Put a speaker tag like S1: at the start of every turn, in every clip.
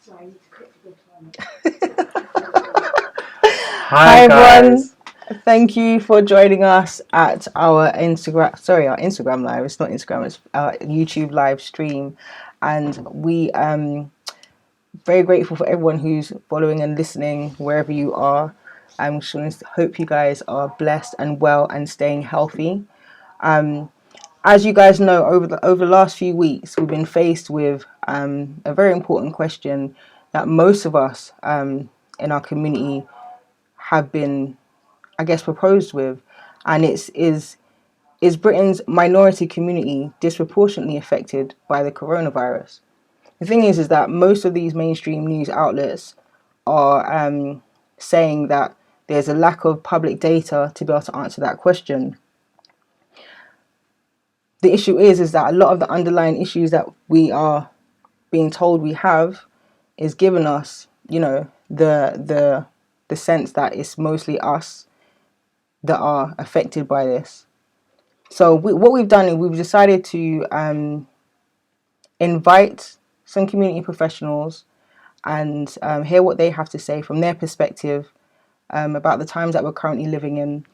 S1: Sorry, I need to quickly
S2: Hi everyone. Thank you for joining us at our Instagram live. It's not Instagram, it's our YouTube live stream. And we very grateful for everyone who's following and listening wherever you are. I hope you guys are blessed and well and staying healthy. As you guys know, over the last few weeks, we've been faced with a very important question that most of us in our community have been, I guess, proposed with, and is Britain's minority community disproportionately affected by the coronavirus? The thing is that most of these mainstream news outlets are saying that there's a lack of public data to be able to answer that question. The issue is that a lot of the underlying issues that we are being told we have is giving us, the sense that it's mostly us that are affected by this. So what we've done is we've decided to invite some community professionals and hear what they have to say from their perspective about the times that we're currently living in.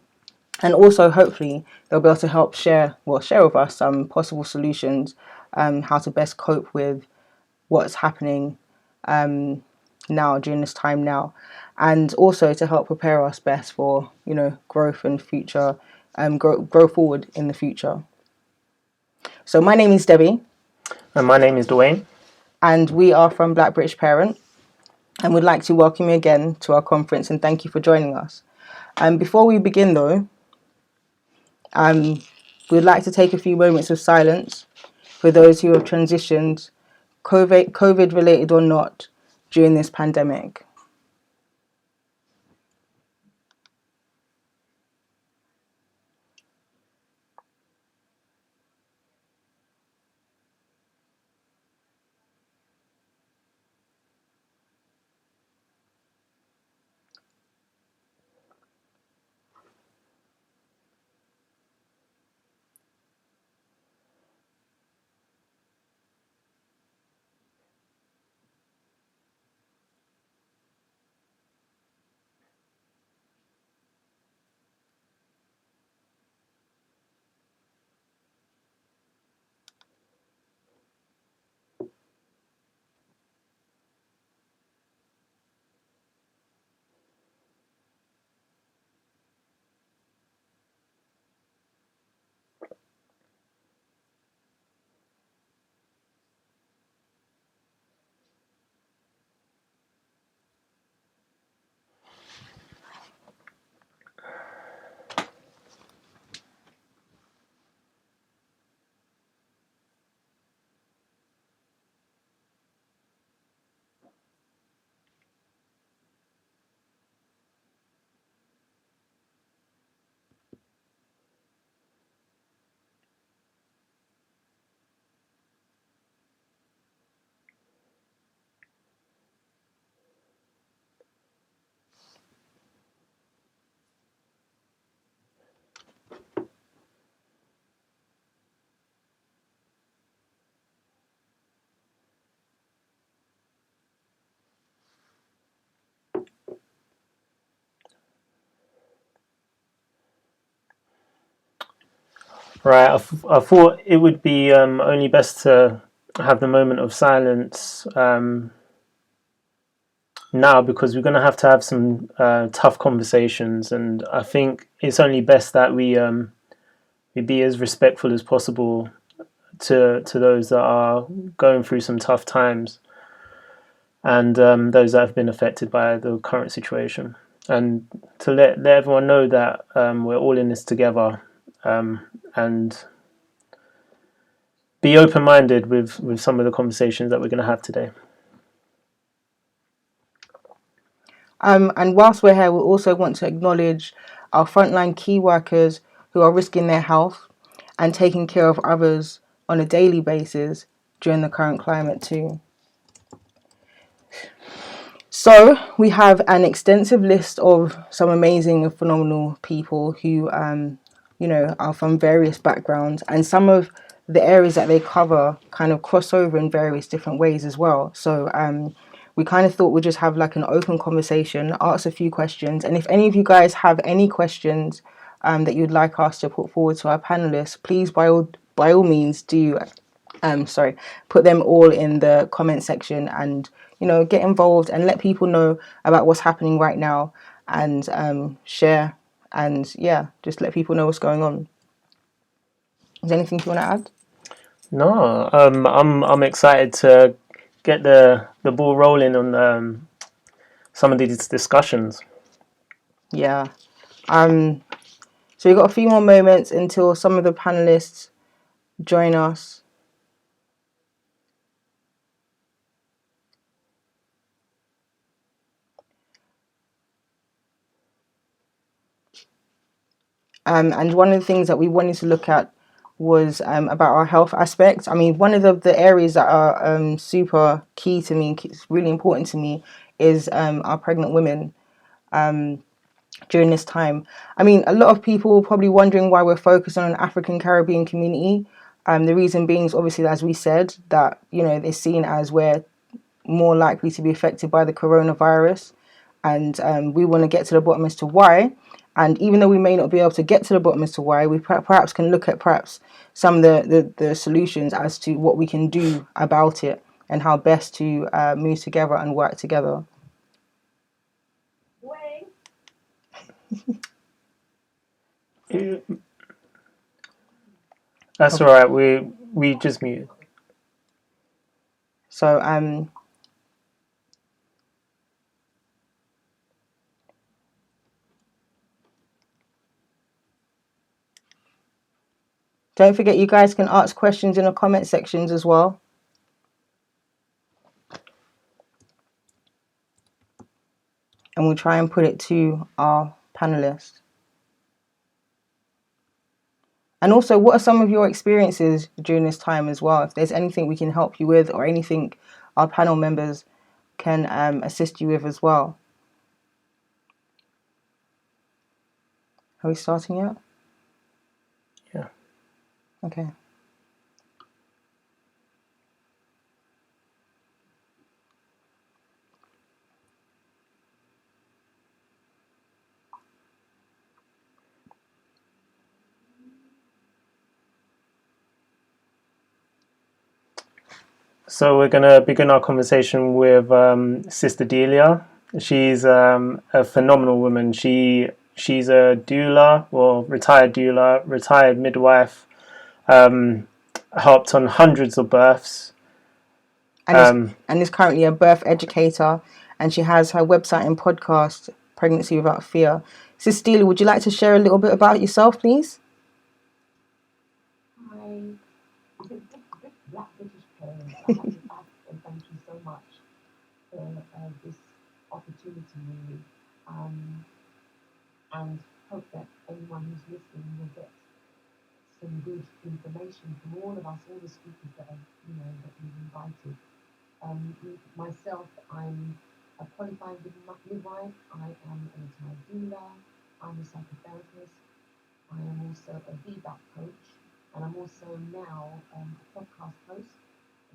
S2: And also, hopefully, they'll be able to help share with us some possible solutions, how to best cope with what's happening now during this time now, and also to help prepare us best for growth and future, grow forward in the future. So my name is Debbie,
S3: and my name is Dwayne,
S2: and we are from Black British Parent, and would like to welcome you again to our conference and thank you for joining us. Before we begin, though, we'd like to take a few moments of silence for those who have transitioned, COVID related or not, during this pandemic.
S3: Right, I thought it would be only best to have the moment of silence now, because we're going to have some tough conversations, and I think it's only best that we be as respectful as possible to those that are going through some tough times, and those that have been affected by the current situation, and to let everyone know that we're all in this together, and be open-minded with some of the conversations that we're going to have today.
S2: And whilst we're here, we also want to acknowledge our frontline key workers who are risking their health and taking care of others on a daily basis during the current climate too. So we have an extensive list of some amazing and phenomenal people who, are from various backgrounds, and some of the areas that they cover kind of cross over in various different ways as well. So we kind of thought we'd just have like an open conversation, ask a few questions. And if any of you guys have any questions that you'd like us to put forward to our panelists, please by all means do put them all in the comment section, and get involved and let people know about what's happening right now, and share, and just let people know what's going on. Is there anything you want to add?
S3: No, I'm excited to get the ball rolling on some of these discussions.
S2: Yeah. So we've got a few more moments until some of the panelists join us. And one of the things that we wanted to look at was about our health aspects. I mean, one of the areas that are super key to me, it's really important to me, is our pregnant women during this time. I mean, a lot of people are probably wondering why we're focused on an African Caribbean community. The reason being is obviously, as we said, that, they're seen as we're more likely to be affected by the coronavirus. And we want to get to the bottom as to why. And even though we may not be able to get to the bottom as to why, we perhaps can look at some of the solutions as to what we can do about it and how best to move together and work together.
S3: That's all right. We just muted.
S2: So don't forget, you guys can ask questions in the comment sections as well. And we'll try and put it to our panelists. And also, what are some of your experiences during this time as well? If there's anything we can help you with, or anything our panel members can assist you with as well. Are we starting yet?
S3: Yeah.
S2: Okay.
S3: So we're going to begin our conversation with Sister Delia. She's a phenomenal woman. She's a doula, or retired doula, retired midwife, helped on hundreds of births.
S2: And is currently a birth educator, and she has her website and podcast, Pregnancy Without Fear. Sister Delia, would you like to share a little bit about yourself, please?
S1: Hi. Big black British parents. I have to and thank you so much for this opportunity, really, and hope that anyone who's listening will get some good information from all of us, all the speakers that that we've invited. Myself, I'm a qualified midwife. I am a retired doula. I'm a psychotherapist. I am also a VBAC coach, and I'm also now a podcast host,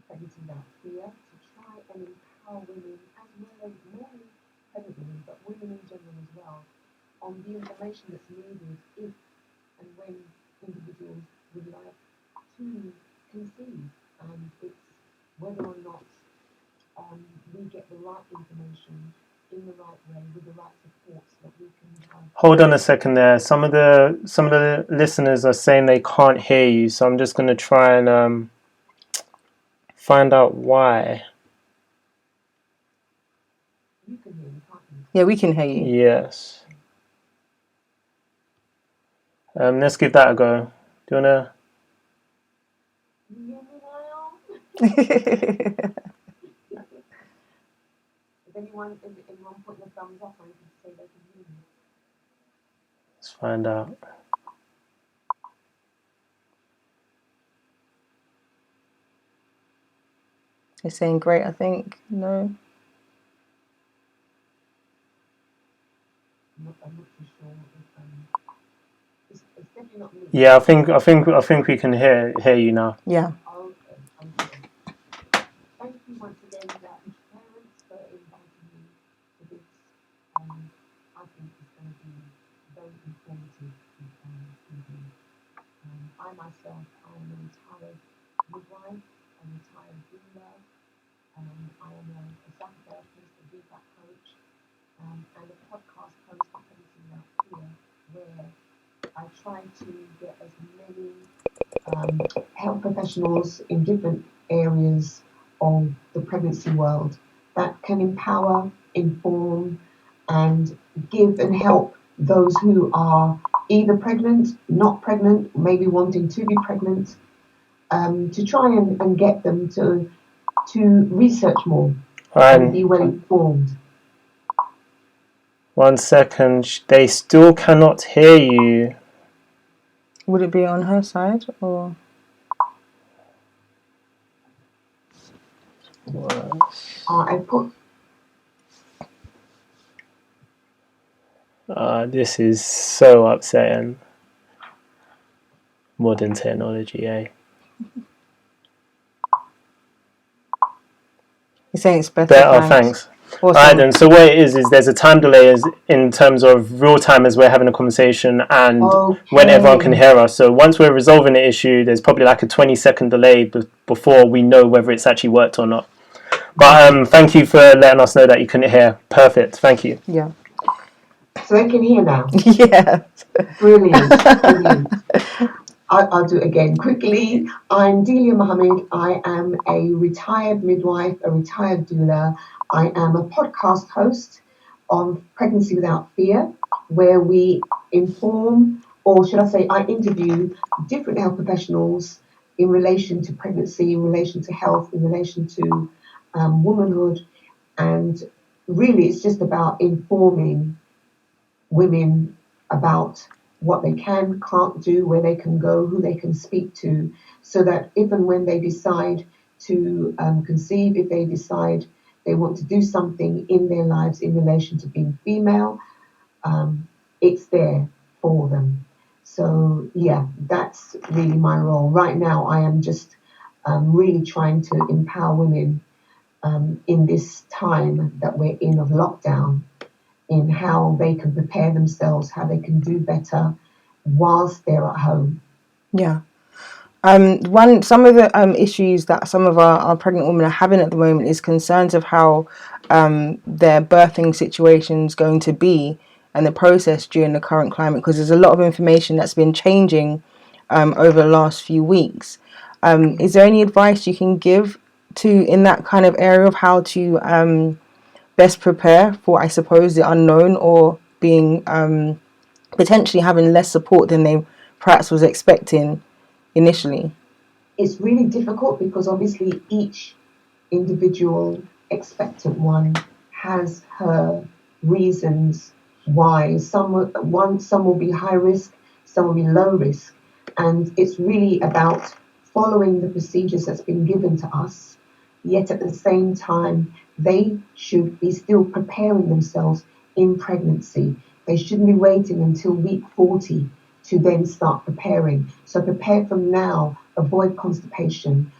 S1: Pregnancy Without Fear, to try and empower women, as well as not only pregnant women, but women in general as well, on the information that's needed if and when individuals would like to conceive. And it's whether or not we get the right information in the right way with the right support so that we can have...
S3: Hold on a second there. Some of the listeners are saying they can't hear you, so I'm just going to try and find out why.
S1: You can hear me, can't you?
S2: Yeah, we can hear you.
S3: Yes. Let's give that a go. Do you want to...
S1: You hear me now? If anyone putting a thumbs up, I can say they can hear me.
S3: Let's find out.
S2: You're saying great, I think. No.
S1: I'm not too sure if it's definitely not me.
S3: Yeah, I think we can hear you now.
S2: Yeah.
S1: Okay. Thank you once again, parents, for I myself, I am a retired midwife, a retired doula, I am a psychotherapist, a feedback coach, and a podcast host for Pregnancy Without Fear, where I try to get as many health professionals in different areas of the pregnancy world that can empower, inform, and give and help those who are either pregnant, not pregnant, maybe wanting to be pregnant, to try and get them to research more and be well informed.
S3: 1 second, they still cannot hear you.
S2: Would it be on her side or?
S1: I put.
S3: This is so upsetting. Modern technology, eh?
S2: You're saying it's better.
S3: Thanks.
S2: Awesome.
S3: Alright then, so what it is there's a time delay in terms of real time as we're having a conversation and when everyone can hear us. So once we're resolving the issue, there's probably like a 20-second delay before we know whether it's actually worked or not. But thank you for letting us know that you couldn't hear. Perfect, thank you.
S2: Yeah.
S1: So they can hear now?
S2: Yeah.
S1: Brilliant. I'll do it again quickly. I'm Delia Muhummad. I am a retired midwife, a retired doula. I am a podcast host on Pregnancy Without Fear, where we inform, or should I say, I interview different health professionals in relation to pregnancy, in relation to health, in relation to womanhood. And really, it's just about informing women about what they can, can't do, where they can go, who they can speak to, so that if and when they decide to conceive, if they decide they want to do something in their lives in relation to being female, it's there for them. So yeah, that's really my role. Right now, I am just really trying to empower women in this time that we're in of lockdown, in how they can prepare themselves, how they can do better whilst they're at home.
S2: Yeah. Some of the issues that some of our pregnant women are having at the moment is concerns of how their birthing situation is going to be and the process during the current climate, because there's a lot of information that's been changing over the last few weeks. Is there any advice you can give in that kind of area of how to best prepare for, I suppose, the unknown, or being potentially having less support than they perhaps was expecting initially?
S1: It's really difficult because obviously each individual expectant one has her reasons why. Some will be high risk, some will be low risk, and it's really about following the procedures that's been given to us. Yet at the same time, they should be still preparing themselves in pregnancy. They shouldn't be waiting until week 40 to then start preparing. So prepare from now, avoid constipation,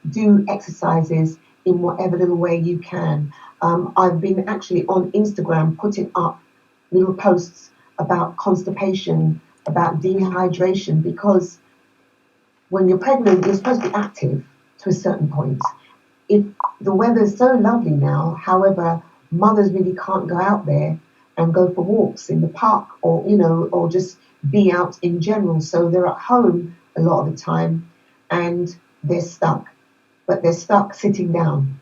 S1: do exercises in whatever little way you can. I've been actually on Instagram putting up little posts about constipation, about dehydration, because when you're pregnant, you're supposed to be active to a certain point. If the weather's so lovely now, however, mothers really can't go out there and go for walks in the park, or or just be out in general. So they're at home a lot of the time and they're stuck, but they're stuck sitting down.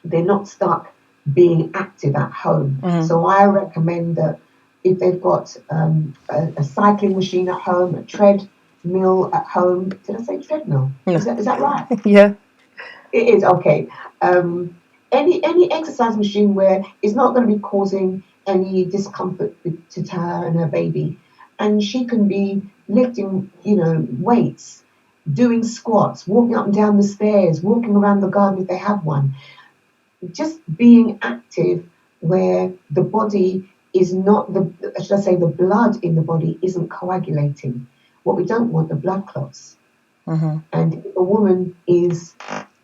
S1: They're not stuck being active at home. Mm-hmm. So I recommend that if they've got a cycling machine at home, a treadmill at home. Did I say treadmill? No. Is that right?
S2: Yeah.
S1: It is, okay. Any exercise machine where it's not going to be causing any discomfort to her and her baby. And she can be lifting, weights, doing squats, walking up and down the stairs, walking around the garden if they have one. Just being active where the body is not, the blood in the body isn't coagulating. What we don't want are blood clots. Mm-hmm. And if a woman is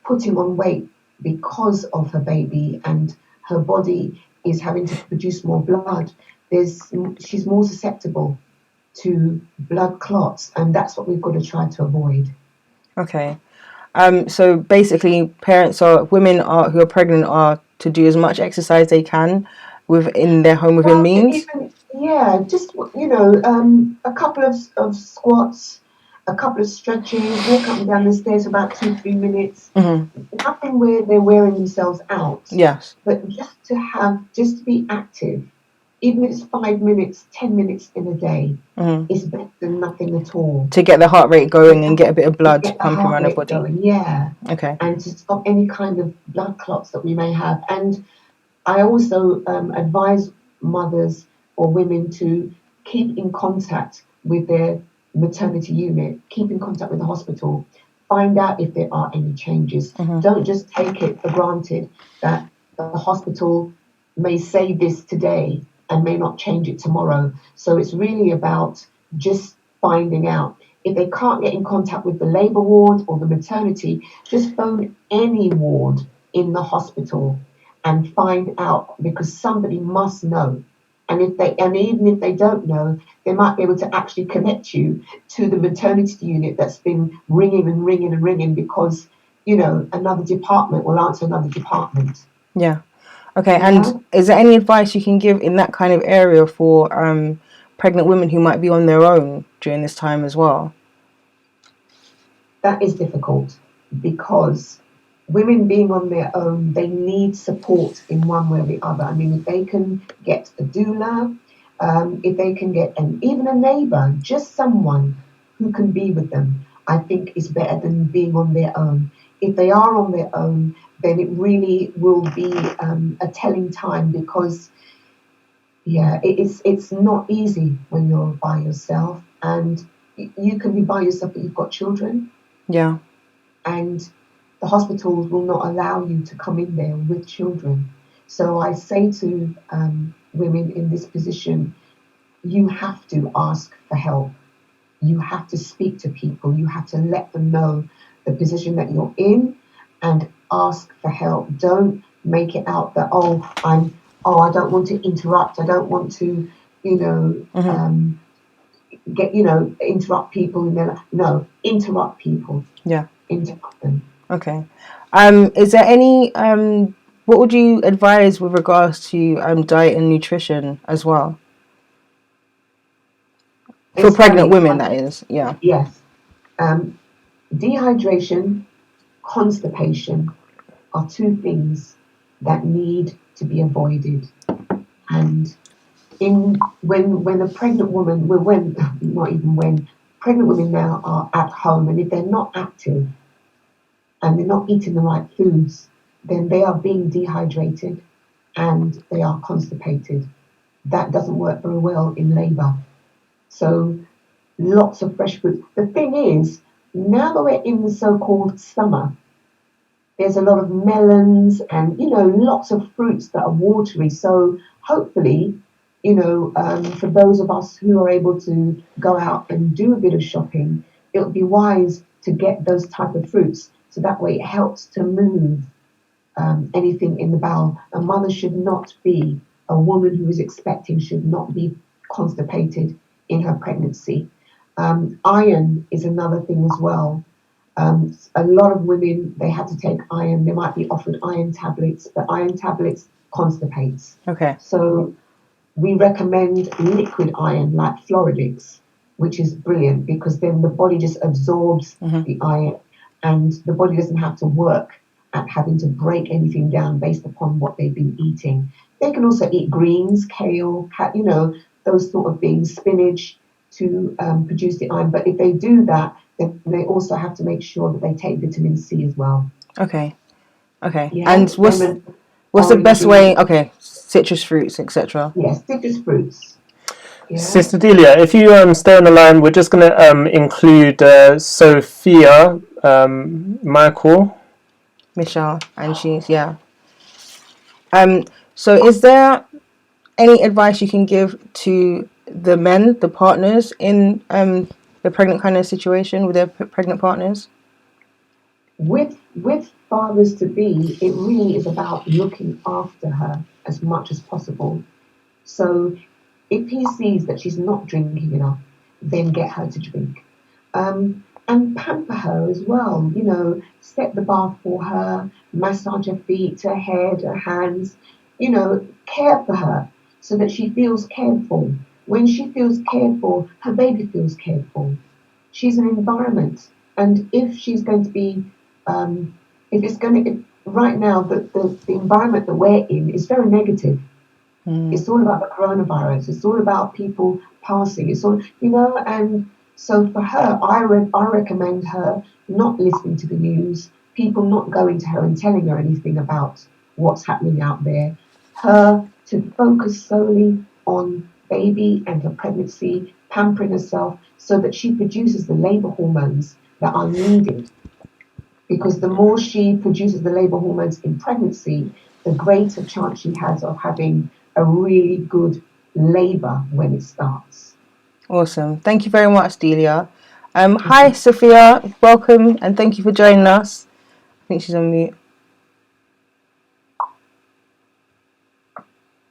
S1: putting on weight because of her baby and her body is having to produce more blood, she's more susceptible to blood clots, and that's what we've got to try to avoid.
S2: Okay. So basically, women who are pregnant are to do as much exercise they can within their home within means.
S1: Just a couple of squats, a couple of stretches, walk up and down the stairs for about 2-3 minutes.
S2: Mm-hmm.
S1: Nothing where they're wearing themselves out.
S2: Yes.
S1: But just to be active, even if it's 5 minutes, 10 minutes in a day, is better than nothing at all.
S2: To get the heart rate going and get a bit of blood pumping around the body.
S1: Going, yeah.
S2: Okay.
S1: And to stop any kind of blood clots that we may have. And I also advise mothers or women to keep in contact with their maternity unit, keep in contact with the hospital, find out if there are any changes. Don't just take it for granted that the hospital may say this today and may not change it tomorrow. So it's really about just finding out. If they can't get in contact with the labour ward or the maternity, just phone any ward in the hospital and find out, because somebody must know. And even if they don't know, they might be able to actually connect you to the maternity unit that's been ringing and ringing and ringing, because, another department will answer another department.
S2: Yeah. Okay. Yeah. And is there any advice you can give in that kind of area for pregnant women who might be on their own during this time as well?
S1: That is difficult, because women being on their own, they need support in one way or the other. I mean, if they can get a doula, if they can get even a neighbour, just someone who can be with them, I think is better than being on their own. If they are on their own, then it really will be a telling time, because, it's not easy when you're by yourself, and you can be by yourself, but you've got children.
S2: Yeah.
S1: And the hospitals will not allow you to come in there with children. So I say to women in this position, you have to ask for help. You have to speak to people. You have to let them know the position that you're in and ask for help. Don't make it out that, I don't want to interrupt. I don't want to, interrupt people. And no, interrupt people.
S2: Yeah.
S1: Interrupt them.
S2: Okay. Is there any what would you advise with regards to diet and nutrition as well? For pregnant women, that is. Yeah.
S1: Yes. Dehydration, constipation are two things that need to be avoided. And when a pregnant woman, pregnant women now are at home, and if they're not active and they're not eating the right foods, then they are being dehydrated and they are constipated. That doesn't work very well in labour. So lots of fresh fruits. The thing is, now that we're in the so-called summer, there's a lot of melons and, lots of fruits that are watery. So hopefully, for those of us who are able to go out and do a bit of shopping, it would be wise to get those type of fruits. So that way it helps to move anything in the bowel. A woman who is expecting should not be constipated in her pregnancy. Iron is another thing as well. A lot of women, they have to take iron. They might be offered iron tablets, but iron tablets constipates.
S2: Okay.
S1: So we recommend liquid iron like Floridix, which is brilliant, because then the body just absorbs the iron, and the body doesn't have to work at having to break anything down based upon what they've been eating. They can also eat greens, kale, those sort of things, spinach, to produce the iron. But if they do that, then they also have to make sure that they take vitamin C as well.
S2: Okay.
S1: Yeah,
S2: and what's the best way? Okay, citrus fruits, etc.
S1: Yes, citrus fruits. Yeah.
S3: Sister Delia, if you stay on the line, we're just going to include Sophia, Mikel,
S2: Michel, and she's So is there any advice you can give to the men, the partners in the pregnant kind of situation with their pregnant partners?
S1: With fathers to be, it really is about looking after her as much as possible. So if he sees that she's not drinking enough, then get her to drink. And pamper her as well, set the bath for her, massage her feet, her head, her hands, care for her so that she feels cared for. When she feels cared for, her baby feels cared for. She's an environment. And if she's going to be, if it's going to, right now, the environment that we're in is very negative. It's all about the coronavirus. It's all about people passing. It's all, and so for her, I recommend her not listening to the news, people not going to her and telling her anything about what's happening out there. Her to focus solely on baby and her pregnancy, pampering herself so that she produces the labour hormones that are needed. Because the more she produces the labour hormones in pregnancy, the greater chance she has of having a really good labour when it starts.
S2: Awesome. Thank you very much, Delia. Hi, Sophia. Welcome and thank you for joining us. I think she's on mute.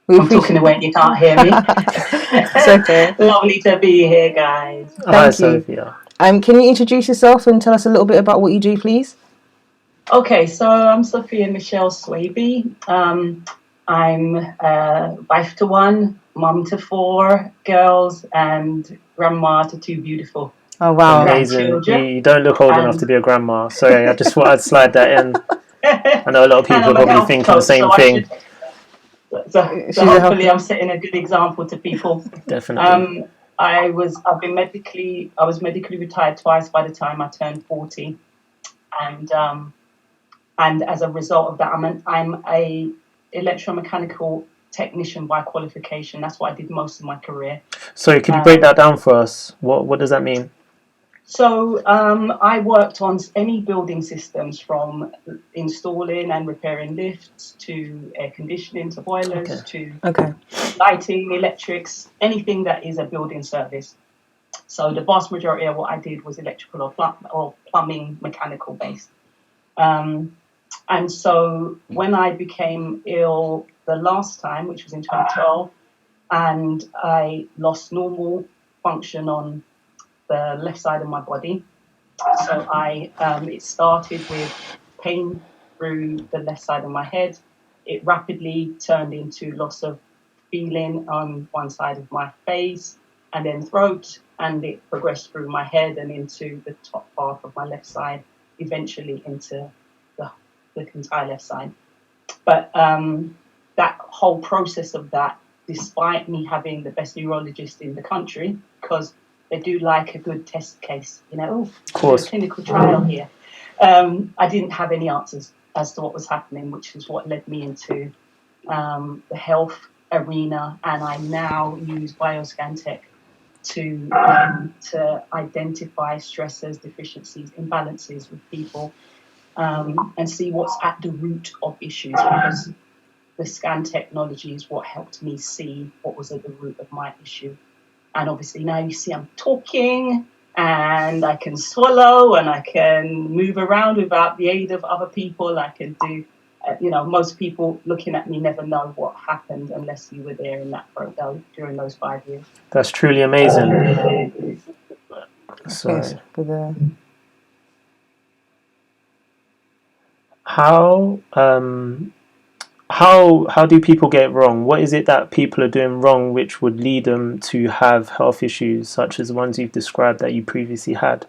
S4: I'm talking away and you can't hear me.
S2: It's okay.
S4: Lovely to be here, guys.
S3: Hi,
S2: you.
S3: Sophia.
S2: Can you introduce yourself and tell us a little bit about what you do, please?
S4: Okay, so I'm Sophia Michel Swaby. I'm wife to one, mum to 4 girls, and grandma to 2 beautiful
S3: Amazing.
S4: grandchildren.
S3: You don't look old enough to be a grandma. Sorry, I just thought I'd slide that in. I know a lot of people are probably thinking the same thing.
S4: So hopefully I'm setting a good example to people.
S3: Definitely.
S4: I was medically retired twice by the time I turned 40, and as a result of that, I'm a electromechanical technician by qualification. That's what I did most of my career.
S3: Sorry, could you break that down for us? What does that mean?
S4: So I worked on any building systems, from installing and repairing lifts to air conditioning to boilers to lighting, electrics, anything that is a building service. So the vast majority of what I did was electrical or plumbing, mechanical based. And so when I became ill the last time, which was in 2012, and I lost normal function on the left side of my body. So it started with pain through the left side of my head. It rapidly turned into loss of feeling on one side of my face and then throat, and it progressed through my head and into the top half of my left side, eventually into the entire left side. But that whole process of that, despite me having the best neurologist in the country, because they do like a good test case, of course, a clinical trial here. I didn't have any answers as to what was happening, which is what led me into the health arena, and I now use bioscan tech to identify stressors, deficiencies, imbalances with people, and see what's at the root of issues, because the scan technology is what helped me see what was at the root of my issue. And obviously now you see I'm talking and I can swallow and I can move around without the aid of other people. I can do, most people looking at me never know what happened unless you were there in that photo during those 5 years.
S3: That's truly amazing. Sorry. How do people get it wrong? What is it that people are doing wrong which would lead them to have health issues such as the ones you've described that you previously had?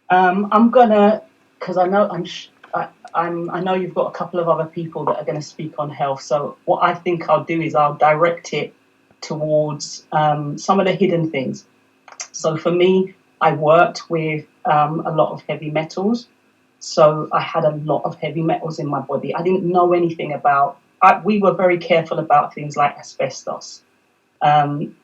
S4: I'm gonna, because I know you've got a couple of other people that are going to speak on health. So what I think I'll do is I'll direct it towards some of the hidden things. So for me, I worked with a lot of heavy metals. So I had a lot of heavy metals in my body. I didn't know anything about. We were very careful about things like asbestos. And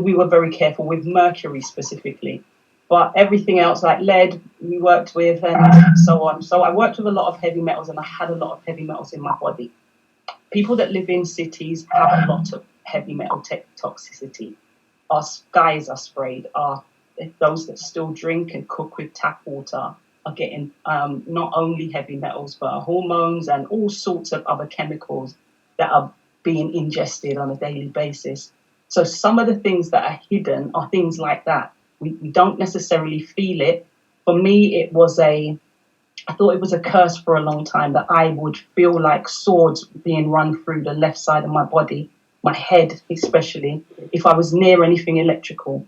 S4: we were very careful with mercury specifically. But everything else, like lead, we worked with, and so on. So I worked with a lot of heavy metals, and I had a lot of heavy metals in my body. People that live in cities have a lot of heavy metal toxicity. Our skies are sprayed. Those that still drink and cook with tap water are getting not only heavy metals, but hormones and all sorts of other chemicals that are being ingested on a daily basis. So some of the things that are hidden are things like that. We don't necessarily feel it. For me, I thought it was a curse for a long time that I would feel like swords being run through the left side of my body, my head especially, if I was near anything electrical.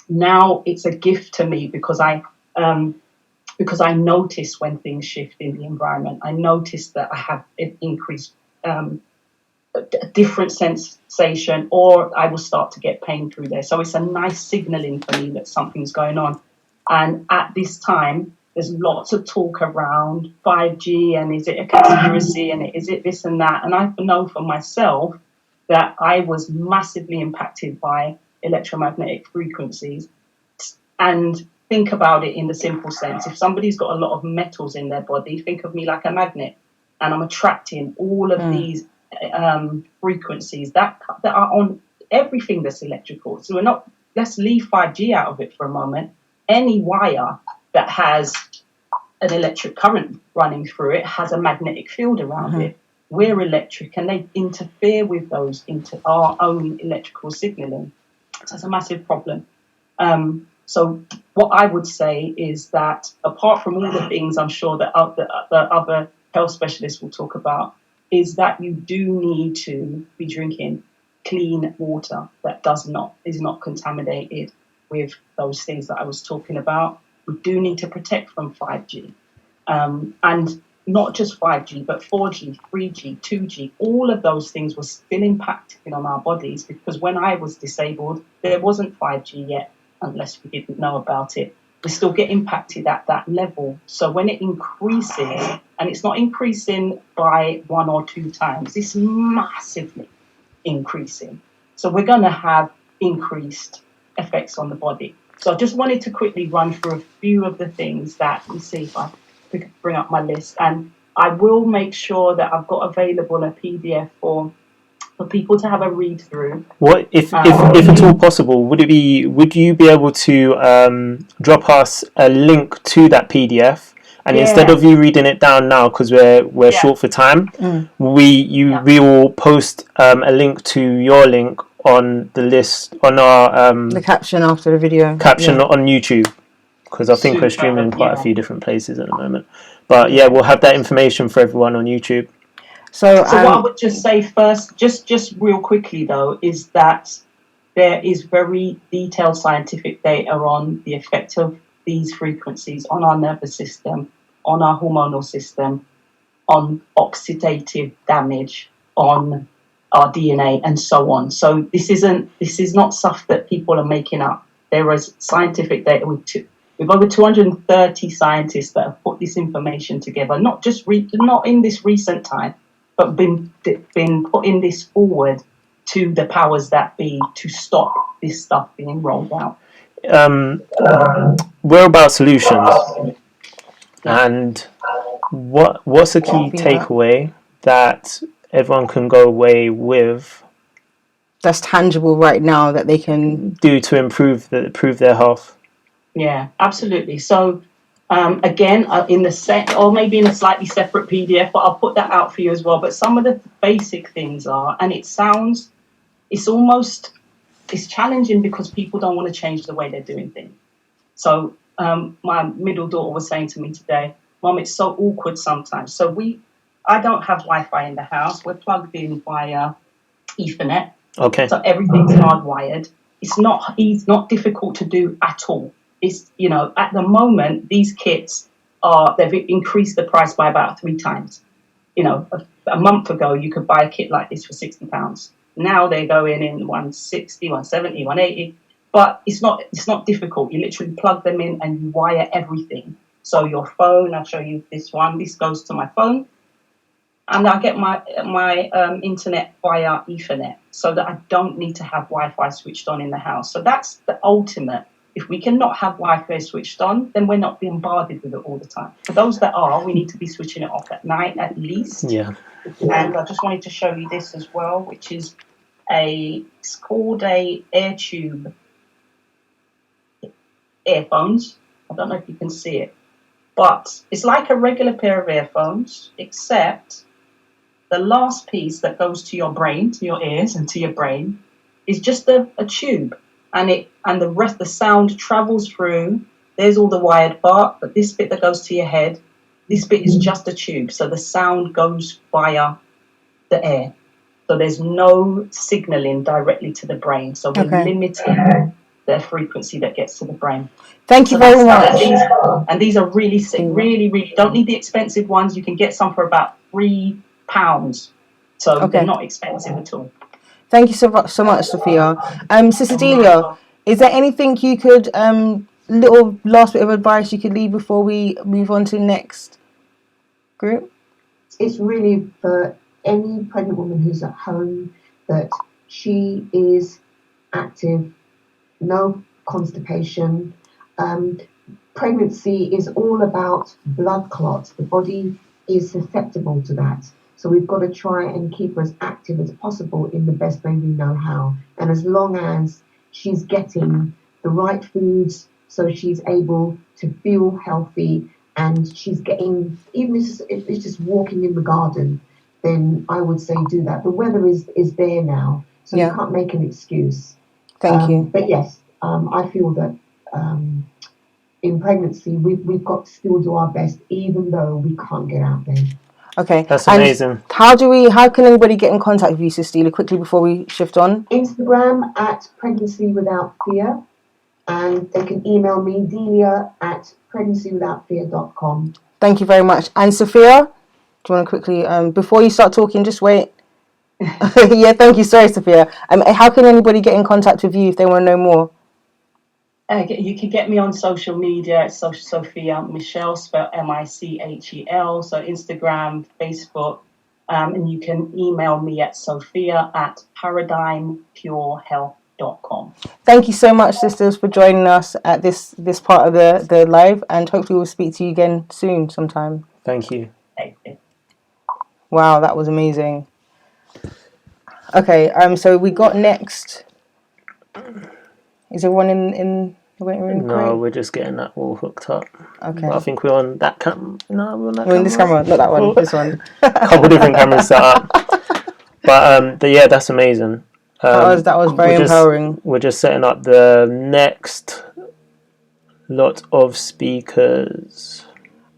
S4: Now it's a gift to me because I notice when things shift in the environment. I notice that I have an increased a different sensation, or I will start to get pain through there. So it's a nice signaling for me that something's going on. And at this time, there's lots of talk around 5G and is it a conspiracy and is it this and that. And I know for myself that I was massively impacted by electromagnetic frequencies. And think about it in the simple sense. If somebody's got a lot of metals in their body, think of me like a magnet. And I'm attracting all of these frequencies that are on everything that's electrical. So let's leave 5G out of it for a moment. Any wire that has an electric current running through it has a magnetic field around it. We're electric and they interfere with those into our own electrical signaling. So it's a massive problem. So what I would say is that apart from all the things I'm sure that the other health specialists will talk about, is that you do need to be drinking clean water that is not contaminated with those things that I was talking about. We do need to protect from 5G. And not just 5G, but 4G, 3G, 2G, all of those things were still impacting on our bodies because when I was disabled, there wasn't 5G yet, unless we didn't know about it. We still get impacted at that level. So when it increases, and it's not increasing by 1 or 2 times, it's massively increasing. So we're going to have increased effects on the body. So I just wanted to quickly run through a few of the things that, let me see if I could bring up my list. And I will make sure that I've got available a PDF for people to have a read through.
S3: What if at all possible, would you be able to drop us a link to that PDF, and instead of you reading it down now because we're short for time, we will post a link to your link on the list on our
S2: the caption after the video
S3: on YouTube, because I think we're streaming quite a few different places at the moment. But we'll have that information for everyone on YouTube.
S4: So what I would just say first, just real quickly though, is that there is very detailed scientific data on the effect of these frequencies on our nervous system, on our hormonal system, on oxidative damage, on our DNA, and so on. So this is not stuff that people are making up. There is scientific data with over 230 scientists that have put this information together, not in this recent time, but been putting this forward to the powers that be to stop this stuff being rolled out.
S3: We're about solutions, and what's a key takeaway that everyone can go away with
S2: that's tangible right now that they can
S3: do to improve their health?
S4: Yeah, absolutely. So again, in the set, or maybe in a slightly separate PDF, but I'll put that out for you as well. But some of the basic things are, and it's challenging because people don't want to change the way they're doing things. So my middle daughter was saying to me today, Mom, it's so awkward sometimes. So I don't have Wi-Fi in the house. We're plugged in via Ethernet.
S3: Okay.
S4: So everything's hardwired. It's not difficult to do at all. It's, at the moment, these kits they've increased the price by about 3 times. A month ago, you could buy a kit like this for £60. Now they're going in 160, 170, 180. But it's not difficult. You literally plug them in and you wire everything. So your phone, I'll show you this one. This goes to my phone. And I get my internet via Ethernet so that I don't need to have Wi-Fi switched on in the house. So that's the ultimate. If we cannot have Wi-Fi switched on, then we're not being bombarded with it all the time. For those that are, we need to be switching it off at night at least.
S3: Yeah.
S4: And I just wanted to show you this as well, which is it's called a AirTube earphones. I don't know if you can see it, but it's like a regular pair of earphones, except the last piece that goes to your brain, to your ears and to your brain, is just a tube, and the sound travels through. There's all the wired part, but this bit that goes to your head, this bit is just a tube. So the sound goes via the air. So there's no signaling directly to the brain. So we're limiting the frequency that gets to the brain.
S2: Thank you very much.
S4: And these are really sick, really, don't need the expensive ones. You can get some for about £3. So they're not expensive at all.
S2: Thank you so much, Sophia. Sister Delia, is there anything you could, little last bit of advice you could leave before we move on to the next group?
S1: It's really for any pregnant woman who's at home that she is active, no constipation. Pregnancy is all about blood clots. The body is susceptible to that. So we've got to try and keep her as active as possible in the best way we know how. And as long as she's getting the right foods so she's able to feel healthy and she's getting, even if it's just walking in the garden, then I would say do that. The weather is there now, so you can't make an excuse.
S2: Thank you.
S1: But yes, I feel that in pregnancy, we've got to still do our best, even though we can't get out there.
S2: Okay,
S3: that's amazing.
S2: And how can anybody get in contact with you, Sister Delia, quickly before we shift on?
S1: Instagram at Pregnancy Without Fear, and they can email me, Delia at pregnancy-without-fear.com.
S2: Thank you very much. And Sophia, do you want to quickly, before you start talking, just wait. Yeah, thank you. Sorry, Sophia. How can anybody get in contact with you if they want to know more?
S4: You can get me on social media. It's Sophia Michel, spelled Michel. So Instagram, Facebook, and you can email me at sophia@paradigmpurehealth.com.
S2: Thank you so much, sisters, for joining us at this part of the live, and hopefully we'll speak to you again soon sometime.
S3: Thank you.
S2: Wow, that was amazing. Okay, so we got next. Is everyone in the waiting room?
S3: No,
S2: Great.
S3: we're just getting that all hooked up.
S2: Okay.
S3: But I think we're on that camera. No, we're on that
S2: We're in this camera, not that one. This one.
S3: A couple different cameras set up. But yeah, that's amazing.
S2: That was very empowering.
S3: We're just setting up the next lot of speakers.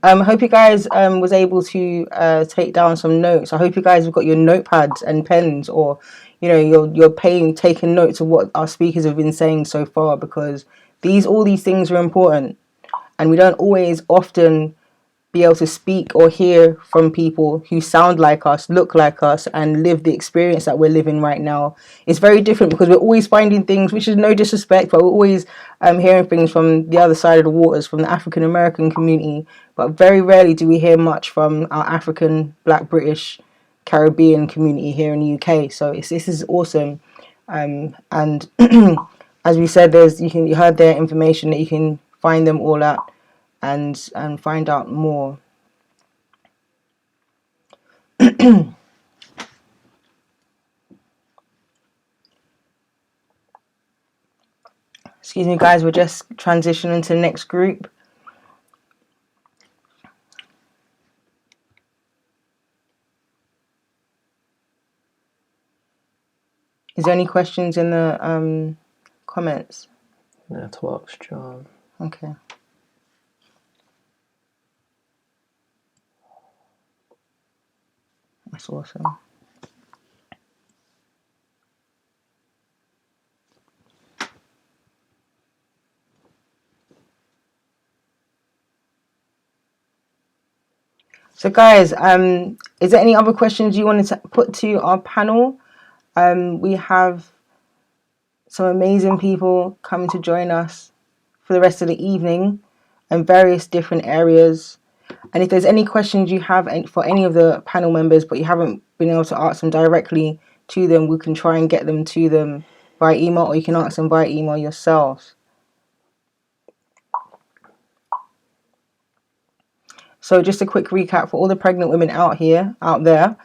S2: I hope you guys was able to take down some notes. I hope you guys have got your notepads and pens, or you're taking notes of what our speakers have been saying so far, because all these things are important, and we don't always often be able to speak or hear from people who sound like us, look like us, and live the experience that we're living right now. It's very different because we're always finding things, which is no disrespect, but we're always hearing things from the other side of the waters, from the African American community, but very rarely do we hear much from our African, Black, British, Caribbean community here in the UK. So this is awesome. And as we said, you heard their information that you can find them all at and find out more. Excuse me, guys, we're just transitioning to the next group. Is there any questions in the comments?
S3: Networks, John.
S2: Okay. That's awesome. So guys, is there any other questions you wanted to put to our panel? We have some amazing people coming to join us for the rest of the evening in various different areas. And if there's any questions you have for any of the panel members, but you haven't been able to ask them directly to them, we can try and get them to them by email, or you can ask them by email yourselves. So just a quick recap for all the pregnant women out there.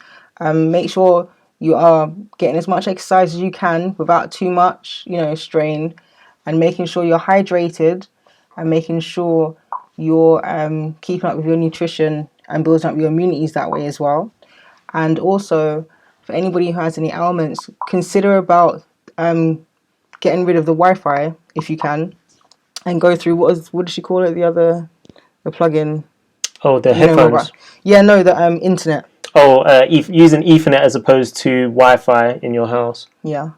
S2: Make sure you are getting as much exercise as you can without too much, strain, and making sure you're hydrated, and making sure you're keeping up with your nutrition and building up your immunities that way as well. And also, for anybody who has any ailments, consider about getting rid of the Wi-Fi if you can, and go through what did she call it? The plugin.
S3: Oh, the
S2: You know more
S3: headphones.
S2: about. Yeah, no, the internet.
S3: Oh, using Ethernet as opposed to Wi-Fi in your house.
S2: Yeah.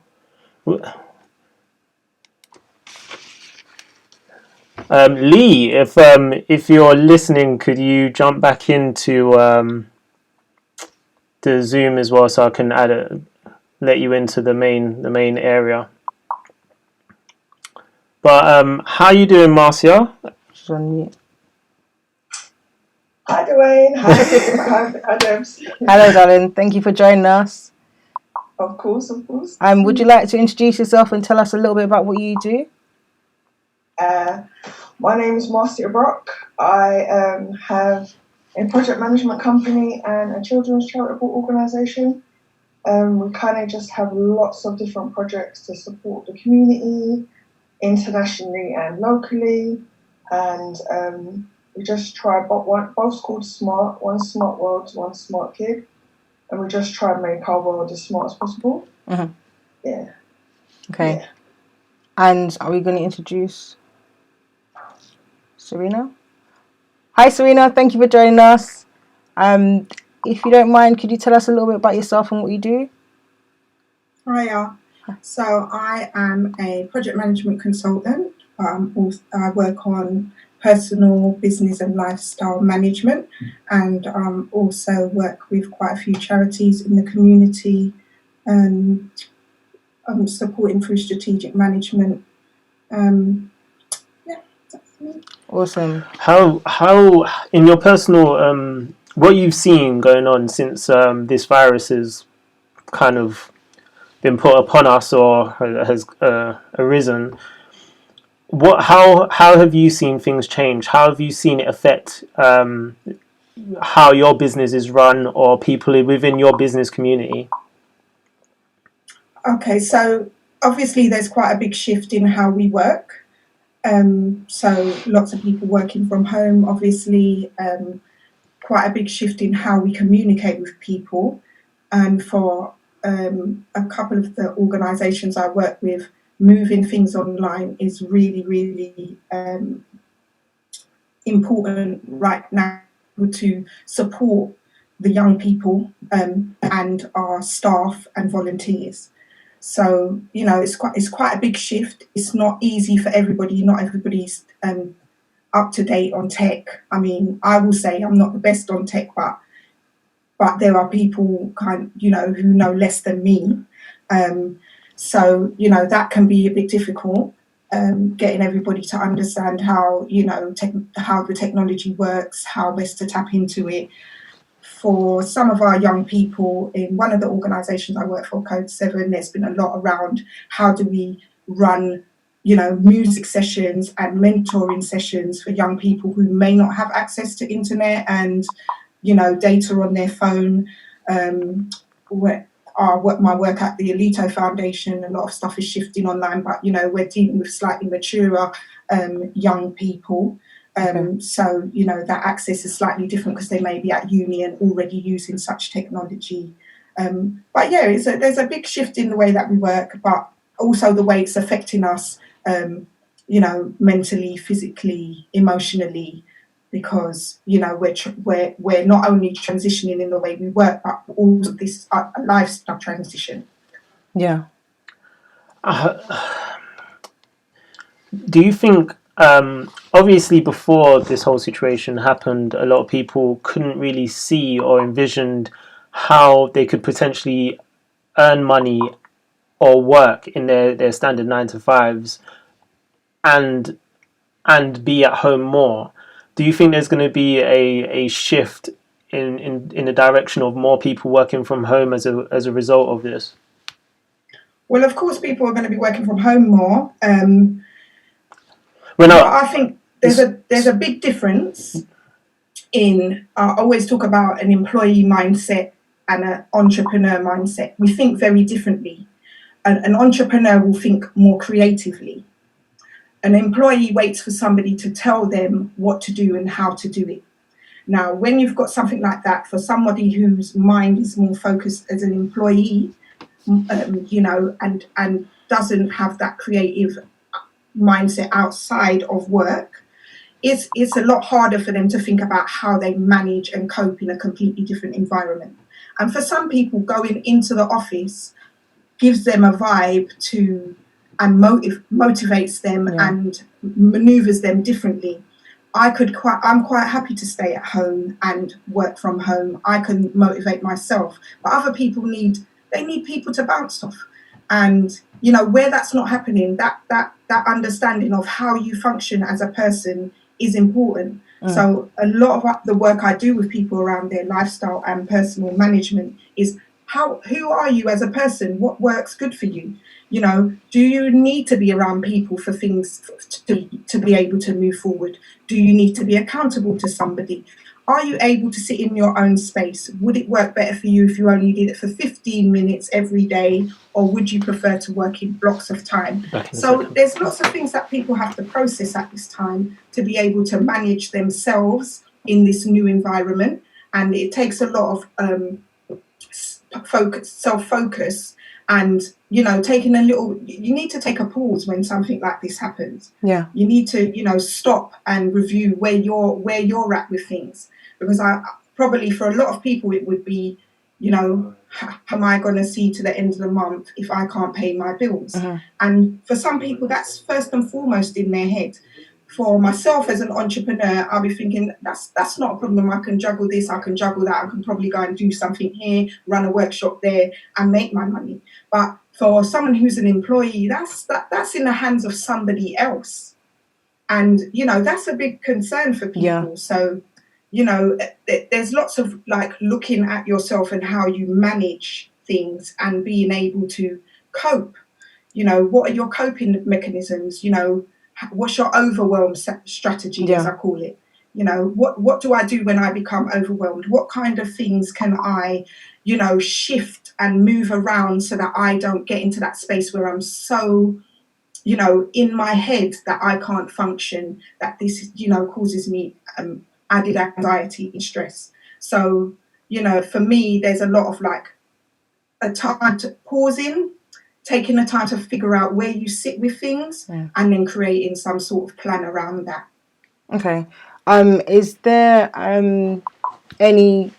S3: Lee, if you're listening, could you jump back into the Zoom as well, so I can let you into the main area. But how you doing, Marcia?
S2: She's on mute.
S5: Hi, Dwayne. Hi, Debs.
S2: Hello, darling. Thank you for joining us.
S5: Of course.
S2: Would you like to introduce yourself and tell us a little bit about what you do?
S5: My name is Marcia Brock. I have a project management company and a children's charitable organisation. We kind of just have lots of different projects to support the community, internationally and locally. And we just try, both called SMART, one Smart World, one Smart Kid. And we just try and make our world as smart as possible.
S2: Mm-hmm.
S5: Yeah.
S2: Okay.
S5: Yeah.
S2: And are we going to introduce Serena? Hi, Serena. Thank you for joining us. If you don't mind, could you tell us a little bit about yourself and what you do?
S6: Hiya. So I am a project management consultant. I work on personal, business and lifestyle management, and also work with quite a few charities in the community, supporting through strategic management. That's me.
S2: Awesome.
S3: How in your personal what you've seen going on since this virus has kind of been put upon us or has arisen? How have you seen things change? How have you seen it affect how your business is run or people within your business community?
S6: Okay, so obviously there's quite a big shift in how we work. So lots of people working from home, obviously, quite a big shift in how we communicate with people. And for a couple of the organisations I work with, moving things online is really, really important right now to support the young people and our staff and volunteers. So, you know, it's quite a big shift. It's not easy for everybody. Not everybody's up to date on tech. I mean, I will say I'm not the best on tech, but there are people who know less than me. So, you know, that can be a bit difficult, getting everybody to understand how, how the technology works, how best to tap into it. For some of our young people in one of the organisations I work for, Code 7, there's been a lot around how do we run, music sessions and mentoring sessions for young people who may not have access to internet and, data on their phone. My work at the Alito Foundation, a lot of stuff is shifting online, but, we're dealing with slightly maturer young people. So, that access is slightly different because they may be at uni and already using such technology. But yeah, there's a big shift in the way that we work, but also the way it's affecting us, mentally, physically, emotionally, because, we're not only transitioning in the way we work, but also this lifestyle transition.
S2: Yeah.
S3: Do you think, obviously before this whole situation happened, a lot of people couldn't really see or envisioned how they could potentially earn money or work in their standard 9-to-5s and be at home more? Do you think there's going to be a shift in the direction of more people working from home as a result of this?
S6: Well, of course, people are going to be working from home more.
S3: But
S6: I think there's a big difference in. I always talk about an employee mindset and an entrepreneur mindset. We think very differently. An entrepreneur will think more creatively. An employee waits for somebody to tell them what to do and how to do it. Now, when you've got something like that, for somebody whose mind is more focused as an employee, and doesn't have that creative mindset outside of work, it's a lot harder for them to think about how they manage and cope in a completely different environment. And for some people, going into the office gives them a vibe to and motivates them and maneuvers them differently. I'm quite happy to stay at home and work from home. I can motivate myself, but other people need people to bounce off. And where that's not happening, that understanding of how you function as a person is important. So a lot of the work I do with people around their lifestyle and personal management is who are you as a person? What works good for you? Do you need to be around people for things to be able to move forward? Do you need to be accountable to somebody? Are you able to sit in your own space? Would it work better for you if you only did it for 15 minutes every day, or would you prefer to work in blocks of time? So there's lots of things that people have to process at this time to be able to manage themselves in this new environment. And it takes a lot of self-focus, and taking you need to take a pause when something like this happens. You need to stop and review where you're at with things, because I probably for a lot of people it would be am I going to see to the end of the month if I can't pay my bills? And for some people that's first and foremost in their head. For myself as an entrepreneur, I'll be thinking that's not a problem. I can juggle this, I can juggle that, I can probably go and do something here, run a workshop there and make my money. But for someone who's an employee, that's in the hands of somebody else. And, that's a big concern for people. So, there's lots of looking at yourself and how you manage things and being able to cope. What are your coping mechanisms? What's your overwhelm strategy, as I call it? What do I do when I become overwhelmed? What kind of things can I, shift and move around so that I don't get into that space where I'm so, in my head that I can't function, that this, causes me added anxiety and stress. So, for me, there's a lot of a time to pause in, taking the time to figure out where you sit with things and then creating some sort of plan around that.
S2: Okay. Is there any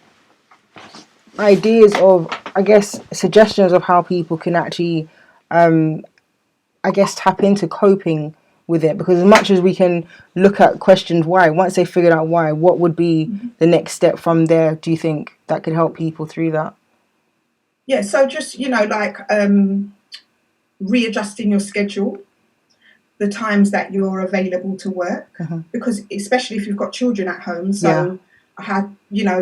S2: ideas of, I guess, suggestions of how people can actually, tap into coping with it? Because as much as we can look at questions why, once they figured out why, what would be the next step from there? Do you think that could help people through that?
S6: Yeah, so just, readjusting your schedule, the times that you're available to work, because especially if you've got children at home. So I had,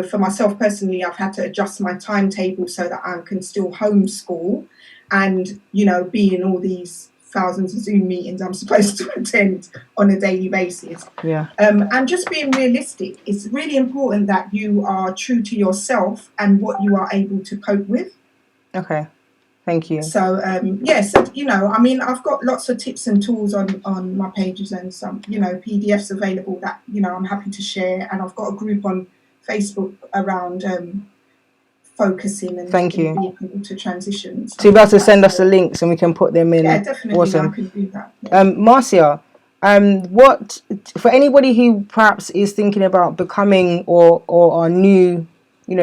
S6: for myself personally, I've had to adjust my timetable so that I can still homeschool and, be in all these thousands of Zoom meetings I'm supposed to attend on a daily basis. And just being realistic. It's really important that you are true to yourself and what you are able to cope with.
S2: Okay. Thank you.
S6: So, I've got lots of tips and tools on my pages and some, PDFs available that, I'm happy to share. And I've got a group on Facebook around focusing and being able to transition. So you'll be able to send us the links and we can put them in. Yeah, definitely. Awesome. I can do that. Yeah.
S2: Marcia, what, for anybody who perhaps is thinking about becoming or are new,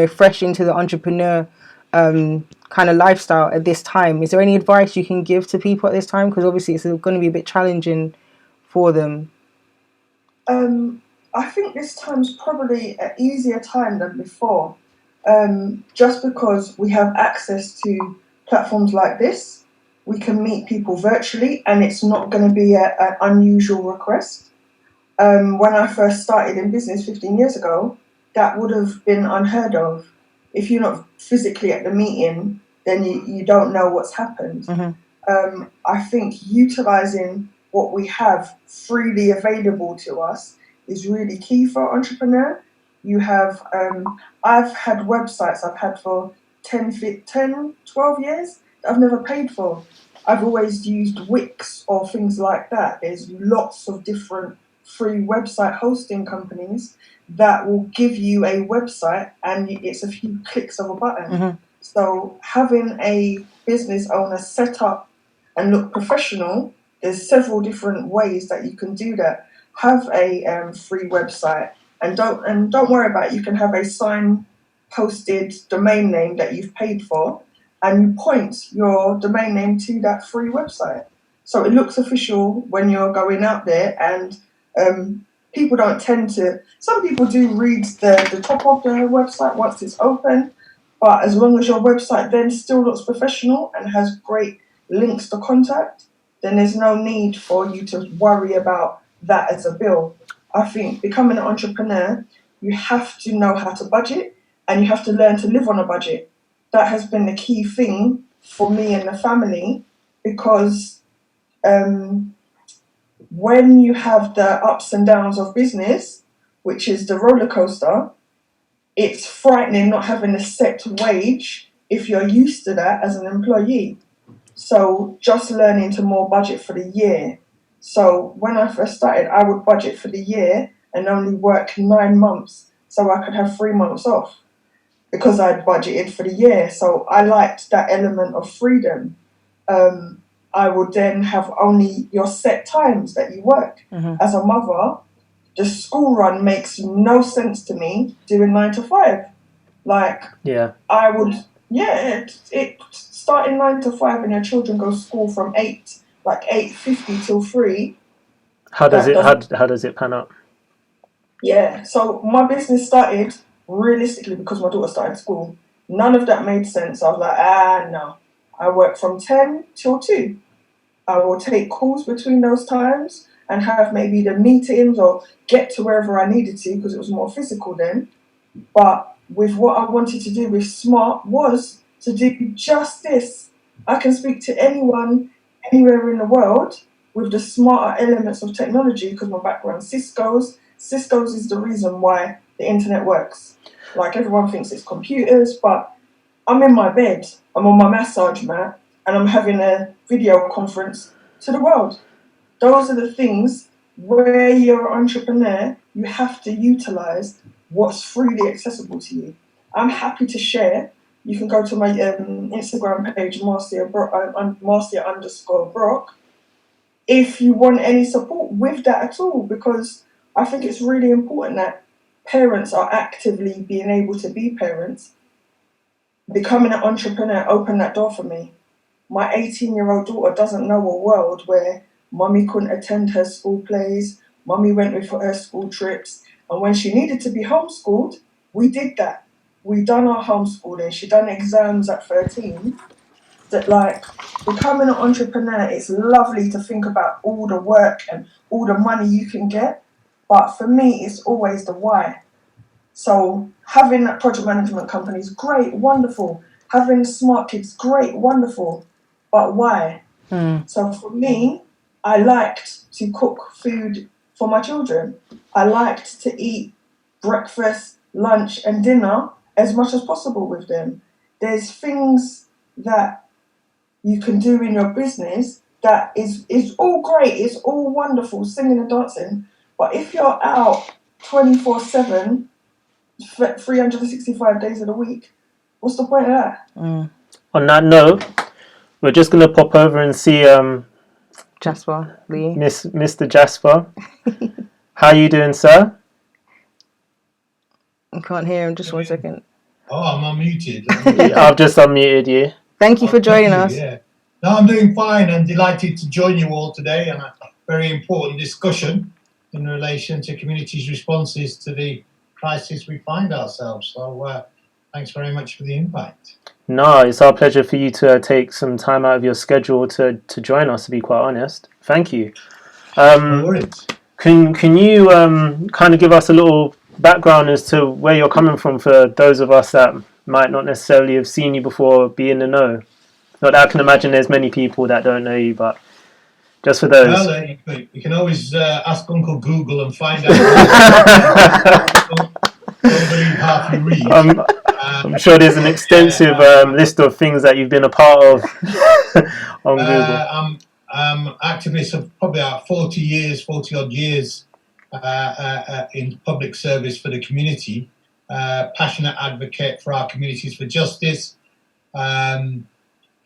S2: fresh into the entrepreneur kind of lifestyle at this time, is there any advice you can give to people at this time? Because obviously it's going to be a bit challenging for them.
S5: I think this time's probably an easier time than before, just because we have access to platforms like this. We can meet people virtually and it's not going to be an unusual request. When I first started in business 15 years ago, that would have been unheard of. If you're not physically at the meeting, then you don't know what's happened. I think utilising what we have freely available to us is really key for an entrepreneur. You have, I've had websites I've had for 10, 12 years that I've never paid for. I've always used Wix or things like that. There's lots of different free website hosting companies that will give you a website and it's a few clicks of a button. So having a business owner set up and look professional, there's several different ways that you can do that. Have a free website, and don't worry about it. You can have a posted domain name that you've paid for, and you point your domain name to that free website. So it looks official when you're going out there, and people don't tend to, some people do read the top of the website once it's open, but as long as your website then still looks professional and has great links to contact, then there's no need for you to worry about that as a bill. I think becoming an entrepreneur, you have to know how to budget, and you have to learn to live on a budget. That has been the key thing for me and the family, because when you have the ups and downs of business, which is the roller coaster, it's frightening not having a set wage if you're used to that as an employee. So just learning to more budget for the year. So when I first started, I would budget for the year and only work 9 months so I could have 3 months off, because I'd budgeted for the year. So I liked that element of freedom. I would then have only your set times that you work. As a mother, the school run makes no sense to me doing 9 to 5. Like, I would, it starting 9 to 5 and your children go to school from 8:50 till 3.
S3: How does it pan out?
S5: Yeah, so my business started realistically because my daughter started school. None of that made sense. I was like, no. I work from 10 till 2. I will take calls between those times and have maybe the meetings or get to wherever I needed to, because it was more physical then. But with what I wanted to do with Smart was to do just this. I can speak to anyone, anywhere in the world with the smarter elements of technology, because my background Cisco's is the reason why the internet works. Like, everyone thinks it's computers, but I'm in my bed, I'm on my massage mat, and I'm having a video conference to the world. Those are the things where you're an entrepreneur, you have to utilize what's freely accessible to you. I'm happy to share. You can go to my Instagram page, Marcia_Brock, if you want any support with that at all, because I think it's really important that parents are actively being able to be parents. Becoming an entrepreneur opened that door for me. My 18-year-old daughter doesn't know a world where mummy couldn't attend her school plays, mummy went with her school trips, and when she needed to be homeschooled, we did that. We done our homeschooling. She done exams at 13. That, like, becoming an entrepreneur, it's lovely to think about all the work and all the money you can get, but for me, it's always the why. So having that project management company is great, wonderful. Having Smart Kids, great, wonderful. But why? So for me, I liked to cook food for my children. I liked to eat breakfast, lunch, and dinner as much as possible with them. There's things that you can do in your business that is all great, it's all wonderful, singing and dancing. But if you're out 24/7, 365 days of the week, what's the point of that?
S3: On that note, we're just going to pop over and see
S2: Jasper, Lee.
S3: Mr. Jasper. How you doing, sir?
S2: I can't hear him. Just 1 second.
S7: Oh, I'm unmuted.
S3: I've just unmuted you.
S2: Thank you for joining us.
S7: Yeah. No, I'm doing fine and delighted to join you all today on a very important discussion in relation to communities' responses to the crisis we find ourselves. So thanks very much for the invite.
S3: No, it's our pleasure for you to take some time out of your schedule to join us, to be quite honest. Thank you.
S7: No worries.
S3: Can you kind of give us a little background as to where you're coming from for those of us that might not necessarily have seen you before, be in the know? Not that I can imagine there's many people that don't know you, but just for those.
S7: Well, you can always ask Uncle Google and find out. Don't believe half you read.
S3: I'm sure there's an extensive list of things that you've been a part of on Google.
S7: I'm activist of probably about 40 odd years in public service for the community, passionate advocate for our communities for justice,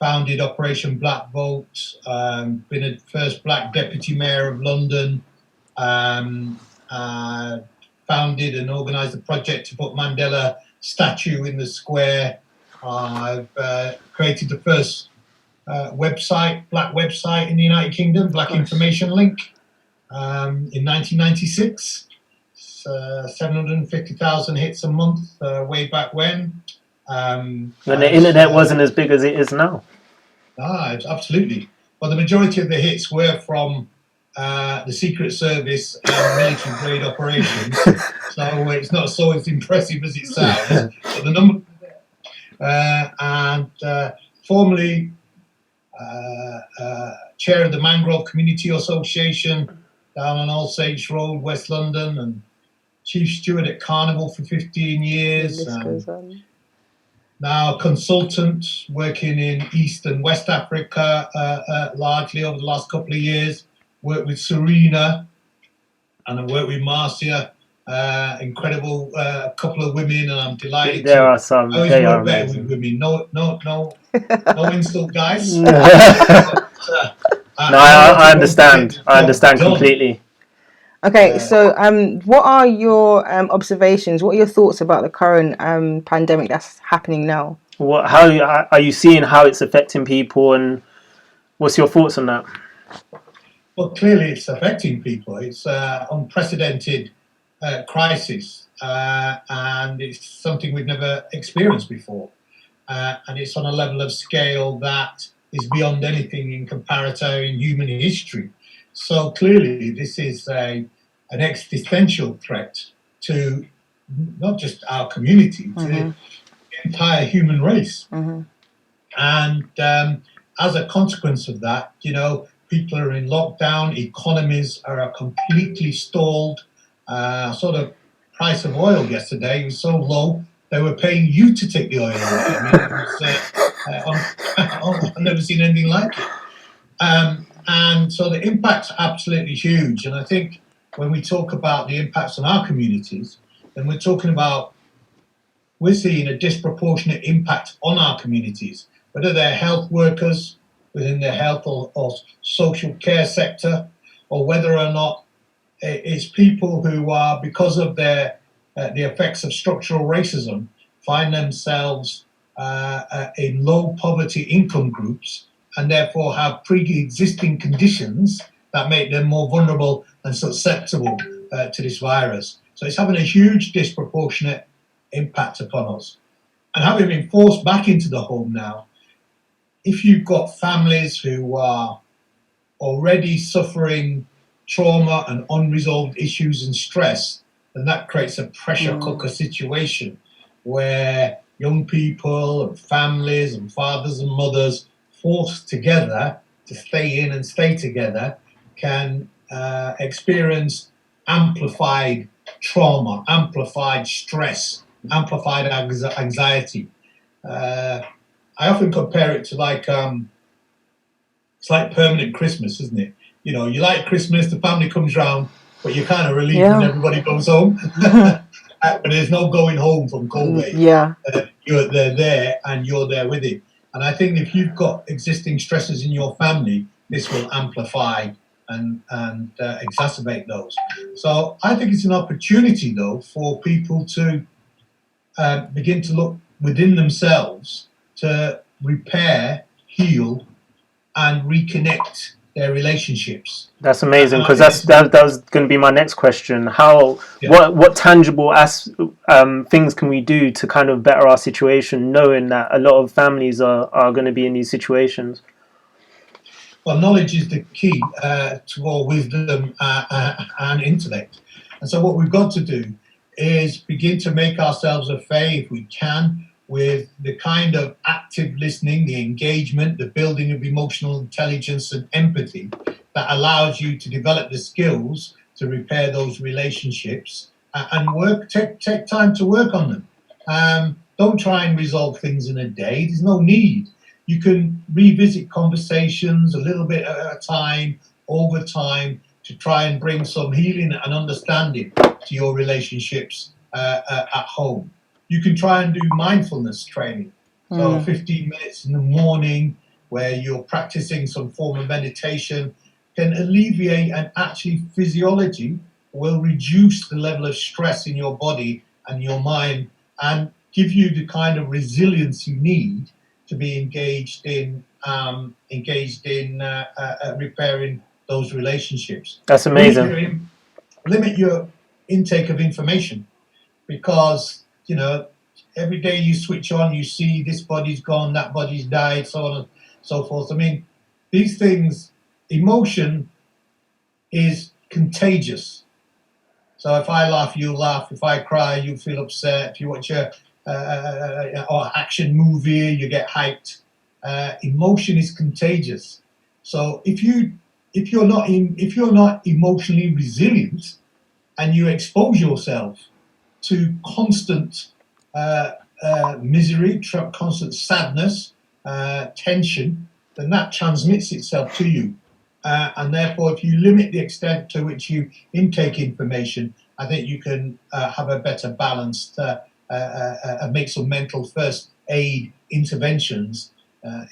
S7: founded Operation Black Vote, been a first black deputy mayor of London, founded and organised a project to put Mandela statue in the square. I've created the first black website in the United Kingdom, Black Information Link, in 1996. 750,000 hits a month way back when.
S3: When the internet wasn't as big as it is now.
S7: Absolutely. Well, the majority of the hits were from the Secret Service and military grade operations, so it's not so as impressive as it sounds. But the number, and formerly chair of the Mangrove Community Association down on All Saints Road, West London, and chief steward at Carnival for 15 years. Now a consultant working in East and West Africa largely over the last couple of years. Worked with Serena and I worked with Marcia. Incredible couple of women, and I'm delighted.
S3: There are some.
S7: I always
S3: They
S7: work
S3: are
S7: better
S3: amazing.
S7: with women. No insult, guys.
S3: I understand. I understand completely.
S2: Okay, so what are your observations? What are your thoughts about the current pandemic that's happening now?
S3: How are you seeing how it's affecting people, and what's your thoughts on that?
S7: Well, clearly it's affecting people. It's unprecedented crisis, and it's something we've never experienced before. And it's on a level of scale that is beyond anything in comparator in human history. So clearly this is an existential threat to not just our community, to the entire human race. And as a consequence of that, people are in lockdown, economies are completely stalled. Sort of price of oil yesterday was so low, they were paying you to take the oil away. I mean, it was, I've never seen anything like it. And so the impact's absolutely huge. And I think when we talk about the impacts on our communities, then we're seeing a disproportionate impact on our communities, whether they're health workers within the health or social care sector, or whether or not it's people who are, because of the effects of structural racism, find themselves in low poverty income groups and therefore have pre-existing conditions that make them more vulnerable and susceptible to this virus. So it's having a huge disproportionate impact upon us. And having been forced back into the home now, if you've got families who are already suffering trauma and unresolved issues and stress, then that creates a pressure cooker situation where young people and families and fathers and mothers forced together to stay in and stay together can experience amplified trauma, amplified stress, amplified anxiety. I often compare it to it's like permanent Christmas, isn't it? You like Christmas, the family comes round, but you're kind of relieved when everybody goes home. But there's no going home from COVID. They're there and you're there with it. And I think if you've got existing stresses in your family, this will amplify and exacerbate those. So I think it's an opportunity, though, for people to begin to look within themselves to repair, heal, and reconnect their relationships.
S3: That's amazing, because that was going to be my next question. What tangible things can we do to kind of better our situation, knowing that a lot of families are going to be in these situations?
S7: Well, knowledge is the key to all wisdom and intellect. And so what we've got to do is begin to make ourselves a fay, if we can, with the kind of active listening, the engagement, the building of emotional intelligence and empathy that allows you to develop the skills to repair those relationships and take time to work on them. Don't try and resolve things in a day. There's no need. You can revisit conversations a little bit at a time, over time, to try and bring some healing and understanding to your relationships at home. You can try and do mindfulness training. So 15 minutes in the morning, where you're practicing some form of meditation, can alleviate, and actually physiology will reduce the level of stress in your body and your mind and give you the kind of resilience you need to be engaged in repairing those relationships.
S3: That's amazing.
S7: Limit your intake of information, because every day you switch on, you see this body's gone, that body's died, so on and so forth. I mean, these things, emotion is contagious. So if I laugh, you laugh. If I cry, you feel upset. If you watch a or action movie, you get hyped. Emotion is contagious. So if you're not emotionally resilient, and you expose yourself to constant misery, constant sadness, tension, then that transmits itself to you. And therefore, if you limit the extent to which you intake information, I think you can have a better balanced and make some mental first aid interventions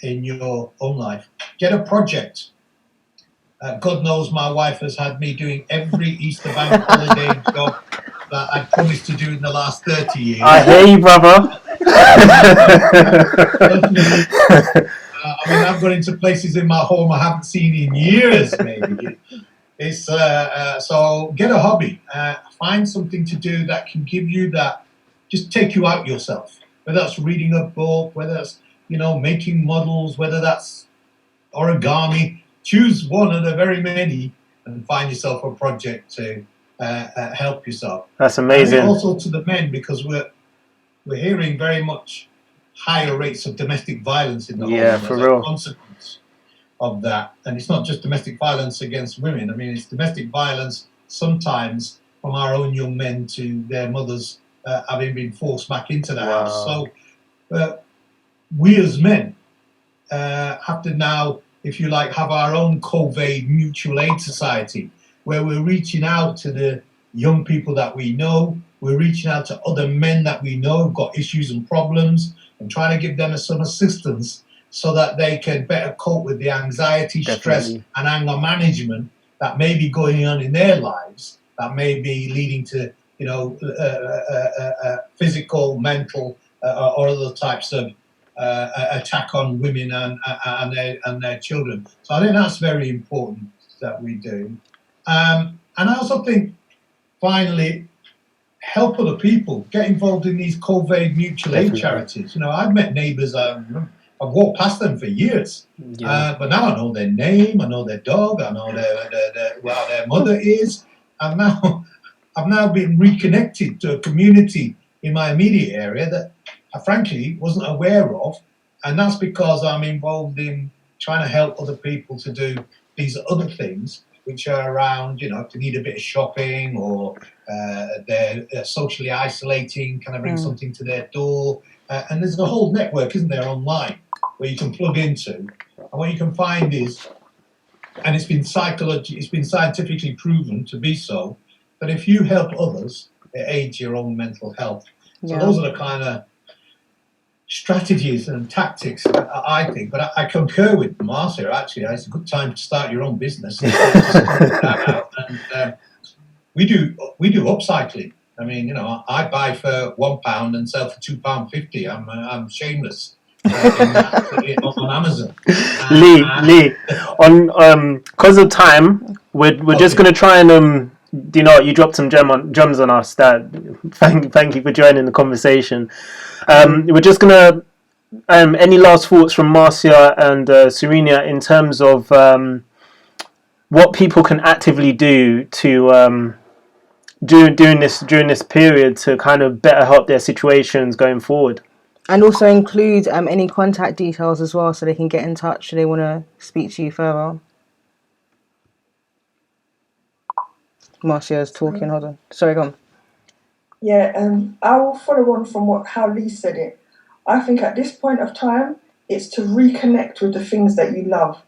S7: in your own life. Get a project. God knows my wife has had me doing every Easter bank holiday job that I promised to do in the last 30 years.
S3: I hear you, brother.
S7: I mean, I've gone into places in my home I haven't seen in years, maybe. It's so get a hobby. Find something to do that can give you that, just take you out yourself. Whether that's reading a book, whether that's, making models, whether that's origami. Choose one of the very many and find yourself a project to help yourself.
S3: That's amazing.
S7: And also to the men, because we're hearing very much higher rates of domestic violence in the home as a consequence of that. And it's not just domestic violence against women. I mean, it's domestic violence sometimes from our own young men to their mothers having been forced back into the house. So we as men have to now, if you like, have our own COVID mutual aid society, where we're reaching out to the young people that we know, we're reaching out to other men that we know who've got issues and problems, and trying to give them some assistance so that they can better cope with the anxiety, stress, and anger management that may be going on in their lives, that may be leading to, physical, mental, or other types of attack on women and their children. So I think that's very important that we do. And I also think, finally, help other people. Get involved in these COVID mutual aid charities. I've met neighbours, I've walked past them for years. But now I know their name, I know their dog, I know where their mother is. I've now been reconnected to a community in my immediate area that I frankly wasn't aware of, and that's because I'm involved in trying to help other people to do these other things, which are around, if they need a bit of shopping or they're socially isolating, can I bring something to their door? And there's a whole network, isn't there, online, where you can plug into. And what you can find is, and it's been scientifically proven to be so, that if you help others, it aids your own mental health. So those are the kind of strategies and tactics, I think. But I concur with Marcia, actually. It's a good time to start your own business. And we do upcycling. I mean, I buy for £1 and sell for £2.50. I'm shameless on Amazon.
S3: Lee, on because of time, we're just going to try and you dropped some gems on us. That thank you for joining the conversation. We're just gonna any last thoughts from Marcia and Serena in terms of what people can actively do to during this period to kind of better help their situations going forward,
S2: and also include any contact details as well, so they can get in touch if they want to speak to you further. Marcia's talking. Hold on. Sorry, go on.
S5: Yeah, I will follow on from how Lee said it. I think at this point of time, it's to reconnect with the things that you love.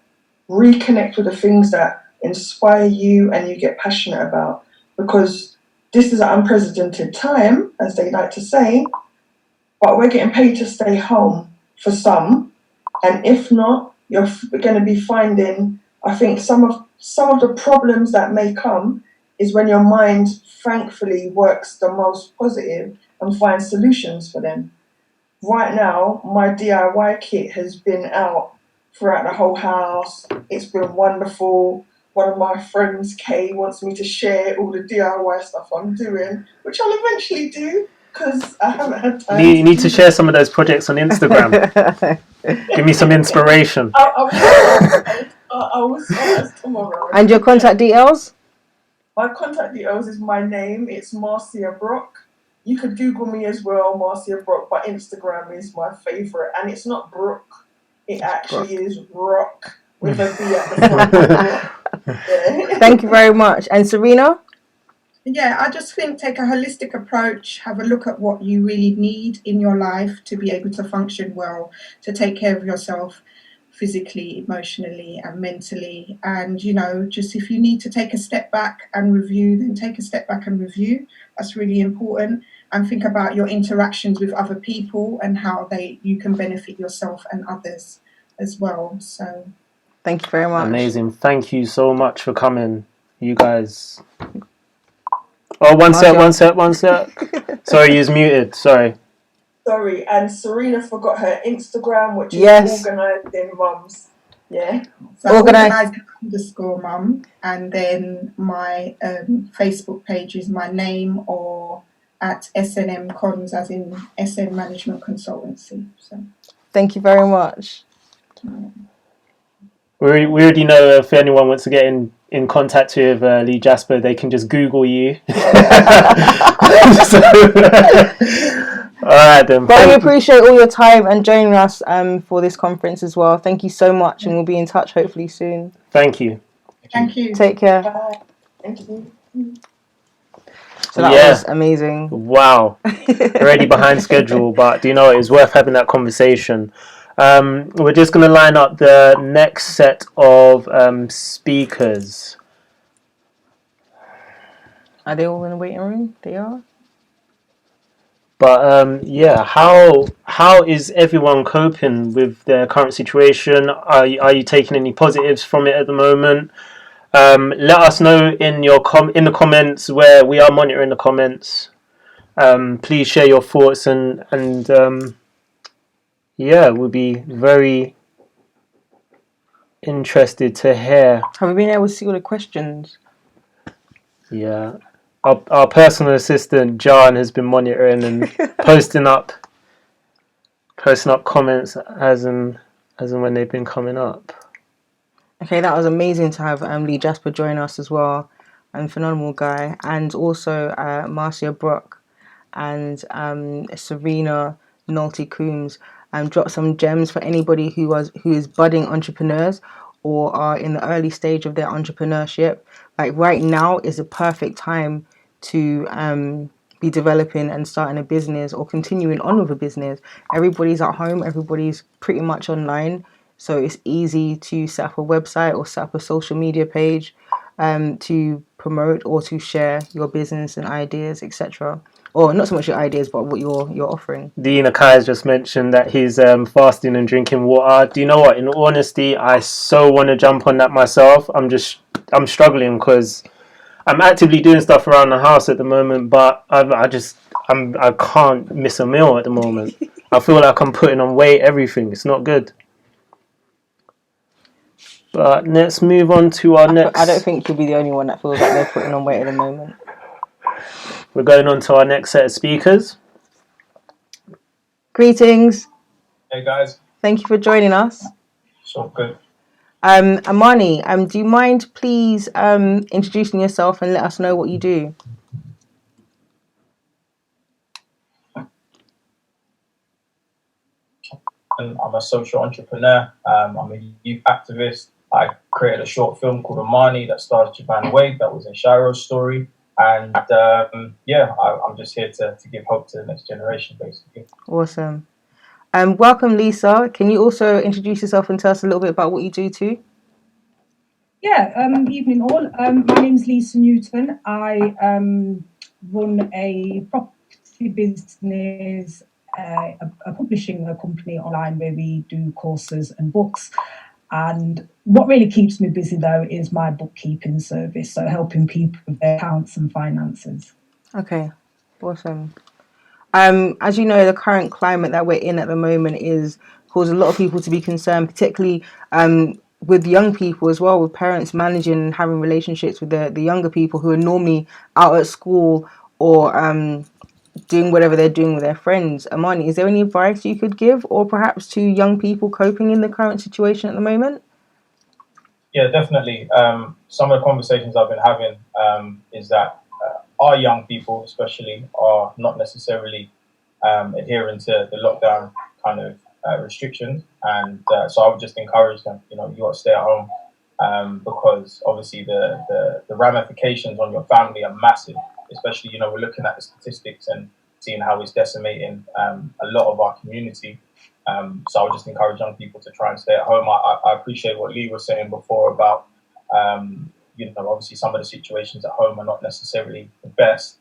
S5: Reconnect with the things that inspire you and you get passionate about. Because this is an unprecedented time, as they like to say, but we're getting paid to stay home for some. And if not, you're going to be finding, I think, some of the problems that may come is when your mind, thankfully, works the most positive and finds solutions for them. Right now, my DIY kit has been out throughout the whole house. It's been wonderful. One of my friends, Kay, wants me to share all the DIY stuff I'm doing, which I'll eventually do because I haven't had time.
S3: You need to share some of those projects on Instagram. Give me some inspiration.
S5: I will start tomorrow.
S2: And your contact details?
S5: My contact details is my name. It's Marcia Brock. You could Google me as well, Marcia Brock, but Instagram is my favourite. And it's not Brook. It actually is Rock with a B at the front. Yeah.
S2: Thank you very much. And Serena?
S6: Yeah, I just think take a holistic approach, have a look at what you really need in your life to be able to function well, to take care of yourself physically, emotionally and mentally. And, you know, just if you need to take a step back and review, then take a step back and review. That's really important. And think about your interactions with other people and how you can benefit yourself and others as well. So
S2: thank you very much.
S3: Amazing. Thank you so much for coming, you guys. Oh, one sec. Sorry, you're muted. Sorry,
S5: and Serena forgot her Instagram, which is organising mums. Yeah.
S6: So organising _mum, and then my Facebook page is my name or at SNM Cons, as in SN Management Consultancy. So
S2: thank you very much.
S3: We already know if anyone wants to get in contact with Lee Jasper, they can just Google you. All right then.
S2: But we appreciate all your time and joining us for this conference as well. Thank you so much, and we'll be in touch hopefully soon.
S3: Thank you.
S6: Thank you.
S2: Take care.
S5: Bye. Thank you.
S2: So that was amazing.
S3: Wow. Already behind schedule, but do you know, it was worth having that conversation. We're just going to line up the next set of speakers.
S2: Are they all in the waiting room? They are?
S3: But how is everyone coping with their current situation? Are you taking any positives from it at the moment? Let us know in the comments, where we are monitoring the comments. Please share your thoughts and we'll be very interested to hear.
S2: Have we been able to see all the questions?
S3: Yeah. Our personal assistant John has been monitoring and posting up comments as and when they've been coming up.
S2: Okay, that was amazing to have Lee Jasper join us as well, and phenomenal guy, and also Marcia Brock and Serena Nalty-Coombs. Drop some gems for anybody who is budding entrepreneurs or are in the early stage of their entrepreneurship. Like right now is a perfect time to be developing and starting a business or continuing on with a business. Everybody's at home, everybody's pretty much online, so it's easy to set up a website or set up a social media page to promote or to share your business and ideas, etc. Or not so much your ideas, but what you're offering.
S3: Dean Kai just mentioned that he's fasting and drinking water. Do you know what? In all honesty, I so want to jump on that myself. I'm struggling because I'm actively doing stuff around the house at the moment, but I can't miss a meal at the moment. I feel like I'm putting on weight, everything. It's not good. But let's move on to our next.
S2: I don't think you'll be the only one that feels like they're putting on weight at the moment.
S3: We're going on to our next set of speakers.
S2: Greetings.
S8: Hey guys.
S2: Thank you for joining us.
S8: So good.
S2: Amani, do you mind please introducing yourself and let us know what you do?
S8: I'm a social entrepreneur. I'm a youth activist. I created a short film called Amani that stars Japan Wade. That was a Cheryl's story. And I'm just here to give hope to the next generation, basically.
S2: Awesome. Welcome, Lisa. Can you also introduce yourself and tell us a little bit about what you do too?
S9: Yeah, evening all. My name's Lisa Newton. I run a property business, a publishing company online where we do courses and books. And what really keeps me busy, though, is my bookkeeping service, so helping people with their accounts and finances.
S2: Okay, awesome. As you know, the current climate that we're in at the moment is causing a lot of people to be concerned, particularly with young people as well, with parents managing and having relationships with the younger people who are normally out at school or doing whatever they're doing with their friends. Amani, is there any advice you could give, or perhaps to young people coping in the current situation at the moment?
S8: Yeah, definitely. Some of the conversations I've been having is that our young people, especially, are not necessarily adhering to the lockdown kind of restrictions, and so I would just encourage them. You got to stay at home because obviously the ramifications on your family are massive. Especially, we're looking at the statistics and seeing how it's decimating a lot of our community. So I would just encourage young people to try and stay at home. I appreciate what Lee was saying before about, obviously some of the situations at home are not necessarily the best.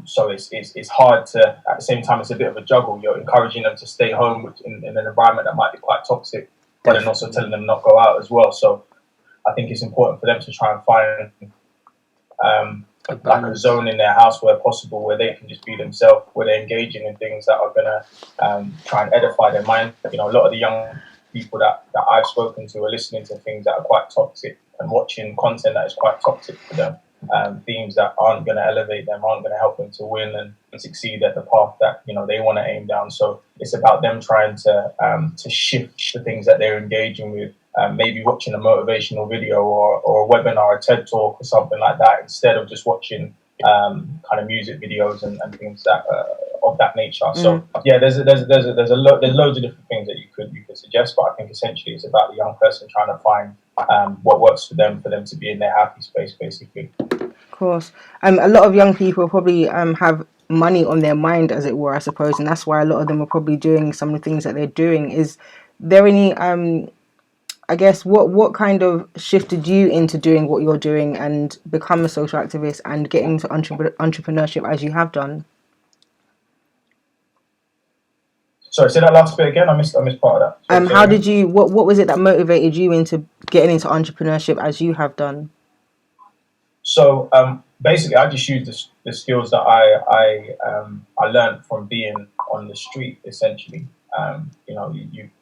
S8: So it's hard to, at the same time, it's a bit of a juggle. You're encouraging them to stay home in an environment that might be quite toxic, but then also telling them not go out as well. So I think it's important for them to try and find like a zone in their house where possible, where they can just be themselves, where they're engaging in things that are going to try and edify their mind. A lot of the young people that I've spoken to are listening to things that are quite toxic and watching content that is quite toxic for them. Themes that aren't going to elevate them, aren't going to help them to win and succeed at the path that they want to aim down. So it's about them trying to shift the things that they're engaging with. Maybe watching a motivational video or a webinar, a TED talk or something like that, instead of just watching kind of music videos and things that of that nature. So yeah, there's loads of different things that you could suggest, but I think essentially it's about the young person trying to find what works for them to be in their happy space, basically.
S2: Of course. A lot of young people probably have money on their mind, as it were, I suppose, and that's why a lot of them are probably doing some of the things that they're doing. Is there any I guess what kind of shifted you into doing what you're doing and become a social activist and get into entrepreneurship as you have done?
S8: Sorry, say that last bit again. I missed part of that.
S2: How did you? What was it that motivated you into getting into entrepreneurship as you have done?
S8: So basically, I just used the skills that I learned from being on the street. Essentially,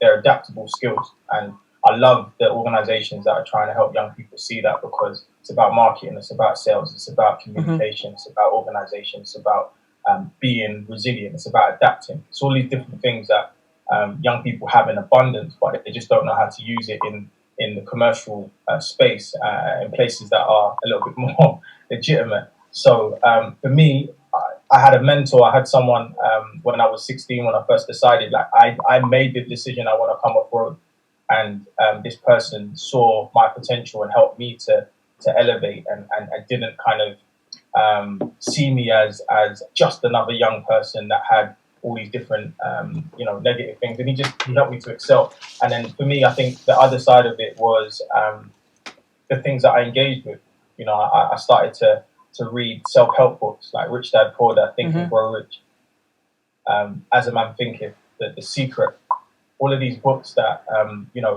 S8: they're adaptable skills, and I love the organizations that are trying to help young people see that, because it's about marketing, it's about sales, it's about communication, it's about organization, it's about being resilient, it's about adapting. It's all these different things that young people have in abundance, but they just don't know how to use it in the commercial space, in places that are a little bit more legitimate. So for me, I had a mentor. I had someone when I was 16, when I first decided, like I made the decision I want to come off road. And this person saw my potential and helped me to elevate, and didn't kind of see me as just another young person that had all these different negative things, and he helped me to excel. And then for me, I think the other side of it was the things that I engaged with. I started to read self-help books like Rich Dad Poor Dad, Think and Grow Rich, As a Man Thinketh, The Secret. All of these books that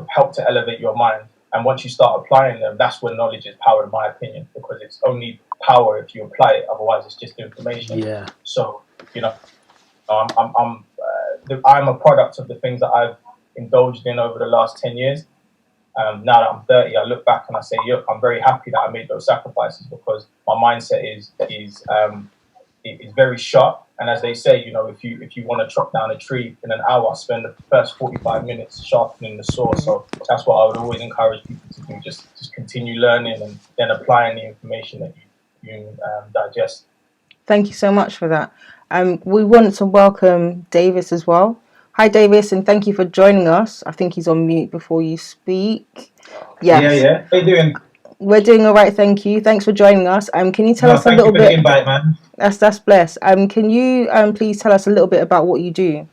S8: help to elevate your mind, and once you start applying them, that's when knowledge is power, in my opinion, because it's only power if you apply it. Otherwise, it's just information.
S3: Yeah.
S8: So I'm a product of the things that I've indulged in over the last 10 years. Now that I'm 30, I look back and I say, "Look, I'm very happy that I made those sacrifices," because my mindset is very sharp. And as they say, if you want to chop down a tree in an hour, spend the first 45 minutes sharpening the saw. So that's what I would always encourage people to do. Just continue learning and then applying the information that you digest.
S2: Thank you so much for that. We want to welcome Davis as well. Hi, Davis, and thank you for joining us. I think he's on mute before you speak. Yes.
S10: Yeah. How you doing?
S2: We're doing all right, thank you. Thanks for joining us. Can you tell us a little bit?
S10: Thank you for the invite, man.
S2: That's blessed. Can you please tell us a little bit about what you do?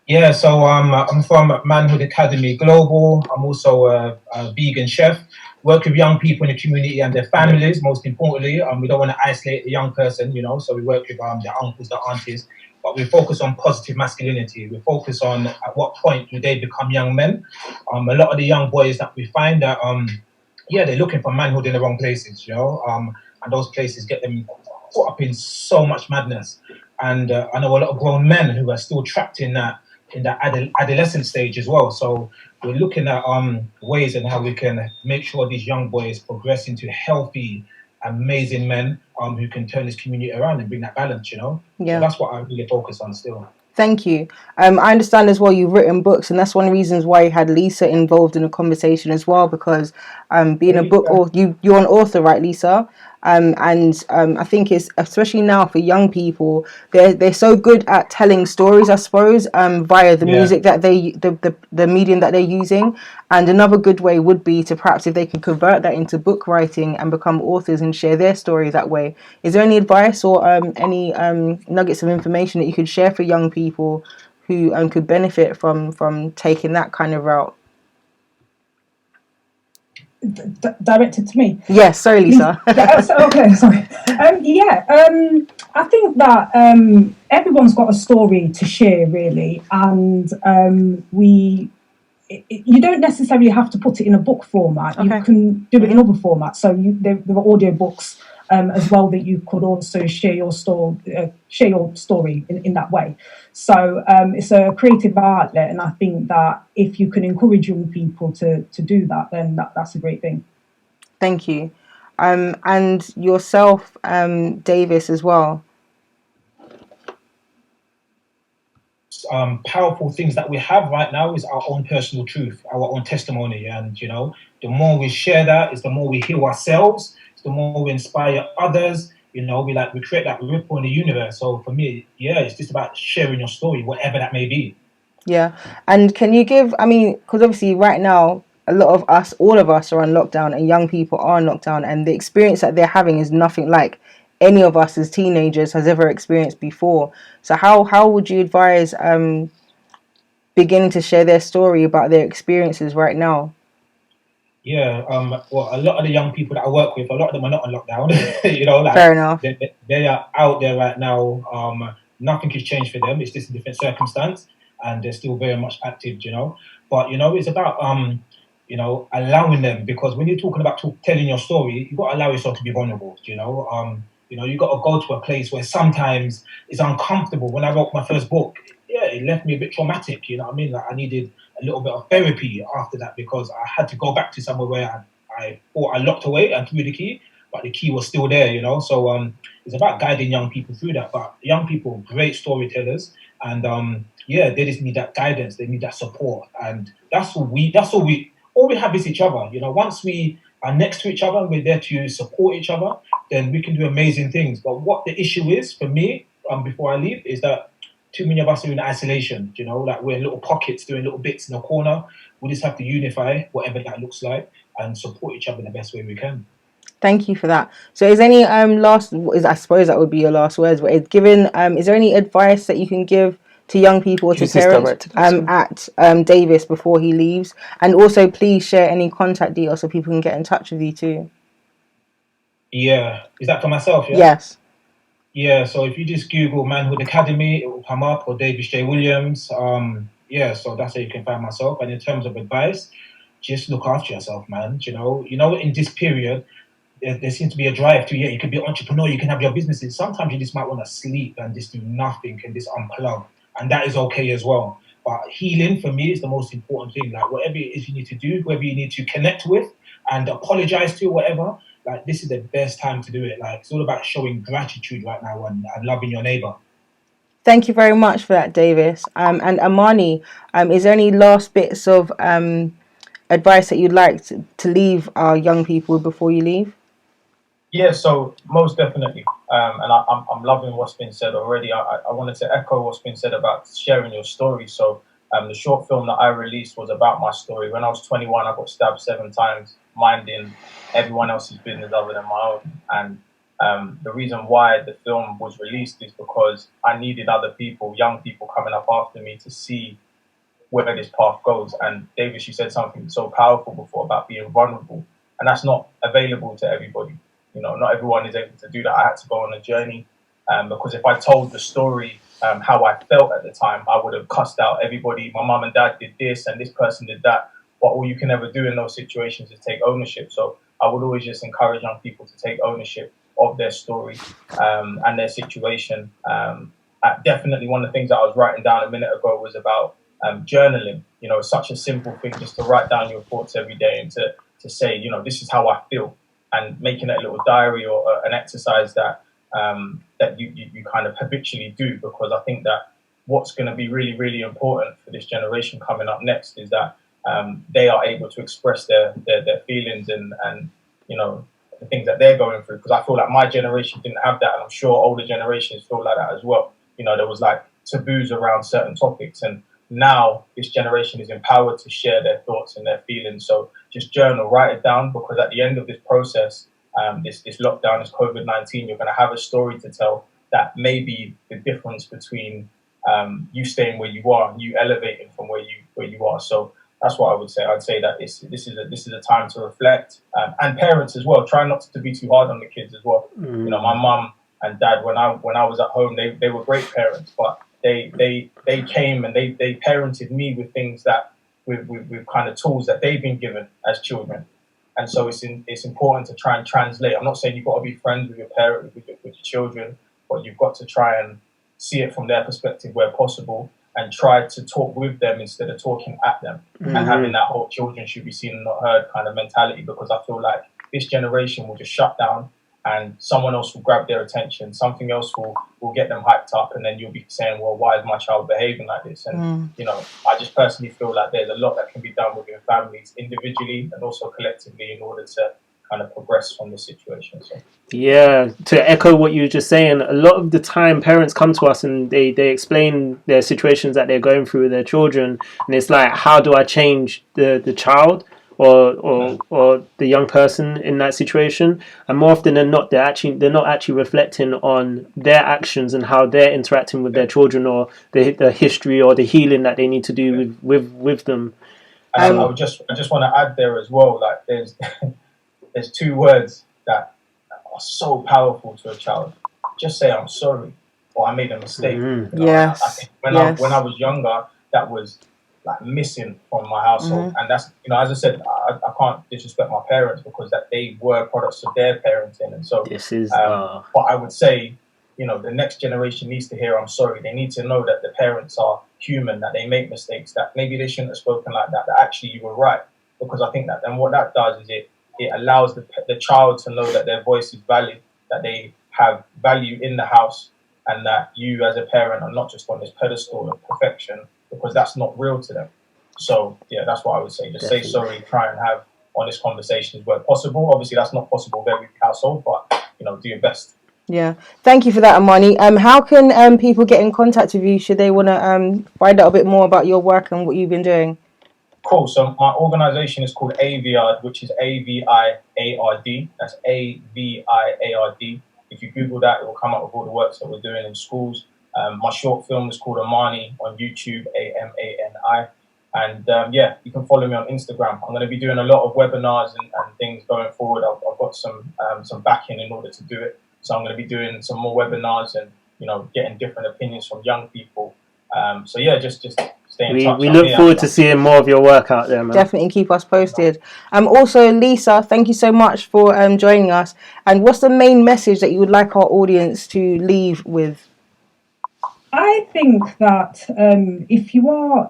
S10: Yeah, so I'm from Manhood Academy Global. I'm also a vegan chef. work with young people in the community and their families, most importantly. We don't want to isolate the young person, so we work with their uncles, their aunties, but we focus on positive masculinity. We focus on at what point do they become young men. A lot of the young boys that we find that, they're looking for manhood in the wrong places, and those places get them caught up in so much madness. And I know a lot of grown men who are still trapped in that adolescent stage as well. So we're looking at ways and how we can make sure these young boys progress into healthy, amazing men who can turn this community around and bring that balance, So that's what I really focus on still.
S2: Thank you. I understand as well you've written books, and that's one of the reasons why you had Lisa involved in the conversation as well, because being a book author, you're an author, right, Lisa? And I think it's especially now for young people, they're so good at telling stories, I suppose, via the music that the medium that they're using. And another good way would be to perhaps if they can convert that into book writing and become authors and share their story that way. Is there any advice or any nuggets of information that you could share for young people who could benefit from taking that kind of route?
S9: Directed to me?
S2: Yes, sorry, Lisa.
S9: Okay, sorry. I think that everyone's got a story to share, really, and you don't necessarily have to put it in a book format. You can do it in other formats. So there are audio books as well that you could also share your story in that way. So it's a creative outlet, and I think that if you can encourage young people to do that, then that's a great thing.
S2: Thank you. And yourself, Davis, as well.
S10: Powerful things that we have right now is our own personal truth, our own testimony. And, the more we share that, is the more we heal ourselves, it's the more we inspire others. We create that ripple in the universe. So for me, it's just about sharing your story, whatever that may be.
S2: Yeah. And can you give, because obviously right now, a lot of us, all of us are on lockdown, and young people are on lockdown, and the experience that they're having is nothing like any of us as teenagers has ever experienced before. So how would you advise beginning to share their story about their experiences right now?
S10: Yeah, well, a lot of the young people that I work with, a lot of them are not on lockdown.
S2: Fair enough.
S10: They are out there right now. Nothing has changed for them. It's just a different circumstance, and they're still very much active. But it's about allowing them, because when you're talking about telling your story, you've got to allow yourself to be vulnerable. You got to go to a place where sometimes it's uncomfortable. When I wrote my first book, it left me a bit traumatic. I needed a little bit of therapy after that, because I had to go back to somewhere where I thought I locked away and threw the key, but the key was still there. So it's about guiding young people through that. But young people, great storytellers, and they just need that guidance. They need that support, and that's all we have is each other. Once we are next to each other and we're there to support each other, then we can do amazing things. But what the issue is for me, before I leave, is that too many of us are in isolation. We're in little pockets doing little bits in a corner. We just have to unify, whatever that looks like, and support each other in the best way we can.
S2: Thank you for that. So is any I suppose that would be your last words, but is there any advice that you can give to young people or to parents at Davis before he leaves? And also please share any contact details so people can get in touch with you too.
S10: Yeah. Is that for myself? Yeah?
S2: Yes.
S10: Yeah, so if you just Google Manhood Academy, it will come up, or Davis J. Williams. So that's how you can find myself. And in terms of advice, just look after yourself, man. In this period, there seems to be a drive to, you can be an entrepreneur, you can have your businesses. Sometimes you just might want to sleep and just do nothing and just unplug. And that is okay as well. But healing for me is the most important thing. Like whatever it is you need to do, whoever you need to connect with and apologize to, whatever, this is the best time to do it. It's all about showing gratitude right now and loving your neighbor.
S2: Thank you very much for that, Davis. And Amani, is there any last bits of advice that you'd like to leave our young people before you leave?
S8: Yeah, so most definitely. And I'm loving what's been said already. I wanted to echo what's been said about sharing your story. So the short film that I released was about my story. When I was 21, I got stabbed 7 times, minding everyone else's business other than my own. And the reason why the film was released is because I needed other people, young people coming up after me, to see where this path goes. And Davis, you said something so powerful before about being vulnerable. and that's not available to everybody. You know, not everyone is able to do that. I had to go on a journey, because if I told the story how I felt at the time, I would have cussed out everybody. My mum and dad did this and this person did that. But all you can ever do in those situations is take ownership. So I would always just encourage young people to take ownership of their story and their situation. Definitely one of the things that I was writing down a minute ago was about journaling. You know, it's such a simple thing just to write down your thoughts every day and to say, you know, this is how I feel, and making it a little diary or an exercise that you kind of habitually do, because I think that what's going to be really, really important for this generation coming up next is that they are able to express their feelings and you know, the things that they're going through. Because I feel like my generation didn't have that, and I'm sure older generations feel like that as well. You know, there was like taboos around certain topics, and now this generation is empowered to share their thoughts and their feelings. So just journal, write it down, because at the end of this process, this lockdown, this COVID-19, you're going to have a story to tell that may be the difference between you staying where you are and you elevating from where you are. So that's what I would say. I'd say that this is a time to reflect, and parents as well. Try not to be too hard on the kids as well. You know, my mum and dad, when I was at home, they were great parents, but they came and they parented me with things that with kind of tools that they've been given as children. And so it's important to try and translate. I'm not saying you've got to be friends with your parent, with your children, but you've got to try and see it from their perspective where possible, and try to talk with them instead of talking at them, and having that whole children should be seen and not heard kind of mentality. Because I feel like this generation will just shut down, and someone else will grab their attention, something else will get them hyped up, and then you'll be saying, well, why is my child behaving like this? And you know, I just personally feel like there's a lot that can be done within families individually and also collectively in order to kind of progress from this situation. So
S3: yeah, to echo what you were just saying, a lot of the time parents come to us and they explain their situations that they're going through with their children, and it's like, how do I change the child or the young person in that situation? And more often than not, they're not actually reflecting on their actions and how they're interacting with their children, or the history or the healing that they need to do with them.
S8: And I just want to add there as well, like there's two words that are so powerful to a child. Just say I'm sorry, or I made a mistake. You know?
S2: Yes.
S8: I think when I was younger, that was like missing from my household, and that's, you know, as I said, I can't disrespect my parents because that they were products of their parenting, and so
S3: this is.
S8: But I would say, you know, the next generation needs to hear I'm sorry. They need to know that the parents are human, that they make mistakes, that maybe they shouldn't have spoken like that, that actually you were right. Because I think that then what that does is it allows the child to know that their voice is valid, that they have value in the house, and that you as a parent are not just on this pedestal of perfection, because that's not real to them. So yeah, that's what I would say. Just say sorry, try and have honest conversations where possible. Obviously that's not possible with every household, but you know, do your best.
S2: Yeah, thank you for that, Amani. How can people get in contact with you should they want to find out a bit more about your work and what you've been doing?
S8: Cool. So my organisation is called AVIARD, which is AVIARD. That's AVIARD. If you Google that, it will come up with all the works that we're doing in schools. My short film is called Amani on YouTube, AMANI. And yeah, you can follow me on Instagram. I'm going to be doing a lot of webinars and things going forward. I've got some backing in order to do it. So I'm going to be doing some more webinars and, you know, getting different opinions from young people. So yeah, just stay in touch.
S3: We look forward to seeing more of your work out there, man.
S2: Definitely keep us posted. Also, Lisa, thank you so much for joining us. And what's the main message that you would like our audience to leave with?
S9: I think that if you are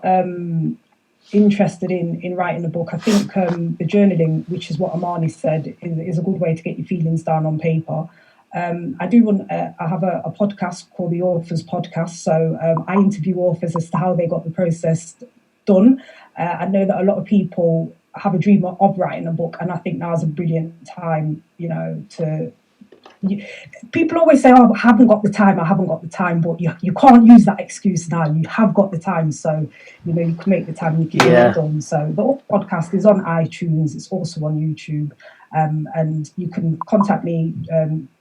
S9: interested in writing a book, I think the journaling, which is what Amani said, is a good way to get your feelings down on paper. I have a podcast called the Authors Podcast, so I interview authors as to how they got the process done. I know that a lot of people have a dream of writing a book, and I think now is a brilliant time, you know, people always say, oh, I haven't got the time, but you can't use that excuse now. You have got the time, so you know you can make the time and you can get it done. So the podcast is on iTunes, it's also on YouTube, and you can contact me,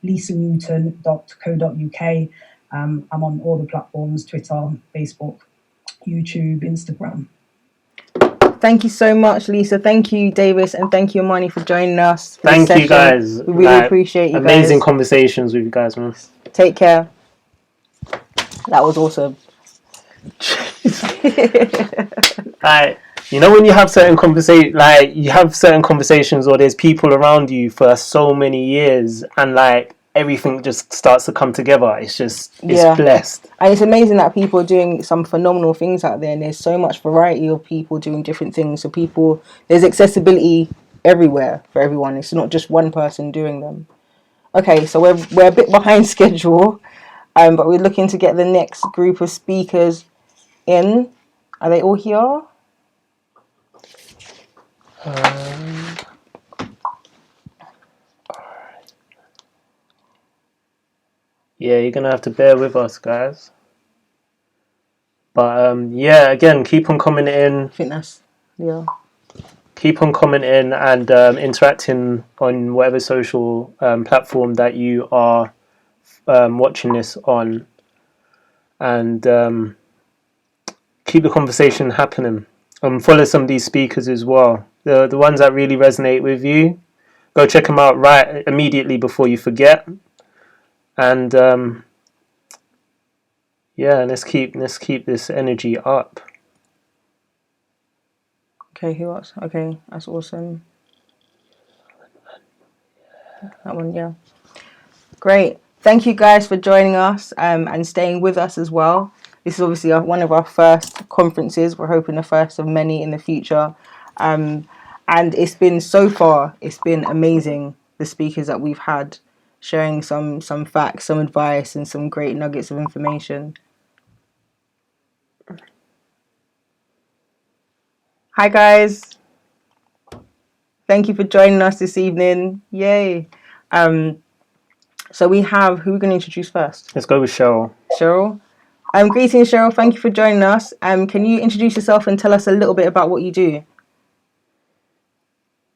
S9: lisanewton.co.uk. I'm on all the platforms: Twitter, Facebook, YouTube, Instagram.
S2: Thank you so much, Lisa. Thank you, Davis, and thank you, Amani, for joining us. For
S3: Thank
S2: this
S3: you,
S2: session.
S3: guys.
S2: We really appreciate you
S3: amazing
S2: guys.
S3: conversations with you guys, man.
S2: Take care. That was awesome.
S3: Like, you know, when you have certain conversations, or there's people around you for so many years, and like everything just starts to come together. It's blessed.
S2: And it's amazing that people are doing some phenomenal things out there, and there's so much variety of people doing different things. So there's accessibility everywhere for everyone. It's not just one person doing them. Okay, so we're a bit behind schedule, but we're looking to get the next group of speakers in. Are they all here?
S3: Yeah, you're gonna have to bear with us, guys. But yeah, again, keep on commenting in.
S2: I think that's
S3: Keep on commenting and interacting on whatever social platform that you are watching this on, and keep the conversation happening. Follow some of these speakers as well. The ones that really resonate with you, go check them out right immediately before you forget. And yeah, let's keep this energy up.
S2: Okay, who else? Okay, that's awesome. That one, yeah. Great. Thank you guys for joining us and staying with us as well. This is obviously one of our first conferences. We're hoping the first of many in the future. And it's been amazing, the speakers that we've had, sharing some facts, some advice, and some great nuggets of information. Hi guys. Thank you for joining us this evening. Yay. So we have, who are we going to introduce first?
S3: Let's go with Cheryl.
S2: Cheryl. Greetings, Cheryl. Thank you for joining us. Can you introduce yourself and tell us a little bit about what you do?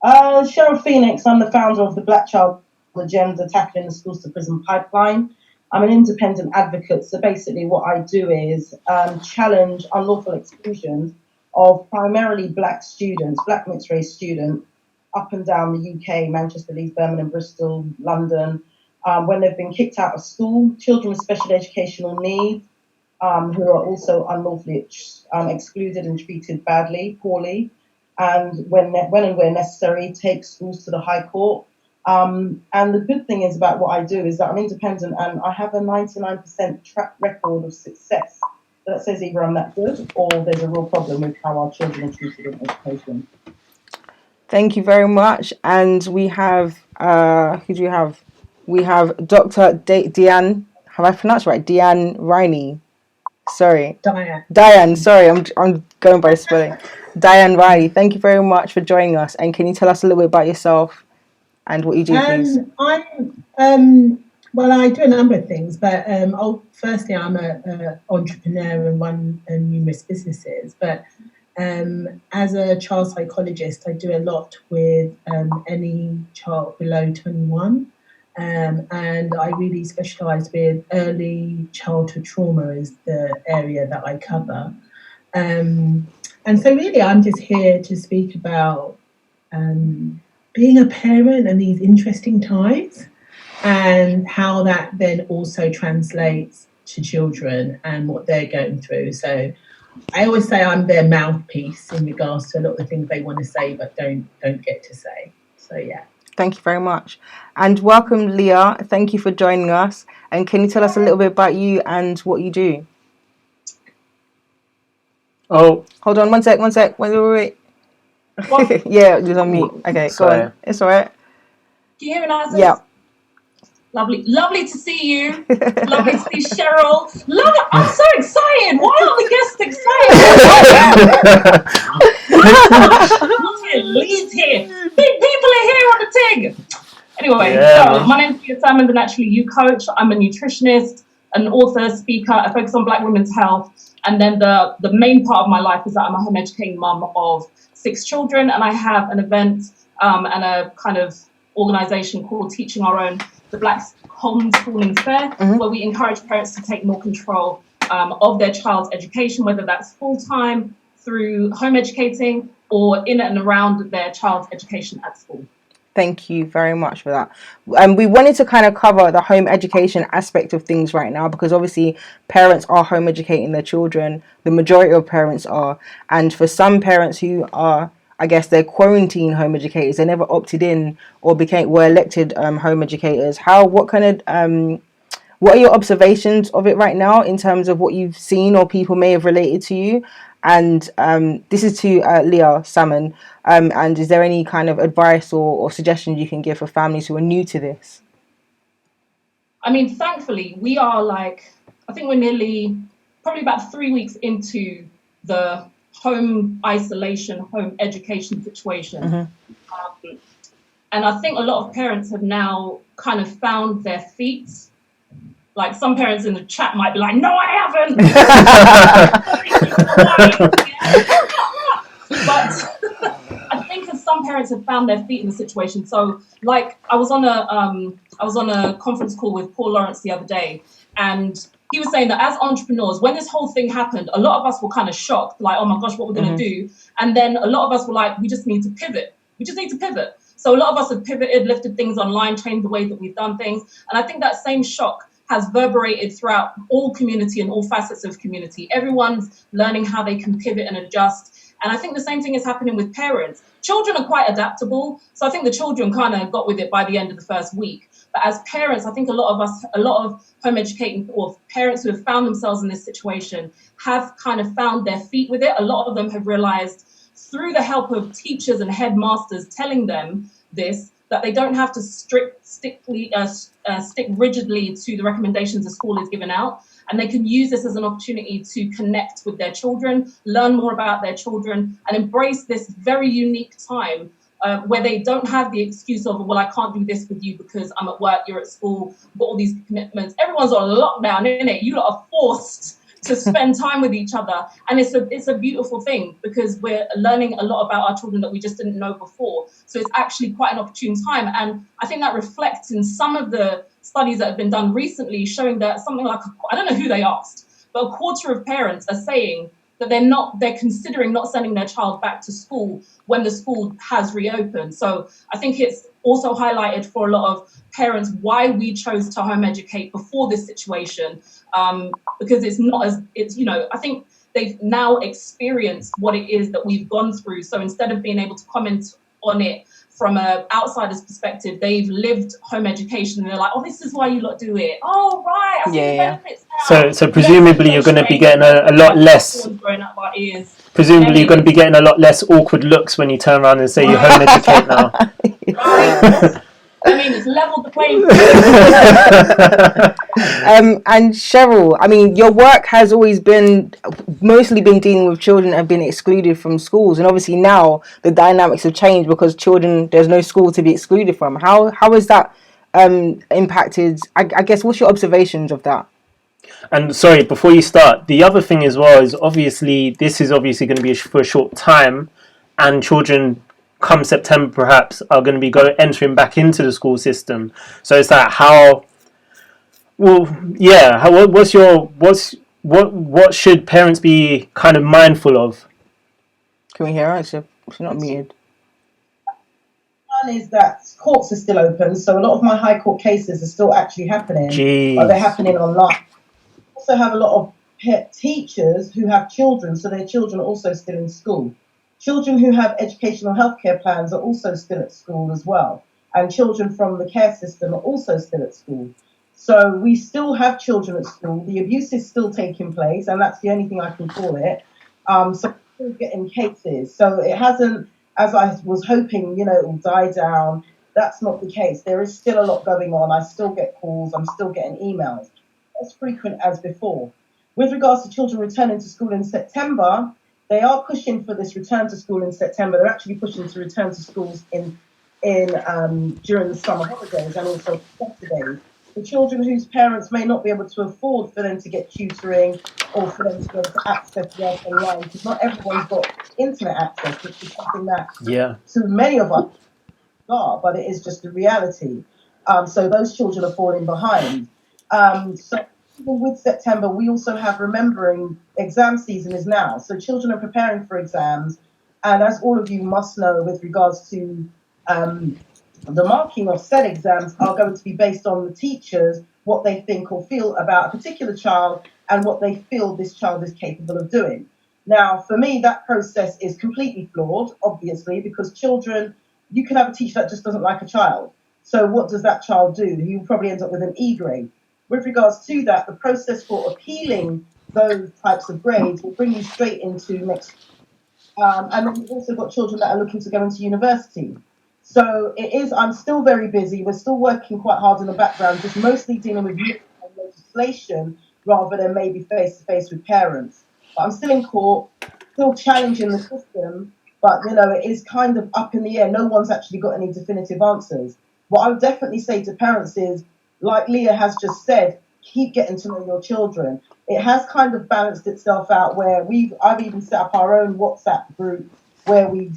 S4: Cheryl Pheonix. I'm the founder of the Black Child Agenda, Tackling the Schools to Prison Pipeline. I'm an independent advocate. So basically what I do is challenge unlawful exclusion of primarily black students, black mixed race students, up and down the UK, Manchester, Leeds, Birmingham, Bristol, London, when they've been kicked out of school, children with special educational needs, who are also unlawfully excluded and treated poorly, and when and where necessary, take schools to the High Court. And the good thing is about what I do is that I'm independent and I have a 99% track record of success. So that says either I'm that good or there's a real problem with how our children are treated in education.
S2: Thank you very much. And we have, who do we have? We have Dr. Diahanne. Have I pronounced right? Diahanne Rhiney. Sorry. Diahanne. Sorry, I'm going by spelling. Diahanne Rhiney. Thank you very much for joining us. And can you tell us a little bit about yourself and what you do, please?
S9: Well, I do a number of things, but firstly, I'm an entrepreneur and run numerous businesses. But as a child psychologist, I do a lot with any child below 21. And I really specialise with early childhood trauma is the area that I cover. And so really I'm just here to speak about being a parent and these interesting times and how that then also translates to children and what they're going through. So I always say I'm their mouthpiece in regards to a lot of the things they want to say but don't get to say. So yeah.
S2: Thank you very much. And welcome, Leah. Thank you for joining us. And can you tell us a little bit about you and what you do?
S3: Oh.
S2: Hold on, one sec. Wait. Yeah, just on mute. Okay,
S3: sorry.
S2: Go on. It's all right.
S11: Can you hear me now?
S2: Yeah.
S11: Lovely to see you. Lovely to see Cheryl. I'm so excited. Why aren't the guests excited? Lee's here. Big people are here on the TIG. Anyway, so my name's Leah, I'm the Naturally You coach. I'm a nutritionist, an author, speaker. I focus on Black women's health. And then the main part of my life is that I'm a home educating mum of 6 children, and I have an event and a kind of organisation called Teaching Our Own, the Black Homeschooling Fair, where we encourage parents to take more control of their child's education, whether that's full-time, through home educating or in and around their child's education at school.
S2: Thank you very much for that. We wanted to kind of cover the home education aspect of things right now, because obviously parents are home educating their children. The majority of parents are. And for some parents who are, I guess, they're quarantine home educators, they never opted in or were elected home educators. What are your observations of it right now in terms of what you've seen or people may have related to you? And this is to Leah, Salmon. And is there any kind of advice or suggestions you can give for families who are new to this?
S11: I mean, thankfully, we are I think we're probably about 3 weeks into the home isolation, home education situation.
S2: Mm-hmm.
S11: And I think a lot of parents have now kind of found their feet. Like some parents in the chat might be like, no, I haven't. But I think as some parents have found their feet in the situation. So like I was on a conference call with Paul Lawrence the other day, and he was saying that as entrepreneurs, when this whole thing happened, a lot of us were kind of shocked, like, oh my gosh, what we're going to do. And then a lot of us were like, we just need to pivot. We just need to pivot. So a lot of us have pivoted, lifted things online, changed the way that we've done things. And I think that same shock has reverberated throughout all community and all facets of community. Everyone's learning how they can pivot and adjust. And I think the same thing is happening with parents. Children are quite adaptable. So I think the children kind of got with it by the end of the first week. But as parents, I think a lot of home educating or parents who have found themselves in this situation have kind of found their feet with it. A lot of them have realized through the help of teachers and headmasters telling them this, that they don't have to stick rigidly to the recommendations the school is giving out. And they can use this as an opportunity to connect with their children, learn more about their children, and embrace this very unique time where they don't have the excuse of, well, I can't do this with you because I'm at work, you're at school, I've got all these commitments. Everyone's on lockdown, innit? You lot are forced to spend time with each other. And it's a beautiful thing because we're learning a lot about our children that we just didn't know before. So it's actually quite an opportune time. And I think that reflects in some of the studies that have been done recently showing that something like, I don't know who they asked, but a quarter of parents are saying that they're considering not sending their child back to school when the school has reopened. So I think it's also highlighted for a lot of parents why we chose to home educate before this situation, because I think they've now experienced what it is that we've gone through. So instead of being able to comment on it from an outsider's perspective, they've lived home education and they're like, oh, this is why you lot do it. Oh, right, I see the benefits now.
S3: So presumably you're going to be getting a lot less. Presumably you're going to be getting a lot less awkward looks when you turn around and say you home educate now.
S11: Right. I mean, it's leveled the playing field.
S2: And Cheryl, I mean, your work has always mostly been dealing with children that have been excluded from schools, and obviously now the dynamics have changed because there's no school to be excluded from. How has that impacted? I guess, what's your observations of that?
S3: And sorry, before you start, the other thing as well is this is obviously going to be for a short time, and children come September perhaps are going to be entering back into the school system. So it's like what should parents be kind of mindful of?
S2: Can we hear her? She's not muted.
S12: One is that courts are still open, so a lot of my high court cases are still actually happening.
S3: Jeez.
S12: But they're happening online. I also have a lot of teachers who have children, so their children are also still in school. Children who have educational healthcare plans are also still at school as well. And children from the care system are also still at school. So we still have children at school. The abuse is still taking place, and that's the only thing I can call it. So we're still getting cases. So it hasn't, as I was hoping, it will die down. That's not the case. There is still a lot going on. I still get calls. I'm still getting emails. As frequent as before. With regards to children returning to school in September, they are pushing for this return to school in September. They're actually pushing to return to schools in during the summer holidays and also Saturdays. The children whose parents may not be able to afford for them to get tutoring or for them to be able to access work online, because not everyone's got internet access, which is something that to many of us are, but it is just the reality. So those children are falling behind. So even with September, we also have remembering exam season is now. So children are preparing for exams. And as all of you must know, with regards to the marking of said exams are going to be based on the teachers, what they think or feel about a particular child and what they feel this child is capable of doing. Now, for me, that process is completely flawed, obviously, because children, you can have a teacher that just doesn't like a child. So what does that child do? He will probably end up with an E grade. With regards to that, the process for appealing those types of grades will bring you straight into next. And then we've also got children that are looking to go into university. So it is, I'm still very busy. We're still working quite hard in the background, just mostly dealing with legislation rather than maybe face to face with parents. But I'm still in court, still challenging the system. But, you know, it is kind of up in the air. No one's actually got any definitive answers. What I would definitely say to parents is, like Leah has just said, keep getting to know your children. It has kind of balanced itself out where I've even set up our own WhatsApp group where we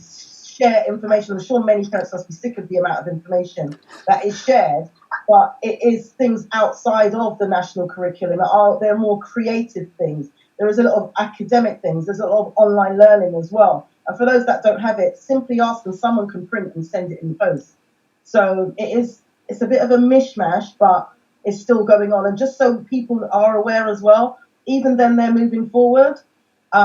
S12: share information. I'm sure many parents must be sick of the amount of information that is shared, but it is things outside of the national curriculum. There are more creative things. There is a lot of academic things. There's a lot of online learning as well. And for those that don't have it, simply ask and someone can print and send it in the post. So it's a bit of a mishmash, but it's still going on. And just so people are aware as well, even then they're moving forward. A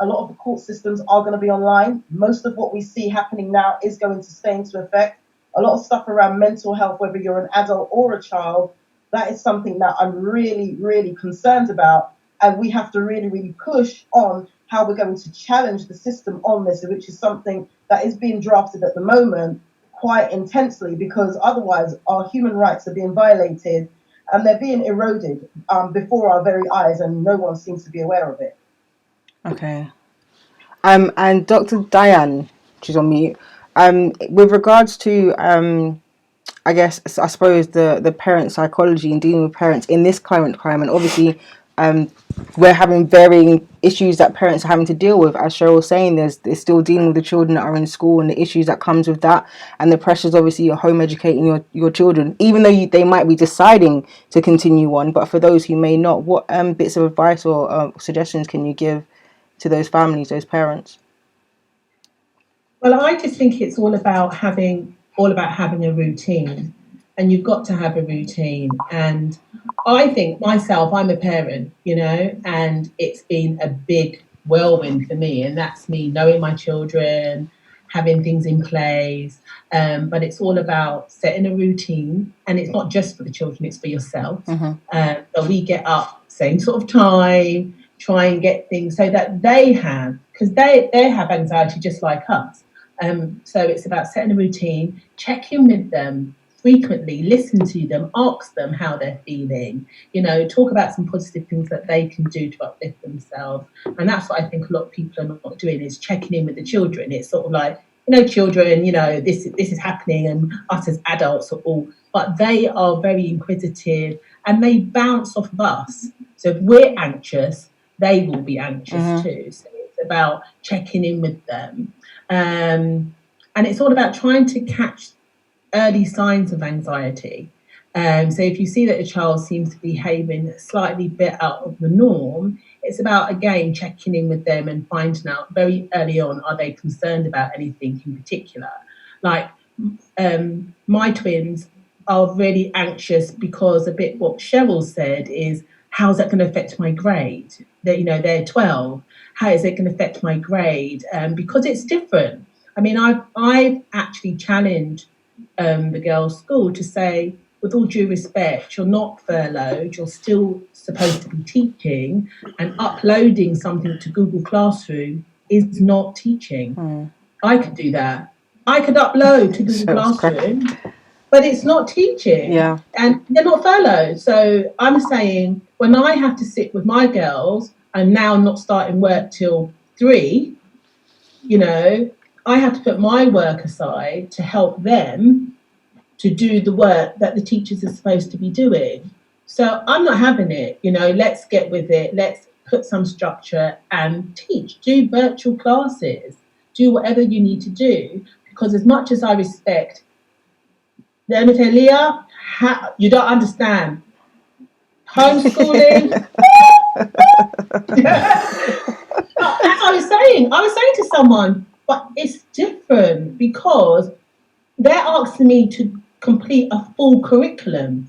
S12: lot of the court systems are going to be online. Most of what we see happening now is going to stay into effect. A lot of stuff around mental health, whether you're an adult or a child, that is something that I'm really, really concerned about. And we have to really, really push on how we're going to challenge the system on this, which is something that is being drafted at the moment quite intensely, because otherwise our human rights are being violated and they're being eroded before our very eyes, and no one seems to be aware of it.
S2: Okay. And Dr. Diahanne, she's on mute. With regards to, I suppose the parent psychology and dealing with parents in this current climate, obviously, we're having varying issues that parents are having to deal with. As Cheryl was saying, they're still dealing with the children that are in school and the issues that comes with that, and the pressures. Obviously, you're home educating your children, even though they might be deciding to continue on. But for those who may not, what bits of advice or suggestions can you give to those families, those parents?
S13: Well, I just think it's all about having a routine, and you've got to have a routine. And I think myself, I'm a parent, and it's been a big whirlwind for me, and that's me knowing my children, having things in place. But it's all about setting a routine, and it's not just for the children, it's for yourself. Mm-hmm. So we get up same sort of time, try and get things so that they have, because they have anxiety just like us. So it's about setting a routine, check in with them frequently, listen to them, ask them how they're feeling, talk about some positive things that they can do to uplift themselves. And that's what I think a lot of people are not doing, is checking in with the children. It's sort of like, children, this is happening, and us as adults are all, but they are very inquisitive and they bounce off of us. So if we're anxious, they will be anxious too. So it's about checking in with them. And it's all about trying to catch early signs of anxiety. So if you see that a child seems to be behaving slightly bit out of the norm, it's about, again, checking in with them and finding out very early on, are they concerned about anything in particular? Like my twins are really anxious because a bit what Cheryl said is, how's that going to affect my grade? They're 12. How is it going to affect my grade? Because it's different. I mean, I've actually challenged the girls' school to say, with all due respect, you're not furloughed. You're still supposed to be teaching, and uploading something to Google Classroom is not teaching. I could do that. I could upload to Google Classroom, but it's not teaching. Yeah. And they're not furloughed. So I'm saying, when I have to sit with my girls, and now not starting work till 3, I have to put my work aside to help them to do the work that the teachers are supposed to be doing. So I'm not having it, let's get with it. Let's put some structure and teach, do virtual classes, do whatever you need to do. Because as much as I respect, Leah, you don't understand. homeschooling. As I was saying to someone, but it's different because they're asking me to complete a full curriculum.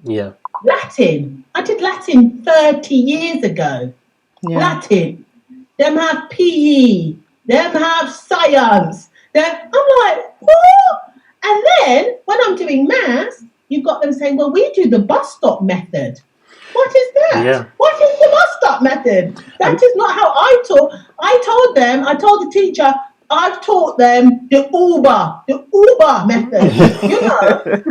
S3: Yeah.
S13: Latin. I did Latin 30 years ago. Yeah. Latin. Them have PE. Them have science. I'm like, what? And then when I'm doing maths, you've got them saying, well, we do the bus stop method. What is that?
S3: Yeah.
S13: What is the bus stop method? That is not how I taught. I told the teacher, I've taught them the Uber method,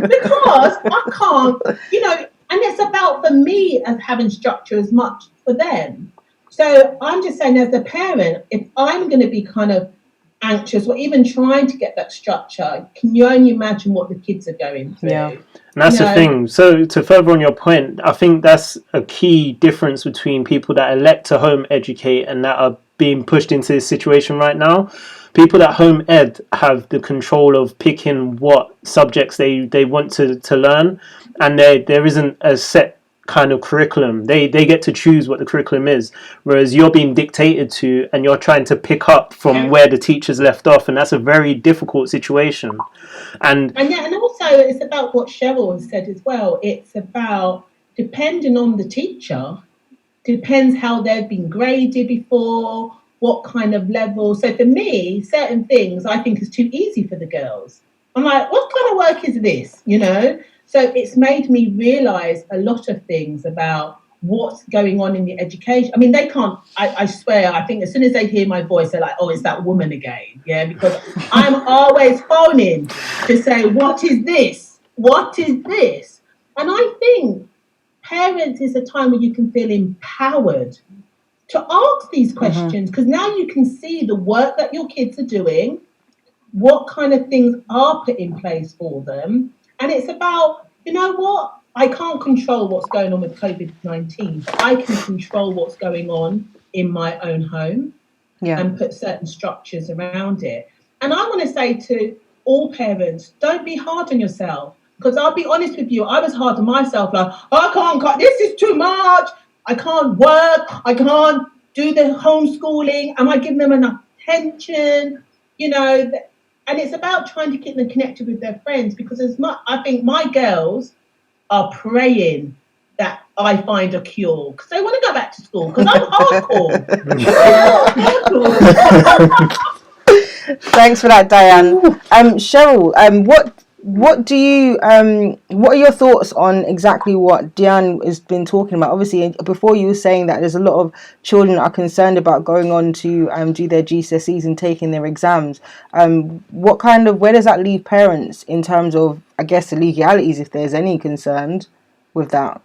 S13: because I can't, and it's about, for me, as having structure as much for them. So I'm just saying, as a parent, if I'm going to be kind of anxious or even trying to get that structure, can you only imagine what the kids are going through?
S3: Yeah. And that's the thing. So to further on your point, I think that's a key difference between people that elect to home educate and that are being pushed into this situation right now. People that home ed have the control of picking what subjects they want to learn, and there isn't a set kind of curriculum. They get to choose what the curriculum is, whereas you're being dictated to and you're trying to pick up from where the teachers left off, and that's a very difficult situation. And
S13: also it's about what Cheryl has said as well. It's about, depending on the teacher, depends how they've been graded before, what kind of level. So for me, certain things I think is too easy for the girls. I'm like, what kind of work is this? So it's made me realise a lot of things about what's going on in the education. I mean, they can't, I swear, I think as soon as they hear my voice, they're like, oh, it's that woman again. Yeah, because I'm always phoning to say, what is this? What is this? And I think parents is a time where you can feel empowered to ask these questions, because now you can see the work that your kids are doing, what kind of things are put in place for them. And it's about, what? I can't control what's going on with COVID-19, but I can control what's going on in my own home and put certain structures around it. And I want to say to all parents, don't be hard on yourself. Because I'll be honest with you, I was hard on myself. Like, I can't, this is too much. I can't work. I can't do the homeschooling. Am I giving them enough attention? And it's about trying to keep them connected with their friends, because I think my girls are praying that I find a cure, because they want to go back to school, because I'm hardcore.
S2: Thanks for that, Diahanne. Cheryl, what do you what are your thoughts on exactly what Diahanne has been talking about? Obviously, before you were saying that there's a lot of children that are concerned about going on to do their GCSEs and taking their exams. Where does that leave parents in terms of, I guess, the legalities, if there's any concerned with that?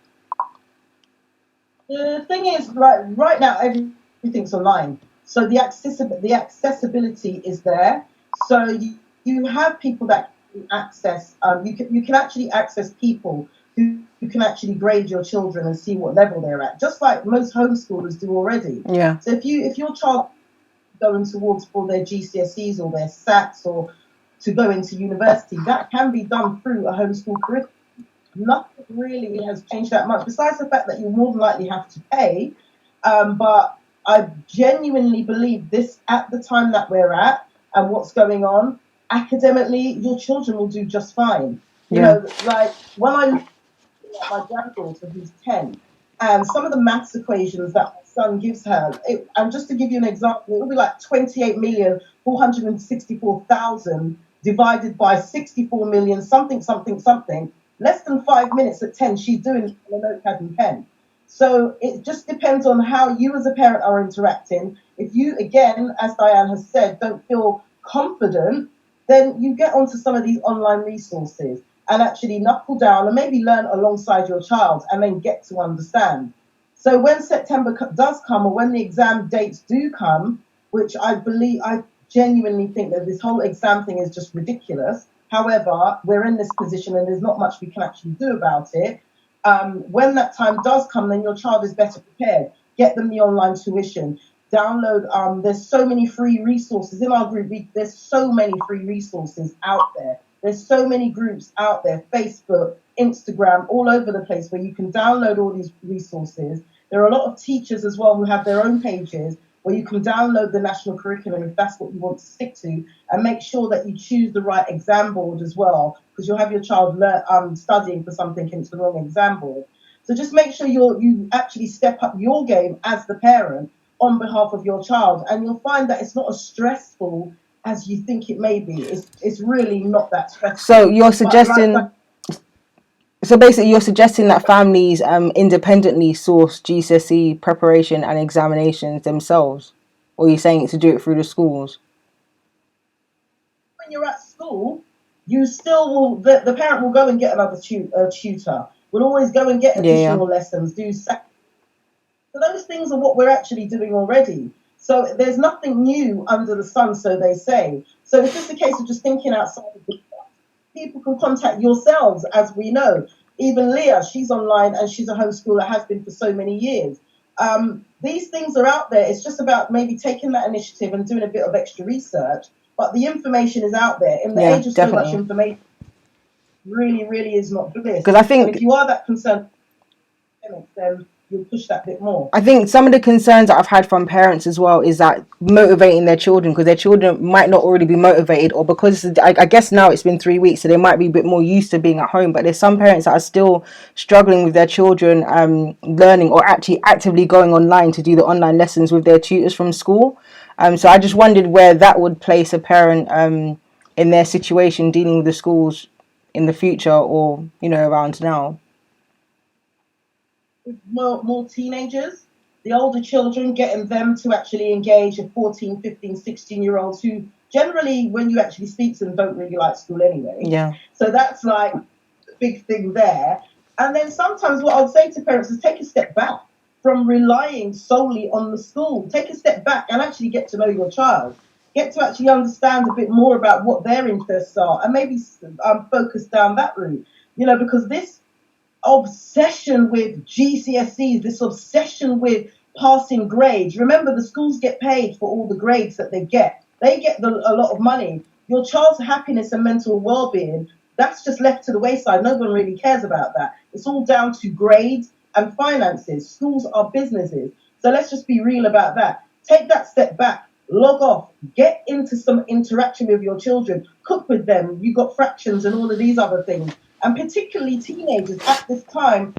S12: The thing is, right now everything's online, so the accessibility is there. So you have people that access. You can actually access people who can actually grade your children and see what level they're at, just like most homeschoolers do already.
S2: Yeah.
S12: So if your child going towards for their GCSEs or their SATs or to go into university, that can be done through a homeschool curriculum. Nothing really has changed that much, besides the fact that you more than likely have to pay. But I genuinely believe this, at the time that we're at and what's going on, academically, your children will do just fine. You know, like when I look at my granddaughter who's 10, and some of the maths equations that my son gives her, and just to give you an example, it will be like 28,464,000 divided by 64 million something. Less than 5 minutes at 10, she's doing it on a notepad and pen. So it just depends on how you as a parent are interacting. If you, again, as Diahanne has said, don't feel confident, then you get onto some of these online resources and actually knuckle down and maybe learn alongside your child and then get to understand. So when September does come, or when the exam dates do come, which I genuinely think that this whole exam thing is just ridiculous. However, we're in this position and there's not much we can actually do about it. When that time does come, then your child is better prepared. Get them the online tuition. Download, there's so many free resources in our group. There's so many free resources out there There's so many groups out there, Facebook, Instagram, all over the place, where you can download all these resources. There are a lot of teachers as well who have their own pages where you can download the national curriculum if that's what you want to stick to, and make sure that you choose the right exam board as well, because you'll have your child studying for something and it's the wrong exam board. So just make sure you actually step up your game as the parent on behalf of your child, and you'll find that it's not as stressful as you think it may be. It's really not that stressful.
S2: So you're suggesting... So basically, you're suggesting that families independently source GCSE preparation and examinations themselves, or you're saying to do it through the schools?
S12: When you're at school, you still will. The parent will go and get another tutor. Will always go and get additional lessons. So those things are what we're actually doing already. So there's nothing new under the sun, so they say. So it's just a case of just thinking outside of the box. People can contact yourselves, as we know. Even Leah, she's online and she's a homeschooler, has been for so many years. These things are out there. It's just about maybe taking that initiative and doing a bit of extra research. But the information is out there. In the age of so much information, really, really is not bliss.
S2: Because I think
S12: if you are that concerned, then you'll push that bit more.
S2: I think some of the concerns that I've had from parents as well is that motivating their children, because their children might not already be motivated, or because I guess now it's been 3 weeks, so they might be a bit more used to being at home. But there's some parents that are still struggling with their children learning or actually actively going online to do the online lessons with their tutors from school. So I just wondered where that would place a parent in their situation dealing with the schools in the future, or around now.
S12: More teenagers, the older children, getting them to actually engage with 14, 15, 16-year-olds who generally, when you actually speak to them, don't really like school anyway.
S2: Yeah.
S12: So that's like the big thing there. And then sometimes what I would say to parents is take a step back from relying solely on the school. Take a step back and actually get to know your child. Get to actually understand a bit more about what their interests are, and maybe focus down that route. Because this obsession with GCSEs, this obsession with passing grades. Remember, the schools get paid for all the grades that they get. They get a lot of money. Your child's happiness and mental well-being, that's just left to the wayside. No one really cares about that. It's all down to grades and finances. Schools are businesses. So let's just be real about that. Take that step back, log off, get into some interaction with your children, cook with them. You've got fractions and all of these other things. And particularly teenagers at this time.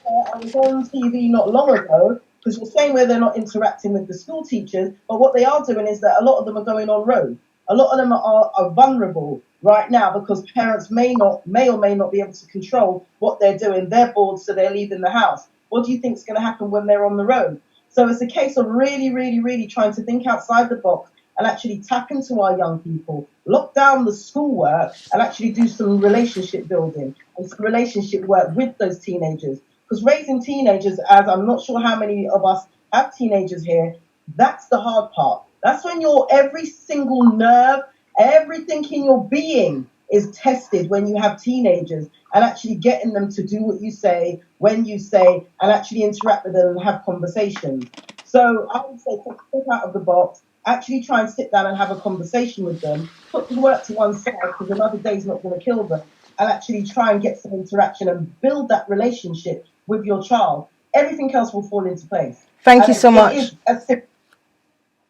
S12: I was on TV not long ago, because you're saying where they're not interacting with the school teachers, but what they are doing is that a lot of them are going on road. A lot of them are vulnerable right now because parents may or may not be able to control what they're doing. They're bored, so they're leaving the house. What do you think is going to happen when they're on the road? So it's a case of really, really, really trying to think outside the box and actually tap into our young people, lock down the schoolwork, and actually do some relationship building and some relationship work with those teenagers. Because raising teenagers, as I'm not sure how many of us have teenagers here, that's the hard part. That's when your every single nerve, everything in your being is tested when you have teenagers, and actually getting them to do what you say, when you say, and actually interact with them and have conversations. So I would say take a step out of the box, actually try and sit down and have a conversation with them, put the work to one side because another day's not going to kill them, and actually try and get some interaction and build that relationship with your child. Everything else will fall into place.
S2: Thank you so much.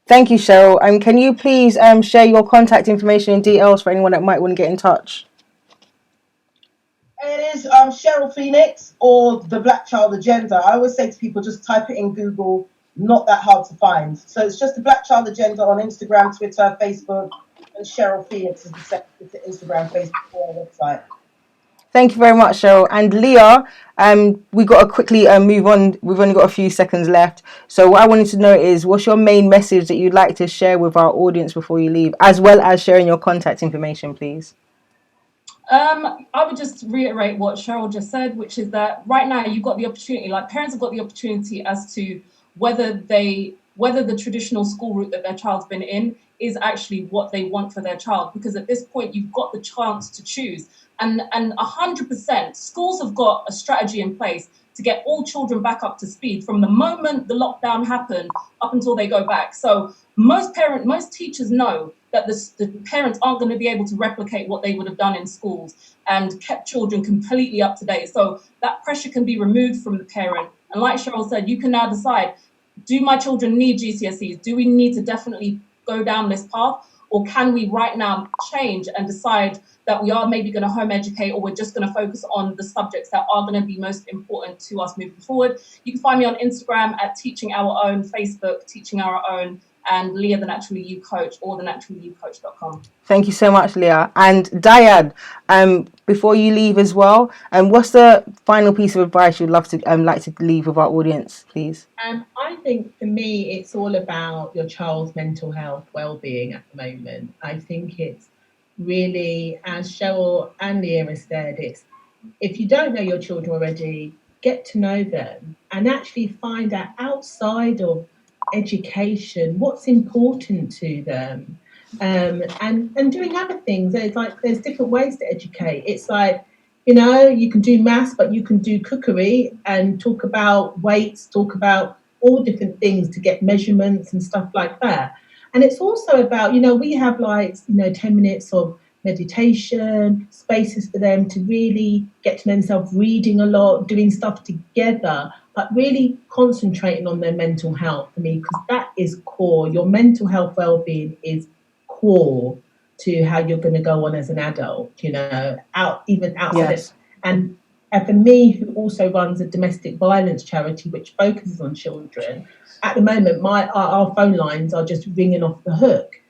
S2: Thank you, Cheryl. Can you please share your contact information and details for anyone that might want to get in touch?
S12: It is Cheryl Pheonix or the Black Child Agenda. I always say to people, just type it in Google. Not that hard to find. So it's just the Black Child Agenda on Instagram, Twitter, Facebook, and Cheryl Pheonix is the second to Instagram, Facebook, or our website.
S2: Thank you very much, Cheryl. And Leah, we got to quickly move on. We've only got a few seconds left. So what I wanted to know is, what's your main message that you'd like to share with our audience before you leave, as well as sharing your contact information, please?
S11: I would just reiterate what Cheryl just said, which is that right now you've got the opportunity, like parents have got the opportunity as to whether the traditional school route that their child's been in is actually what they want for their child. Because at this point, you've got the chance to choose. And 100%, schools have got a strategy in place to get all children back up to speed from the moment the lockdown happened up until they go back. So most teachers know that the parents aren't going to be able to replicate what they would have done in schools and kept children completely up to date. So that pressure can be removed from the parent. And like Cheryl said, you can now decide, do my children need GCSEs? Do we need to definitely go down this path? Or can we right now change and decide that we are maybe going to home educate, or we're just going to focus on the subjects that are going to be most important to us moving forward? You can find me on Instagram at Teaching Our Own, Facebook, Teaching Our Own, and Leah, the Naturally You Coach, or thenaturallyyoucoach.com.
S2: Thank you so much, Leah. And Diahanne, before you leave as well, what's the final piece of advice you'd love to like to leave with our audience, please?
S13: I think for me, it's all about your child's mental health well-being at the moment. I think it's really, as Cheryl and Leah has said, it's if you don't know your children already, get to know them and actually find out outside of education what's important to them, and doing other things. There's different ways to educate. It's like, you know, you can do maths, but you can do cookery and talk about weights, talk about all different things to get measurements and stuff like that. And it's also about, you know, we have 10 minutes of meditation, spaces for them to really get to know themselves, reading a lot, doing stuff together, but really concentrating on their mental health for me, because that is core. Your mental health well-being is core to how you're going to go on as an adult, you know, even outside. Yes. And for me, who also runs a domestic violence charity which focuses on children, at the moment our phone lines are just ringing off the hook.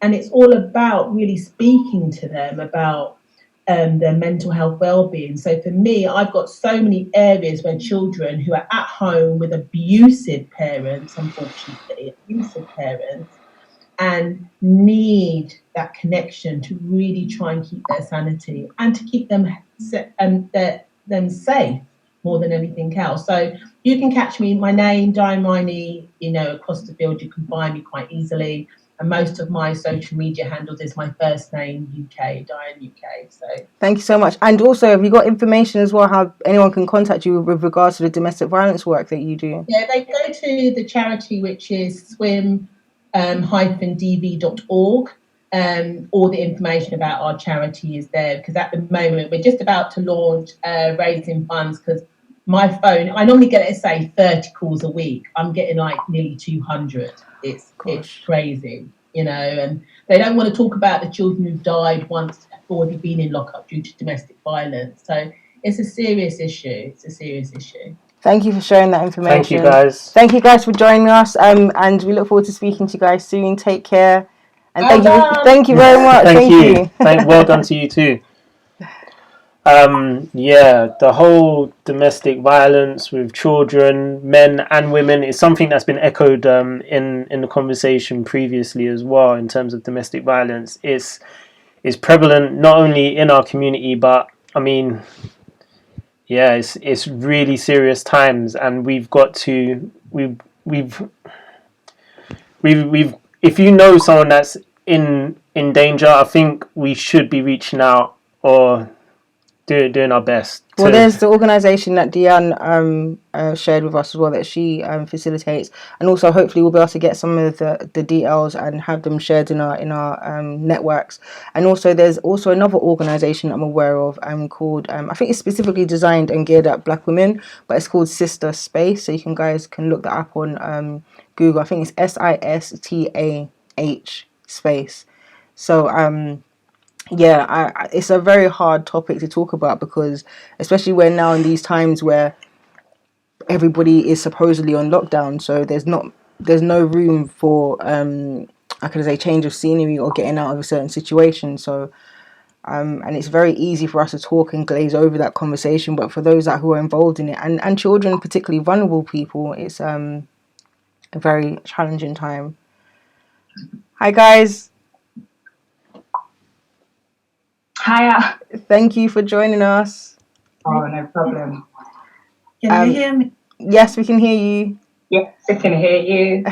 S13: And it's all about really speaking to them about their mental health well-being. So for me, I've got so many areas where children who are at home with abusive parents, unfortunately, and need that connection to really try and keep their sanity and to keep them safe more than anything else. So you can catch me, my name, Diahanne Rhiney, you know, across the field, you can find me quite easily. And most of my social media handles is my first name, UK, Diahanne UK. So
S2: thank you so much. And also, have you got information as well how anyone can contact you with regards to the domestic violence work that you do?
S13: Yeah, they go to the charity, which is swim-dv.org. All the information about our charity is there, because at the moment we're just about to launch raising funds, because my phone, I normally get, let's say, 30 calls a week. I'm getting like nearly 200. It's crazy, you know, and they don't want to talk about the children who've died once already been in lockup due to domestic violence. So it's a serious issue.
S2: Thank you for sharing that information.
S3: Thank you, guys.
S2: Thank you guys for joining us. And we look forward to speaking to you guys soon. Take care. And thank you very much.
S3: Thank you. Well done to you too. The whole domestic violence with children, men and women, is something that's been echoed in the conversation previously as well. In terms of domestic violence, it's prevalent not only in our community, but I mean, it's really serious times, and we've got to we've if you know someone that's in danger, I think we should be reaching out or doing our best.
S2: Well, there's the organisation that Diahanne shared with us as well that she facilitates, and also hopefully we'll be able to get some of the details and have them shared in our networks. And also there's also another organisation I'm aware of called I think it's specifically designed and geared at Black women, but it's called Sister Space. So you guys can look that up on Google. I think it's SISTAH space. So it's a very hard topic to talk about, because especially we're now in these times where everybody is supposedly on lockdown, so there's no room for change of scenery or getting out of a certain situation. So and it's very easy for us to talk and glaze over that conversation, but for those who are involved in it, and children, particularly vulnerable people, it's a very challenging time. Hi guys.
S11: Hiya.
S2: Thank you for joining us.
S11: Oh, no problem.
S6: Can you hear me?
S2: Yes, we can hear you.
S11: Yes, I can hear you.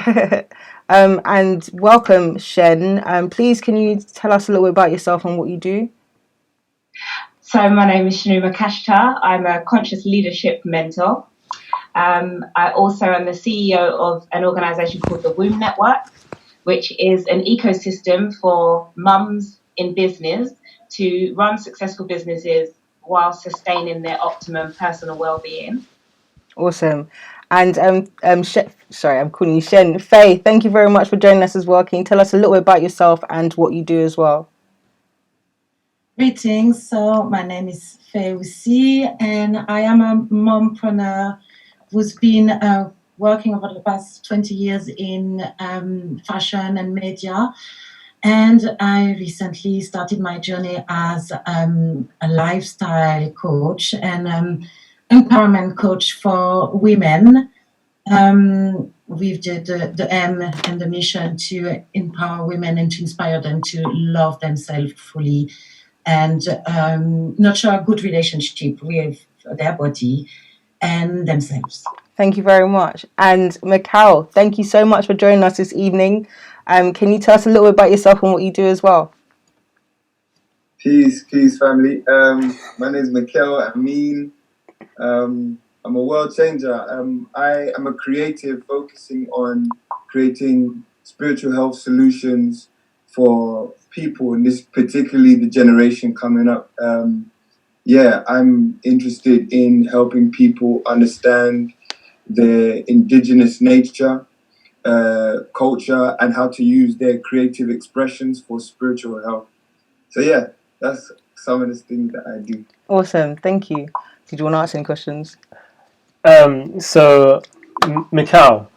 S2: And welcome, Shen. Please, can you tell us a little bit about yourself and what you do?
S14: So my name is Shen. I'm a conscious leadership mentor. I also am the CEO of an organisation called the Womb Network, which is an ecosystem for mums in business to run successful businesses while sustaining their optimum personal well-being.
S2: Awesome. And sorry, I'm calling you Shen. Faye, thank you very much for joining us as well. Can you tell us a little bit about yourself and what you do as well?
S15: Greetings. So my name is Faye Ussi, and I am a mompreneur who's been working over the past 20 years in fashion and media. And I recently started my journey as a lifestyle coach and empowerment coach for women, with the aim and the mission to empower women and to inspire them to love themselves fully and nurture a good relationship with their body and themselves.
S2: Thank you very much. And Mikel, thank you so much for joining us this evening. Can you tell us a little bit about yourself and what you do as well?
S16: Peace, family. My name is Mikel, Ameen. I'm a world changer. I am a creative focusing on creating spiritual health solutions for people, and this particularly the generation coming up. I'm interested in helping people understand their indigenous nature, culture, and how to use their creative expressions for spiritual health. So yeah, that's some of the things that I do.
S2: Awesome, thank you. Did you want to ask any questions?
S3: So, Mikel,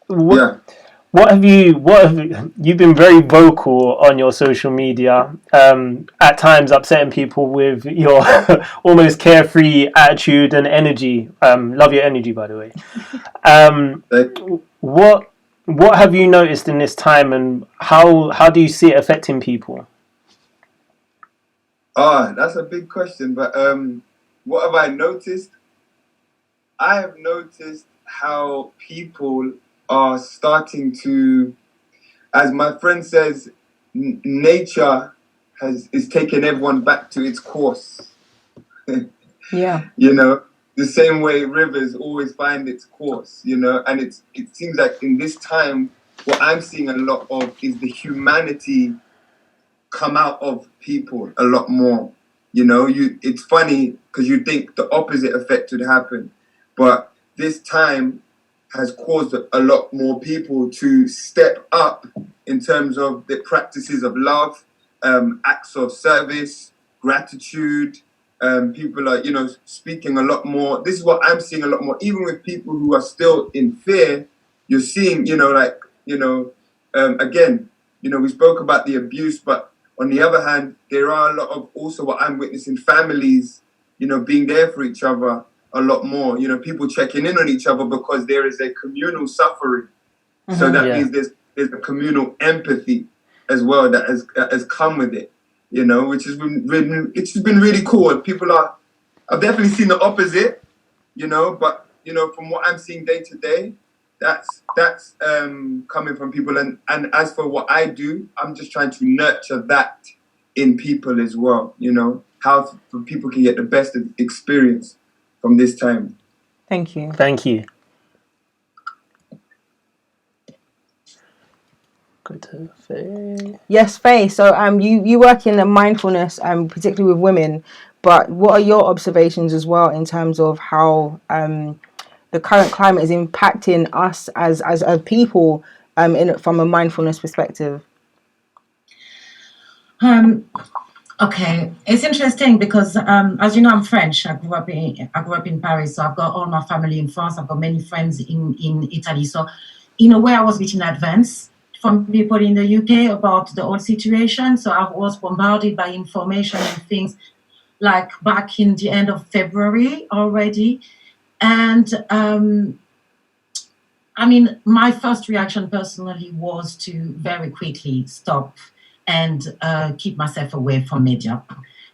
S3: what have you've been very vocal on your social media, at times upsetting people with your almost carefree attitude and energy. Love your energy, by the way. What have you noticed in this time, and how do you see it affecting people?
S16: That's a big question, but what have I noticed? I have noticed how people are starting to, as my friend says, nature is taking everyone back to its course.
S2: Yeah.
S16: You know, the same way rivers always find its course, you know, and it seems like in this time, what I'm seeing a lot of is the humanity come out of people a lot more. You know, it's funny because you think the opposite effect would happen, but this time has caused a lot more people to step up in terms of the practices of love, acts of service, gratitude. People are, speaking a lot more. This is what I'm seeing a lot more. Even with people who are still in fear, you're seeing, again, we spoke about the abuse, but on the other hand, there are a lot of also what I'm witnessing, families, being there for each other a lot more. People checking in on each other because there is a communal suffering. Mm-hmm. So that means there's a communal empathy as well that has come with it, which has been really cool. And people I've definitely seen the opposite, but from what I'm seeing day to day, that's coming from people. And as for what I do, I'm just trying to nurture that in people as well, how people can get the best experience from this time.
S2: Thank you.
S3: Thank you. Go to Faye.
S2: Yes, Faye. So you work in mindfulness, particularly with women, but what are your observations as well in terms of how the current climate is impacting us as people from a mindfulness perspective?
S15: Okay, it's interesting because as you know, I'm French. I grew up in Paris, so I've got all my family in France. I've got many friends in Italy. So in a way, I was a bit in advance from people in the UK about the whole situation. So I was bombarded by information and things like back in the end of February already. And my first reaction personally was to very quickly stop and keep myself away from media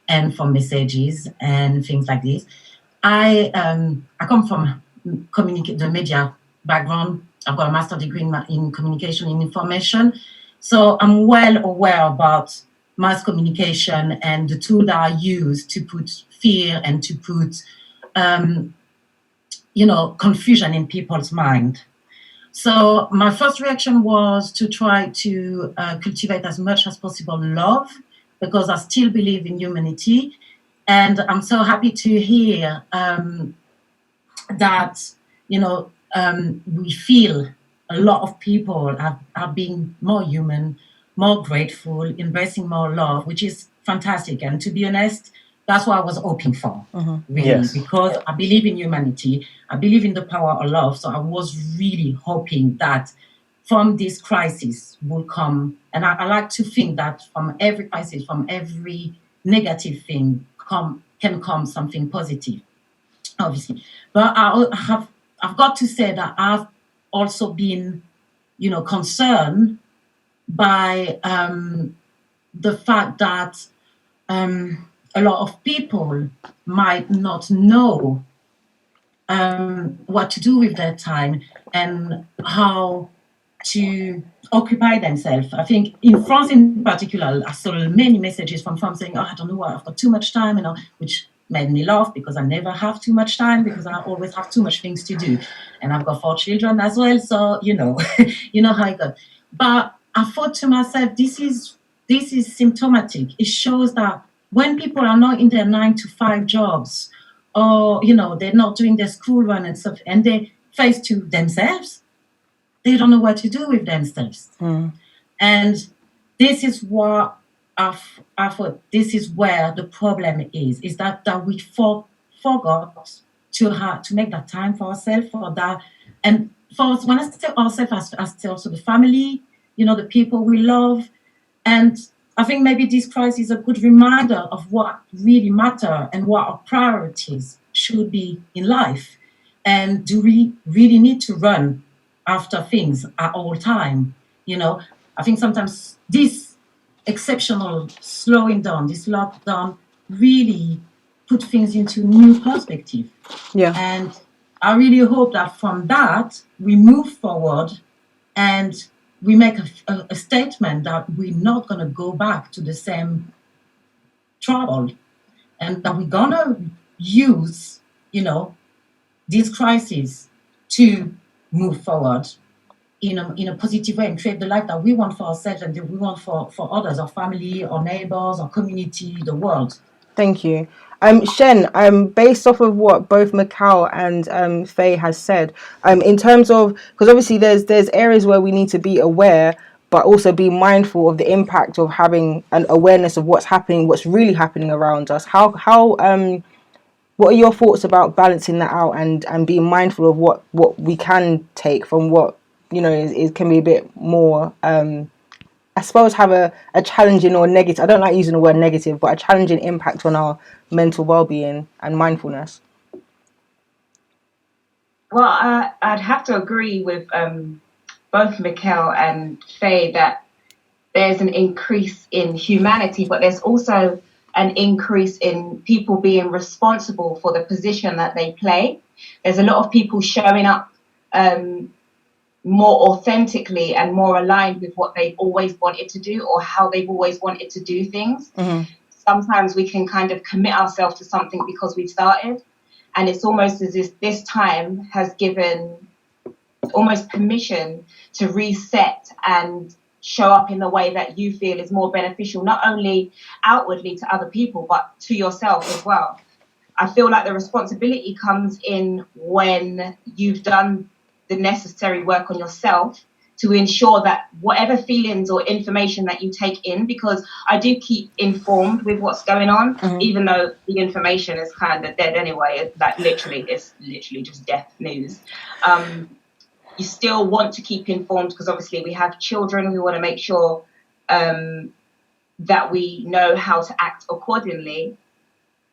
S15: and from messages and things like this. I come from the media background. I've got a master's degree in communication and information. So I'm well aware about mass communication and the tool that I use to put fear and to put confusion in people's mind. So my first reaction was to try to cultivate as much as possible love, because I still believe in humanity. And I'm so happy to hear that, we feel a lot of people are being more human, more grateful, embracing more love, which is fantastic. And to be honest, that's what I was hoping for, really, because I believe in humanity. I believe in the power of love. So I was really hoping that from this crisis will come, and I like to think that from every crisis, from every negative thing, can come something positive, obviously. But I've got to say that I've also been, concerned by the fact that a lot of people might not know what to do with their time and how to occupy themselves. I think in France in particular, I saw many messages from France saying, I don't know, I've got too much time, which made me laugh, because I never have too much time, because I always have too much things to do. And I've got 4 children as well, so, you know how it goes. But I thought to myself, this is symptomatic. It shows that when people are not in their 9-to-5 jobs, or, they're not doing their school run and stuff, and they're faced to themselves, they don't know what to do with themselves. And this is what I thought, this is where the problem is that we forgot to make that time for ourselves, for that. And for us, when I say ourselves, I say also the family, the people we love. And I think maybe this crisis is a good reminder of what really matters and what our priorities should be in life. And do we really need to run after things at all time? I think sometimes this exceptional slowing down, this lockdown, really put things into new perspective.
S2: Yeah.
S15: And I really hope that from that we move forward and we make a statement that we're not going to go back to the same trouble, and that we're going to use, this crisis to move forward in a positive way and create the life that we want for ourselves and that we want for others, our family, our neighbors, our community, the world.
S2: Thank you. Shen, based off of what both Mikel and Faye has said, in terms of, because obviously there's areas where we need to be aware, but also be mindful of the impact of having an awareness of what's happening, what's really happening around us. How what are your thoughts about balancing that out and being mindful of what we can take from what is can be a bit more I suppose have a challenging or negative, I don't like using the word negative, but a challenging impact on our mental well-being and mindfulness?
S14: Well, I'd have to agree with both Mikel and Faye that there's an increase in humanity, but there's also an increase in people being responsible for the position that they play. There's a lot of people showing up more authentically and more aligned with what they've always wanted to do or how they've always wanted to do things. Sometimes we can kind of commit ourselves to something because we've started, and it's almost as if this time has given almost permission to reset and show up in the way that you feel is more beneficial, not only outwardly to other people, but to yourself as well. I feel like the responsibility comes in when you've done the necessary work on yourself to ensure that whatever feelings or information that you take in, because I do keep informed with what's going on, even though the information is kind of dead anyway, it's literally just death news. You still want to keep informed because obviously we have children. We want to make sure that we know how to act accordingly.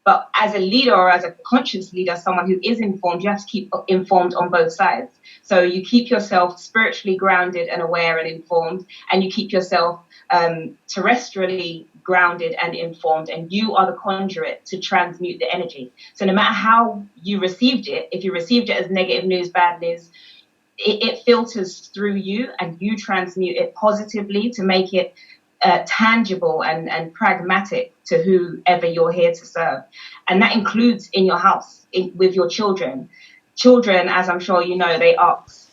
S14: But as a leader or as a conscious leader, someone who is informed, you have to keep informed on both sides. So you keep yourself spiritually grounded and aware and informed, and you keep yourself terrestrially grounded and informed, and you are the conduit to transmute the energy. So no matter how you received it, if you received it as negative news, bad news, it filters through you and you transmute it positively to make it tangible and pragmatic to whoever you're here to serve. And that includes in your house, with your children. children, as I'm sure you know, they ask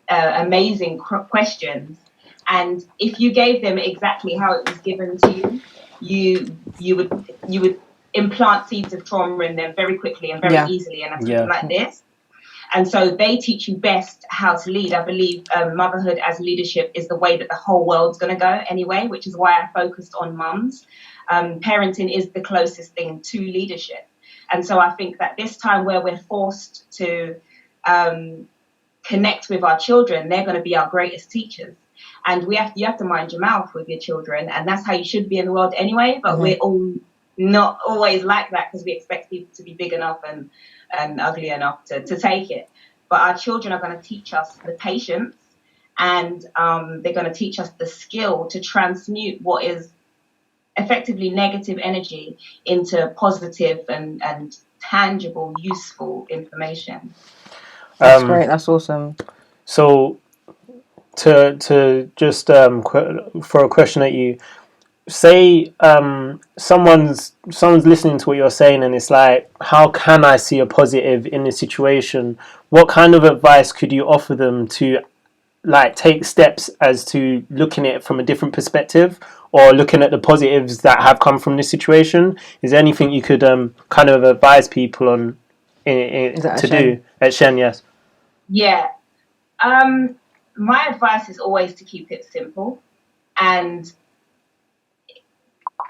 S14: amazing questions. And if you gave them exactly how it was given to you, you would implant seeds of trauma in them very quickly and very easily, and something like this. And so they teach you best how to lead. I believe motherhood as leadership is the way that the whole world's going to go anyway, which is why I focused on mums. Parenting is the closest thing to leadership. And so I think that this time where we're forced to connect with our children, they're going to be our greatest teachers. And you have to mind your mouth with your children, and that's how you should be in the world anyway. But we're all not always like that, because we expect people to be big enough and ugly enough to take it. But our children are going to teach us the patience, and they're going to teach us the skill to transmute what is effectively negative energy into positive and tangible, useful information.
S2: That's great. That's awesome.
S3: So to just for a question at you, say someone's listening to what you're saying, and it's like, how can I see a positive in this situation? What kind of advice could you offer them to like take steps as to looking at it from a different perspective, or looking at the positives that have come from this situation? Is there anything you could kind of advise people on to do at Shen? Yes.
S14: Yeah. My advice is always to keep it simple, and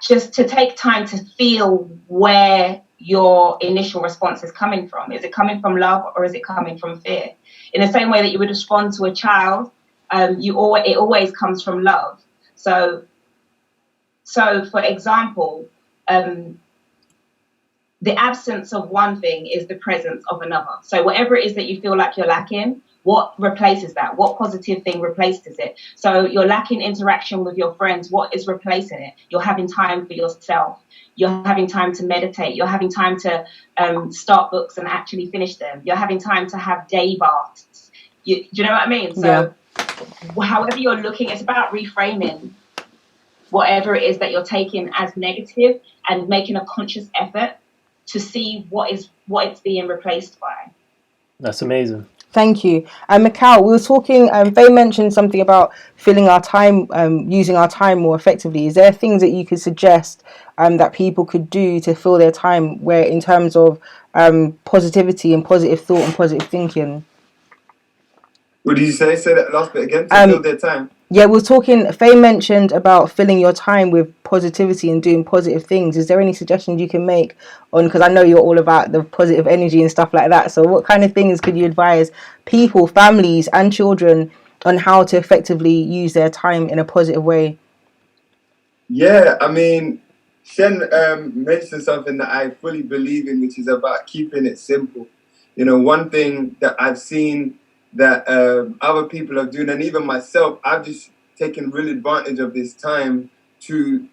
S14: just to take time to feel where your initial response is coming from. Is it coming from love, or is it coming from fear? In the same way that you would respond to a child, it always comes from love. So for example, the absence of one thing is the presence of another. So whatever it is that you feel like you're lacking, what replaces that? What positive thing replaces it? So you're lacking interaction with your friends. What is replacing it? You're having time for yourself. You're having time to meditate. You're having time to start books and actually finish them. You're having time to have day baths. Do you know what I mean? So however you're looking, it's about reframing whatever it is that you're taking as negative and making a conscious effort to see what it's being replaced by.
S3: That's amazing.
S2: Thank you. Mikel, we were talking, Faye mentioned something about filling our time, using our time more effectively. Is there things that you could suggest that people could do to fill their time, where in terms of positivity and positive thought and positive thinking?
S16: What did you say? Say that last bit again. To fill their time.
S2: Yeah, we're talking, Faye mentioned about filling your time with positivity and doing positive things. Is there any suggestions you can make on, because I know you're all about the positive energy and stuff like that. So what kind of things could you advise people, families and children on how to effectively use their time in a positive way?
S16: Yeah, I mean, Shen mentioned something that I fully believe in, which is about keeping it simple. You know, one thing that I've seen that other people are doing, and even myself, I've just taken real advantage of this time to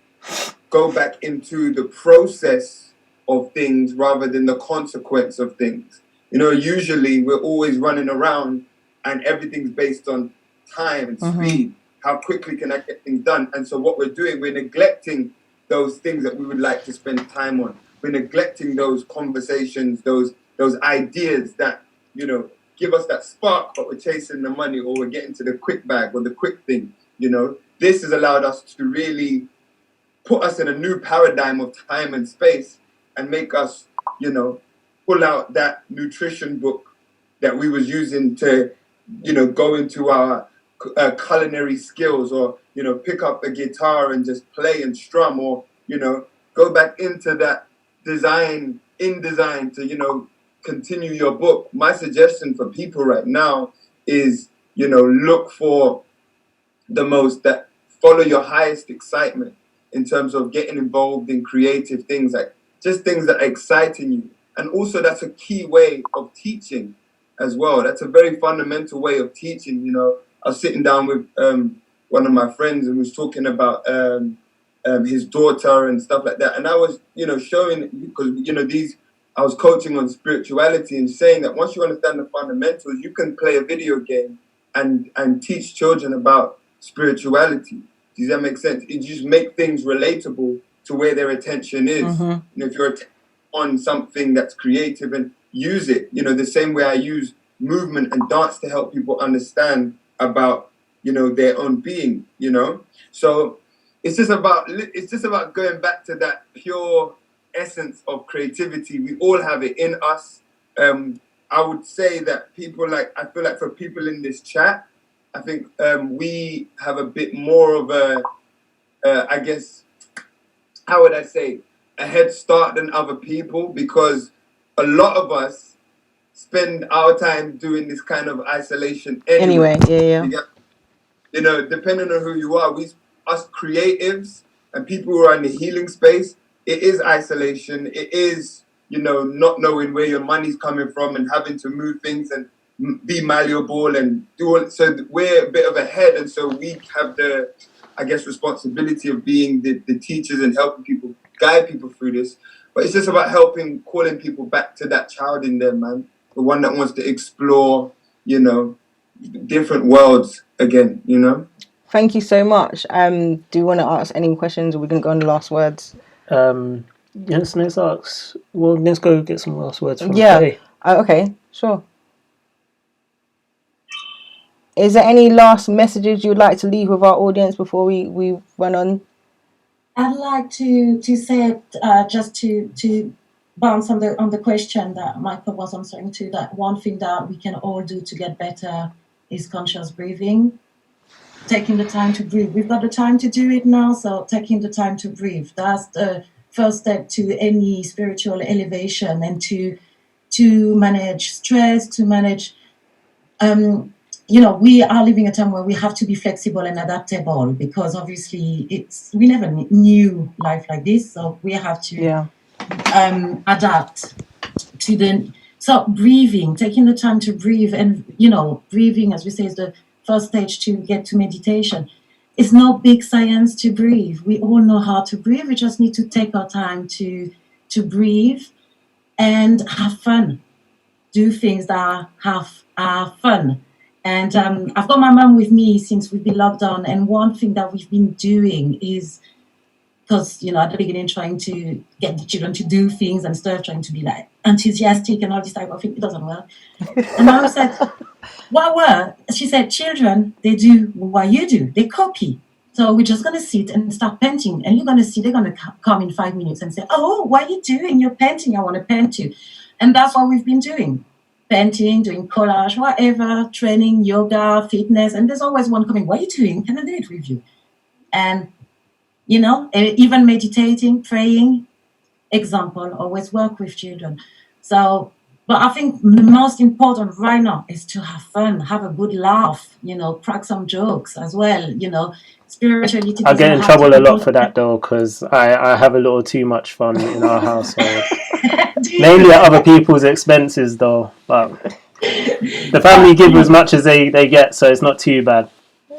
S16: go back into the process of things rather than the consequence of things. You know, usually we're always running around and everything's based on time and speed. How quickly can I get things done? And so what we're doing, we're neglecting those things that we would like to spend time on. We're neglecting those conversations, those ideas that, you know, give us that spark, but we're chasing the money, or we're getting to the quick bag or the quick thing. You know, this has allowed us to really put us in a new paradigm of time and space, and make us, you know, pull out that nutrition book that we was using to, you know, go into our culinary skills, or, you know, pick up a guitar and just play and strum, or, you know, go back into that design to, you know, continue your book. My suggestion for people right now is, you know, look for follow your highest excitement in terms of getting involved in creative things, like just things that are exciting you. And also that's a key way of teaching as well. That's a very fundamental way of teaching. You know, I was sitting down with one of my friends and was talking about his daughter and stuff like that. And I was, you know, showing, because, you know, I was coaching on spirituality and saying that once you understand the fundamentals, you can play a video game and teach children about spirituality. Does that make sense? It just make things relatable to where their attention is. You know, if you're on something that's creative, and use it, you know, the same way I use movement and dance to help people understand about, you know, their own being, you know. So it's just about going back to that pure essence of creativity. We all have it in us. I would say that I feel like for people in this chat, I think we have a bit more of a, I guess, how would I say, a head start than other people, because a lot of us spend our time doing this kind of isolation anyway.
S2: Yeah.
S16: You know, depending on who you are, us creatives and people who are in the healing space, it is isolation. It is, you know, not knowing where your money's coming from and having to move things and be malleable and do all. So we're a bit of a head, and so we have the, I guess, responsibility of being the teachers and helping people, guide people through this. But it's just about calling people back to that child in them, man. The one that wants to explore, you know, different worlds again, you know.
S2: Thank you so much. Do you want to ask any questions, or we're going to go on the last words?
S3: Yes, let's ask. Well, let's go get some last words from
S2: Faye. Okay, sure. Is there any last messages you'd like to leave with our audience before we run on?
S15: I'd like to say just to bounce on the question that Michael was answering to, that one thing that we can all do to get better is conscious breathing. Taking the time to breathe. We've got the time to do it now, so taking the time to breathe. That's the first step to any spiritual elevation, and to manage stress, to manage you know, we are living a time where we have to be flexible and adaptable, because obviously we never knew life like this, so we have to adapt to so breathing, taking the time to breathe, and you know, breathing, as we say, is the first stage to get to meditation. It's no big science to breathe. We all know how to breathe. We just need to take our time to breathe and have fun. Do things that are fun. And I've got my mum with me since we've been locked down. And one thing that we've been doing is, because, you know, at the beginning, trying to get the children to do things and stuff, trying to be like enthusiastic and all this type of thing, it doesn't work. And Mum said, what work? She said, children, they do what you do. They copy. So we're just going to sit and start painting. And you're going to see, they're going to come in 5 minutes and say, oh, what are you doing? You're painting. I want to paint too. And that's what we've been doing. Painting, doing collage, whatever, training, yoga, fitness, and there's always one coming, what are you doing? Can I do it with you? And, you know, even meditating, praying, example, always work with children. So, but I think the most important right now is to have fun, have a good laugh, you know, crack some jokes as well, you know. Spirituality.
S3: I get in trouble a lot for that though, because I have a little too much fun in our household. Mainly at other people's expenses though, but the family give as much as they get, so it's not too bad.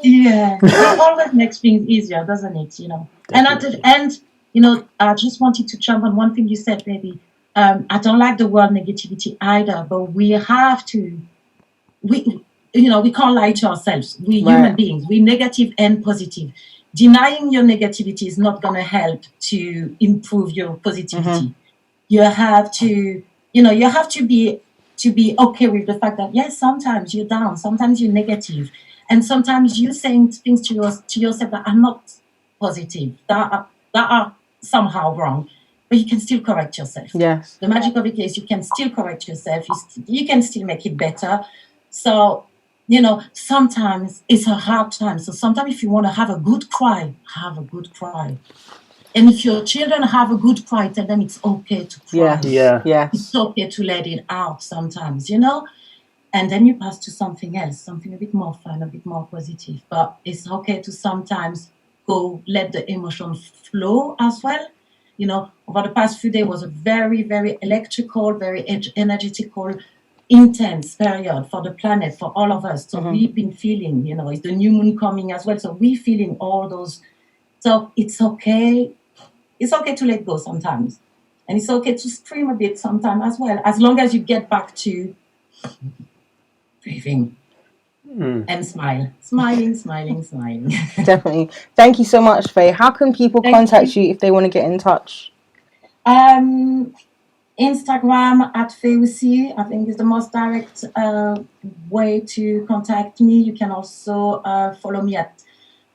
S15: Yeah, it always makes things easier, doesn't it? You know. Definitely. And at the end, you know, I just wanted to jump on one thing you said, baby. I don't like the word negativity either, but we have to. You know, we can't lie to ourselves. We're human beings. We're negative and positive. Denying your negativity is not going to help to improve your positivity. Mm-hmm. You have to, you know, you have to be okay with the fact that, yes, sometimes you're down, sometimes you're negative, and sometimes you're saying things to yourself that are not positive, that are somehow wrong, but you can still correct yourself.
S2: Yes.
S15: The magic of it is you can still correct yourself. You can still make it better. So, you know, sometimes it's a hard time. So sometimes if you want to have a good cry, have a good cry. And if your children have a good cry, tell them it's okay to cry.
S2: Yeah.
S15: It's okay to let it out sometimes, you know? And then you pass to something else, something a bit more fun, a bit more positive. But it's okay to sometimes go let the emotion flow as well. You know, over the past few days was a very, very electrical, very energetical, intense period for the planet, for all of us. So we've been feeling, you know, it's the new moon coming as well. So we're feeling all those. So it's okay. It's okay to let go sometimes. And it's okay to scream a bit sometimes as well, as long as you get back to breathing and smile. Smiling.
S2: Definitely. Thank you so much, Faye. How can people contact you if they want to get in touch?
S15: Instagram at Ussi, I think is the most direct way to contact me. You can also follow me at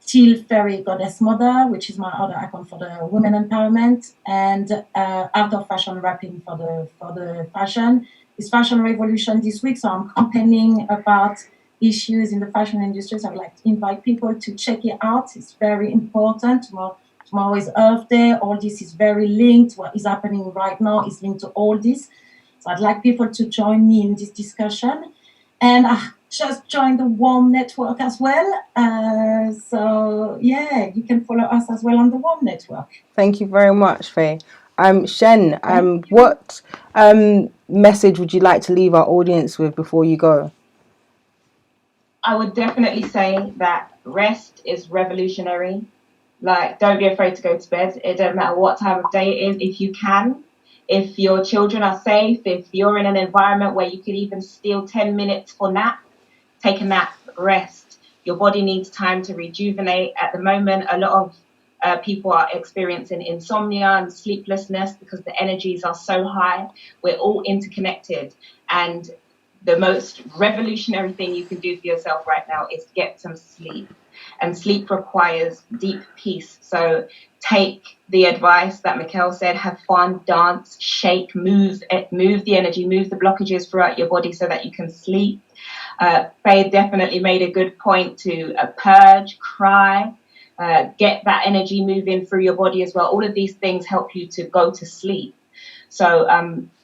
S15: Till Fairy Goddess Mother, which is my other account for the women empowerment, and Art of Fashion Wrapping for the fashion. It's Fashion Revolution this week, so I'm campaigning about issues in the fashion industry. So I'd like to invite people to check it out. It's very important. Tomorrow is Earth Day. All this is very linked. What is happening right now is linked to all this. So I'd like people to join me in this discussion. And I just joined the WOM network as well. So yeah, you can follow us as well on the WOM network.
S2: Thank you very much, Faye. Shen, what message would you like to leave our audience with before you go?
S14: I would definitely say that rest is revolutionary. Like, don't be afraid to go to bed. It doesn't matter what time of day it is, if you can. If your children are safe, if you're in an environment where you could even steal 10 minutes for nap, take a nap, rest. Your body needs time to rejuvenate. At the moment, a lot of people are experiencing insomnia and sleeplessness because the energies are so high. We're all interconnected. And the most revolutionary thing you can do for yourself right now is get some sleep. And sleep requires deep peace. So take the advice that Mikel said, have fun, dance, shake, move the energy, move the blockages throughout your body so that you can sleep. Faye definitely made a good point to purge, cry, get that energy moving through your body as well. All of these things help you to go to sleep. So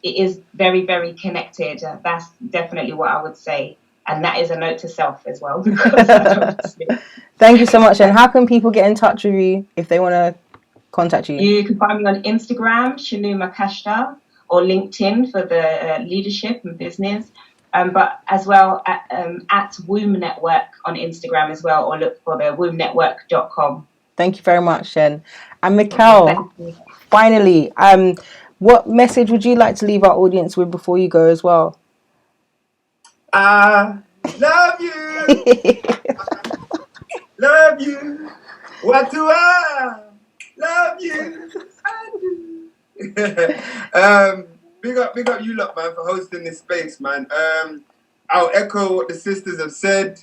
S14: it is very, very connected. That's definitely what I would say. And that is a note to self as well.
S2: Thank you so much. And how can people get in touch with you if they want to contact you?
S14: You can find me on Instagram, Shanuma Kashta, or LinkedIn for the leadership and business. But as well at Womb Network on Instagram as well, or look for the wombnetwork.com.
S2: Thank you very much, Shen. And Mikel, finally, what message would you like to leave our audience with before you go as well?
S16: I love you. Love you. What do I love you? I do. Big up you lot, man, for hosting this space, man. I'll echo what the sisters have said.